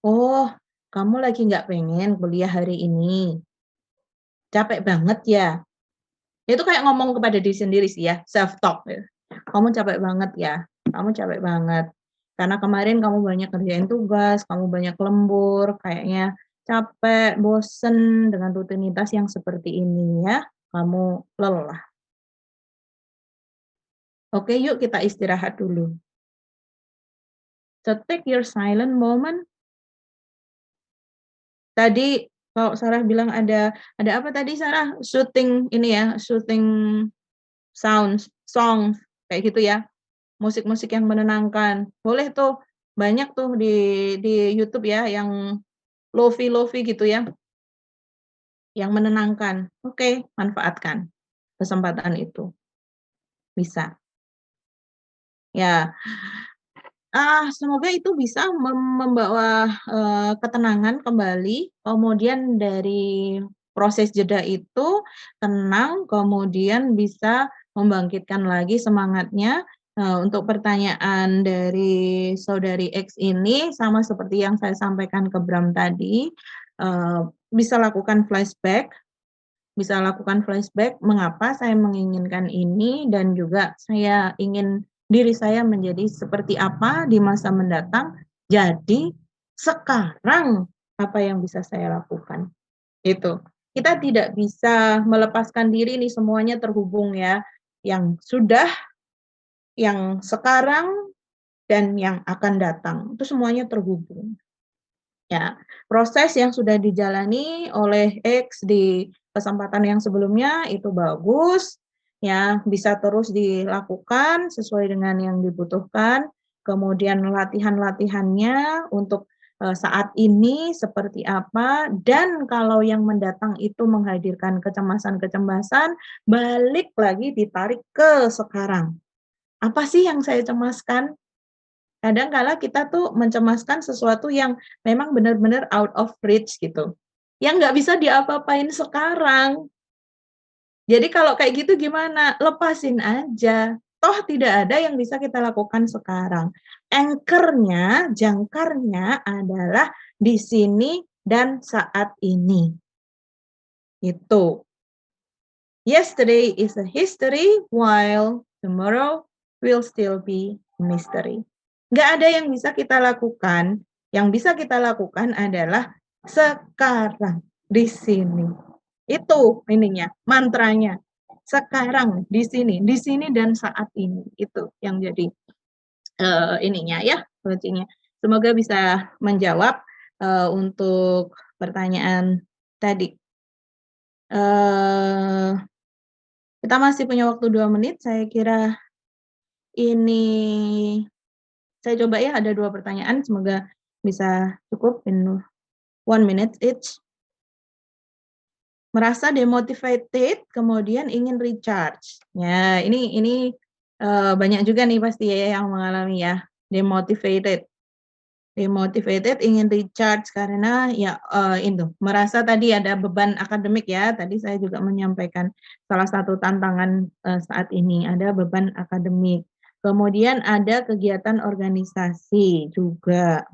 S2: Oh, kamu lagi nggak pengen kuliah hari ini. Capek banget ya. Itu kayak ngomong kepada diri sendiri sih ya, self-talk. Kamu capek banget ya, kamu capek banget. Karena kemarin kamu banyak kerjain tugas, kamu banyak lembur, kayaknya capek, bosen dengan rutinitas yang seperti ini ya. Kamu lelah. Oke, yuk kita istirahat dulu. So take your silent moment. Tadi kalau Sarah bilang ada apa tadi Sarah? Shooting ini ya, shooting sounds, songs kayak gitu ya. Musik-musik yang menenangkan. Boleh tuh banyak tuh di YouTube ya yang lofi gitu ya. Yang menenangkan. Oke, manfaatkan kesempatan itu. Bisa. Ya. Semoga itu bisa membawa ketenangan kembali, kemudian dari proses jeda itu tenang, kemudian bisa membangkitkan lagi semangatnya. Untuk pertanyaan dari saudari X ini sama seperti yang saya sampaikan ke Bram tadi, bisa lakukan flashback, mengapa saya menginginkan ini dan juga saya ingin diri saya menjadi seperti apa di masa mendatang. Jadi sekarang apa yang bisa saya lakukan? Itu. Kita tidak bisa melepaskan diri nih, semuanya terhubung ya. Yang sudah, yang sekarang, dan yang akan datang. Itu semuanya terhubung. Ya, proses yang sudah dijalani oleh X di kesempatan yang sebelumnya itu bagus, ya bisa terus dilakukan sesuai dengan yang dibutuhkan. Kemudian latihan-latihannya untuk saat ini seperti apa, dan kalau yang mendatang itu menghadirkan kecemasan-kecemasan, balik lagi ditarik ke sekarang. Apa sih yang saya cemaskan? Kadang kala kita tuh mencemaskan sesuatu yang memang benar-benar out of reach gitu, yang nggak bisa diapa-apain sekarang. Jadi kalau kayak gitu gimana? Lepasin aja, toh tidak ada yang bisa kita lakukan sekarang. Anchor-nya, jangkarnya adalah di sini dan saat ini. Itu. Yesterday is a history, while tomorrow will still be mystery. Nggak ada yang bisa kita lakukan. Yang bisa kita lakukan adalah sekarang, di sini. Itu ininya, mantranya. Sekarang, di sini dan saat ini. Itu yang jadi ininya ya, kuncinya. Semoga bisa menjawab untuk pertanyaan tadi. Kita masih punya waktu 2 menit, saya kira ini saya coba ya, ada 2 pertanyaan, semoga bisa cukup in 1 minute each. Merasa demotivated, kemudian ingin recharge. Ya, ini banyak juga nih pasti ya yang mengalami ya, demotivated, ingin recharge karena ya itu merasa tadi ada beban akademik ya. Tadi saya juga menyampaikan salah satu tantangan saat ini ada beban akademik. Kemudian ada kegiatan organisasi juga.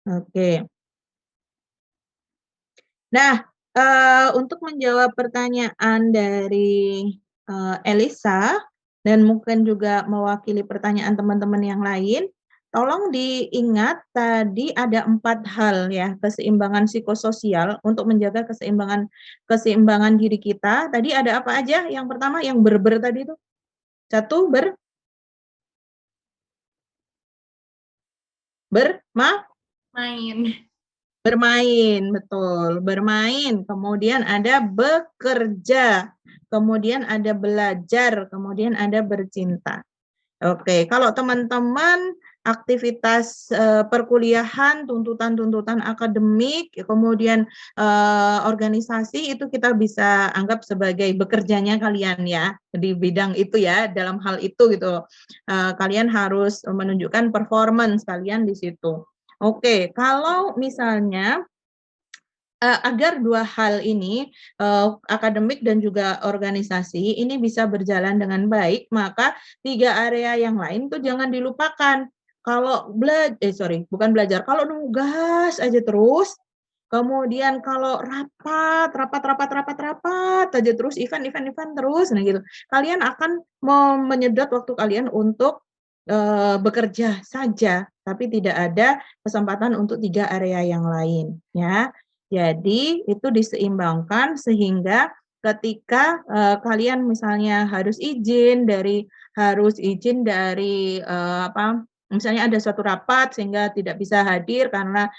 S2: Oke. Nah, untuk menjawab pertanyaan dari Elisa dan mungkin juga mewakili pertanyaan teman-teman yang lain, tolong diingat tadi ada 4 hal ya, keseimbangan psikososial untuk menjaga keseimbangan diri kita. Tadi ada apa aja? Yang pertama yang ber tadi itu? 1 bermain, betul, bermain, kemudian ada bekerja, kemudian ada belajar, kemudian ada bercinta. Oke, kalau teman-teman aktivitas perkuliahan, tuntutan-tuntutan akademik, kemudian organisasi itu kita bisa anggap sebagai bekerjanya kalian ya di bidang itu ya, dalam hal itu gitu. Kalian harus menunjukkan performance kalian di situ. Oke, kalau misalnya agar 2 hal ini, akademik dan juga organisasi ini bisa berjalan dengan baik, maka 3 area yang lain tuh jangan dilupakan. Kalau bukan belajar, kalau nugas aja terus, kemudian kalau rapat aja terus, event terus, nah gitu. Kalian akan menyedot waktu kalian untuk bekerja saja, tapi tidak ada kesempatan untuk 3 area yang lain, ya. Jadi itu diseimbangkan sehingga ketika kalian misalnya harus izin dari misalnya ada suatu rapat sehingga tidak bisa hadir karena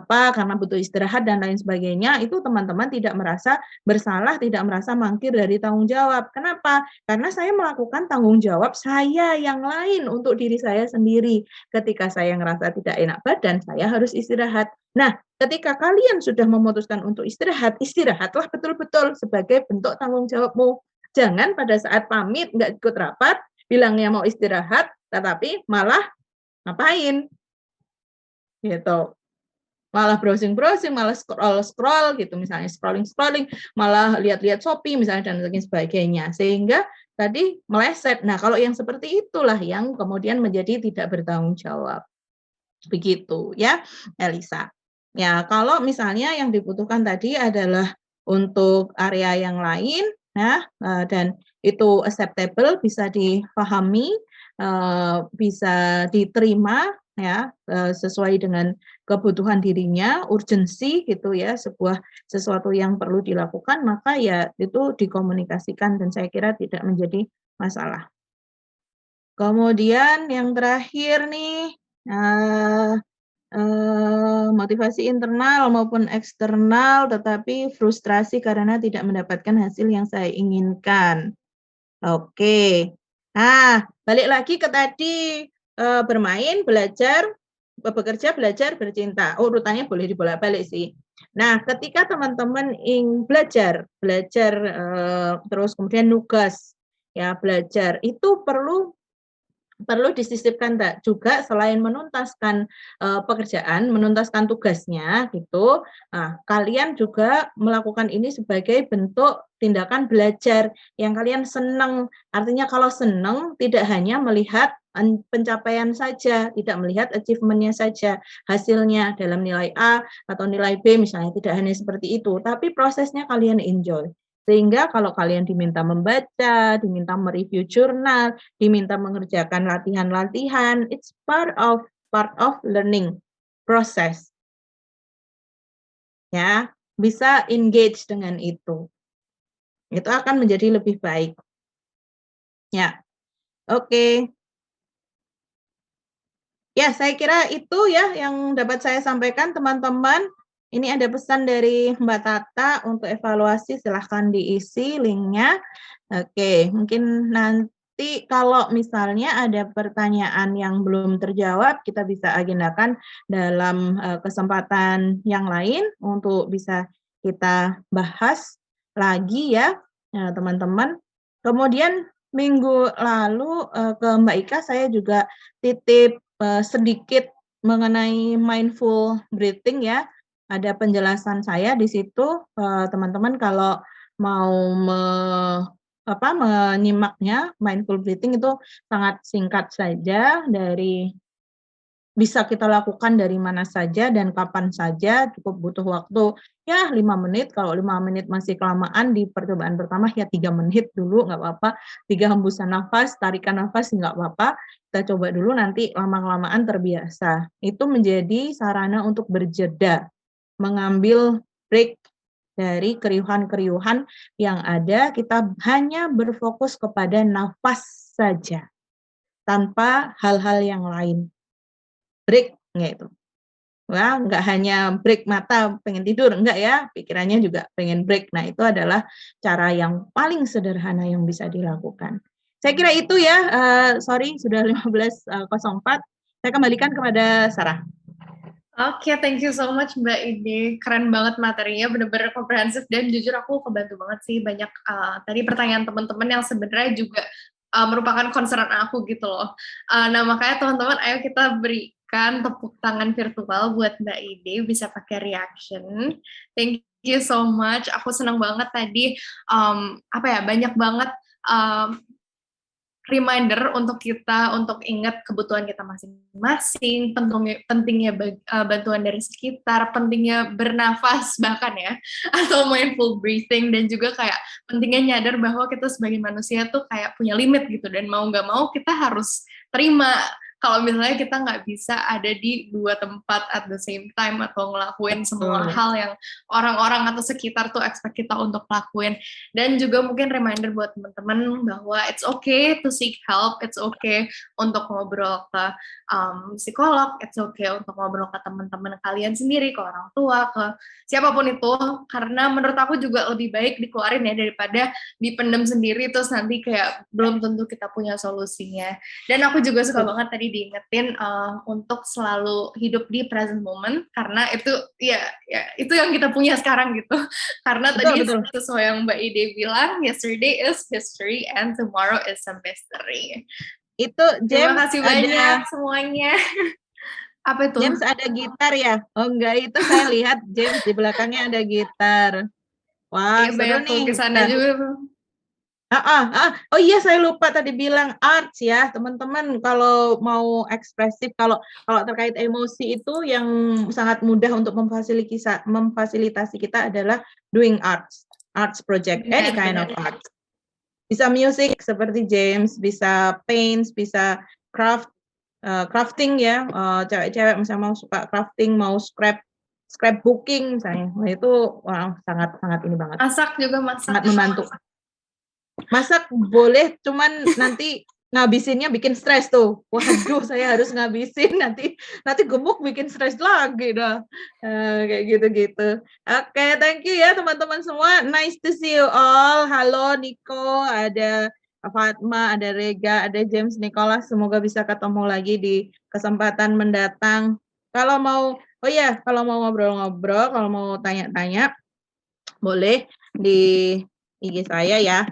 S2: karena butuh istirahat dan lain sebagainya, itu teman-teman tidak merasa bersalah, tidak merasa mangkir dari tanggung jawab. Kenapa? Karena saya melakukan tanggung jawab saya yang lain untuk diri saya sendiri. Ketika saya ngerasa tidak enak badan, saya harus istirahat. Nah, ketika kalian sudah memutuskan untuk istirahat, istirahatlah betul-betul sebagai bentuk tanggung jawabmu. Jangan pada saat pamit nggak ikut rapat, bilangnya mau istirahat, tetapi malah ngapain? Gitu. Malah browsing-browsing, malah scroll-scroll gitu, misalnya scrolling, malah lihat-lihat Shopee misalnya dan lain sebagainya. Sehingga tadi meleset. Nah, kalau yang seperti itulah yang kemudian menjadi tidak bertanggung jawab. Begitu ya, Elisa. Ya, kalau misalnya yang dibutuhkan tadi adalah untuk area yang lain, ya, dan itu acceptable, bisa dipahami, bisa diterima, ya, sesuai dengan kebutuhan dirinya, urgensi gitu ya, sesuatu yang perlu dilakukan, maka ya itu dikomunikasikan dan saya kira tidak menjadi masalah. Kemudian yang terakhir nih, motivasi internal maupun eksternal, tetapi frustrasi karena tidak mendapatkan hasil yang saya inginkan. Oke. Nah, balik lagi ke tadi, bermain, belajar, bekerja, belajar, bercinta. Urutannya boleh dibolak-balik sih. Nah, ketika teman-teman ingin belajar, terus kemudian nugas, ya belajar, itu perlu disisipkan juga selain menuntaskan pekerjaan, menuntaskan tugasnya gitu. Nah, kalian juga melakukan ini sebagai bentuk tindakan belajar yang kalian senang. Artinya kalau senang tidak hanya melihat pencapaian saja, tidak melihat achievement-nya saja, hasilnya dalam nilai A atau nilai B misalnya, tidak hanya seperti itu, tapi prosesnya kalian enjoy. Sehingga kalau kalian diminta membaca, diminta mereview jurnal, diminta mengerjakan latihan-latihan, it's part of learning process. Ya, bisa engage dengan itu. Itu akan menjadi lebih baik. Ya, oke. Ya, saya kira itu ya yang dapat saya sampaikan, teman-teman. Ini ada pesan dari Mbak Tata untuk evaluasi, silahkan diisi linknya. Oke, mungkin nanti kalau misalnya ada pertanyaan yang belum terjawab, kita bisa agendakan dalam kesempatan yang lain untuk bisa kita bahas lagi ya, teman-teman. Kemudian minggu lalu ke Mbak Ika saya juga titip sedikit mengenai mindful breathing ya. Ada penjelasan saya di situ, teman-teman kalau mau menyimaknya, mindful breathing itu sangat singkat saja, bisa kita lakukan dari mana saja dan kapan saja, cukup butuh waktu ya 5 menit, kalau 5 menit masih kelamaan di percobaan pertama ya 3 menit dulu nggak apa-apa, 3 hembusan nafas, tarikan nafas nggak apa-apa, kita coba dulu nanti lama-kelamaan terbiasa. Itu menjadi sarana untuk berjeda, mengambil break dari keriuhan-keriuhan yang ada, kita hanya berfokus kepada nafas saja, tanpa hal-hal yang lain. Break, gitu. Wah, nggak hanya break mata pengen tidur, enggak ya, pikirannya juga pengen break. Nah, itu adalah cara yang paling sederhana yang bisa dilakukan. Saya kira itu ya, sorry sudah 15.04. Saya kembalikan kepada Sarah.
S1: Oke, thank you so much Mbak Ide. Keren banget materinya, bener-bener komprehensif dan jujur aku kebantu banget sih banyak tadi pertanyaan teman-teman yang sebenarnya juga merupakan concern aku gitu loh. Nah makanya teman-teman ayo kita berikan tepuk tangan virtual buat Mbak Ide, bisa pakai reaction. Thank you so much. Aku senang banget tadi banyak banget reminder untuk kita untuk ingat kebutuhan kita masing-masing, pentingnya bantuan dari sekitar, pentingnya bernafas bahkan ya, atau mindful breathing, dan juga kayak pentingnya nyadar bahwa kita sebagai manusia tuh kayak punya limit gitu, dan mau nggak mau kita harus terima kalau misalnya kita nggak bisa ada di 2 tempat at the same time atau ngelakuin semua hal yang orang-orang atau sekitar tuh expect kita untuk lakuin. Dan juga mungkin reminder buat teman-teman bahwa it's okay to seek help, it's okay untuk ngobrol ke psikolog, it's okay untuk ngobrol ke teman-teman kalian sendiri, ke orang tua, ke siapapun itu, karena menurut aku juga lebih baik dikeluarin ya daripada dipendam sendiri terus nanti kayak belum tentu kita punya solusinya. Dan aku juga suka banget tadi diingetin untuk selalu hidup di present moment, karena itu ya itu yang kita punya sekarang gitu. Karena tadi sesuai yang Mbak Ide bilang, yesterday is history and tomorrow is a mystery.
S2: Itu James,
S1: terima kasih banyak semuanya. Apa itu?
S2: James ada gitar ya? Oh enggak, itu saya lihat James di belakangnya ada gitar. Wah, seru nih.
S1: Kesana juga.
S2: Oh iya, saya lupa tadi bilang arts ya, teman-teman. Kalau mau ekspresif, kalau terkait emosi itu yang sangat mudah untuk memfasilitasi kita adalah doing arts project, any kind of arts. Bisa music seperti James, bisa paints, bisa crafting ya, cewek-cewek misalnya mau suka crafting, mau scrapbooking misalnya, nah itu sangat ini banget.
S1: Masak juga,
S2: sangat membantu. Masak boleh, cuman nanti ngabisinnya bikin stres tuh. Waduh, saya harus ngabisin, nanti gemuk bikin stres lagi dah. Kayak gitu-gitu. Oke, thank you ya teman-teman semua. Nice to see you all. Halo Niko, ada Fatma, ada Rega, ada James, Nicholas. Semoga bisa ketemu lagi di kesempatan mendatang. Kalau mau ngobrol-ngobrol, kalau mau tanya-tanya, boleh di IG saya ya.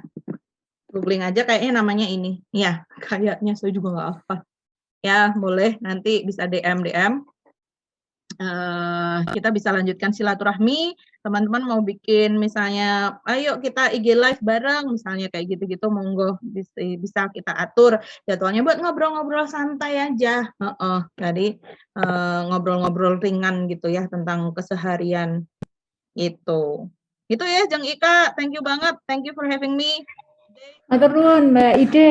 S2: Googling aja kayaknya namanya ini. Ya, kayaknya saya juga nggak apa. Ya, boleh nanti bisa DM. Kita bisa lanjutkan silaturahmi. Teman-teman mau bikin misalnya, ayo kita IG live bareng, misalnya kayak gitu-gitu, monggo bisa kita atur jadwalnya buat ngobrol-ngobrol santai aja. Jadi ngobrol-ngobrol ringan gitu ya tentang keseharian itu. Itu ya Jeng Ika, thank you banget. Thank you for having me.
S6: Matur nuwun Mbak Ide.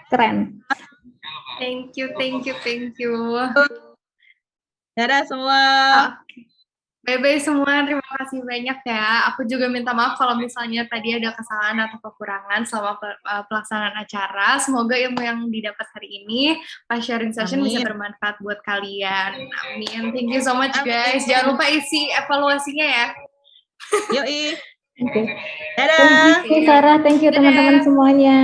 S6: Keren.
S1: Thank you, thank you, thank you.
S2: Dadah semua.
S1: Oke. Bye-bye semua, terima kasih banyak ya. Aku juga minta maaf kalau misalnya tadi ada kesalahan atau kekurangan selama pelaksanaan acara. Semoga ilmu yang didapat hari ini pas sharing session bisa
S2: Amin.
S1: bermanfaat buat kalian. Amin. Thank you so much
S2: Amin.
S1: guys. Jangan lupa isi evaluasinya ya.
S2: Yoi.
S6: Oke.
S2: Dadah.
S6: Thank you Sarah, thank you
S1: Dadah.
S6: teman-teman semuanya.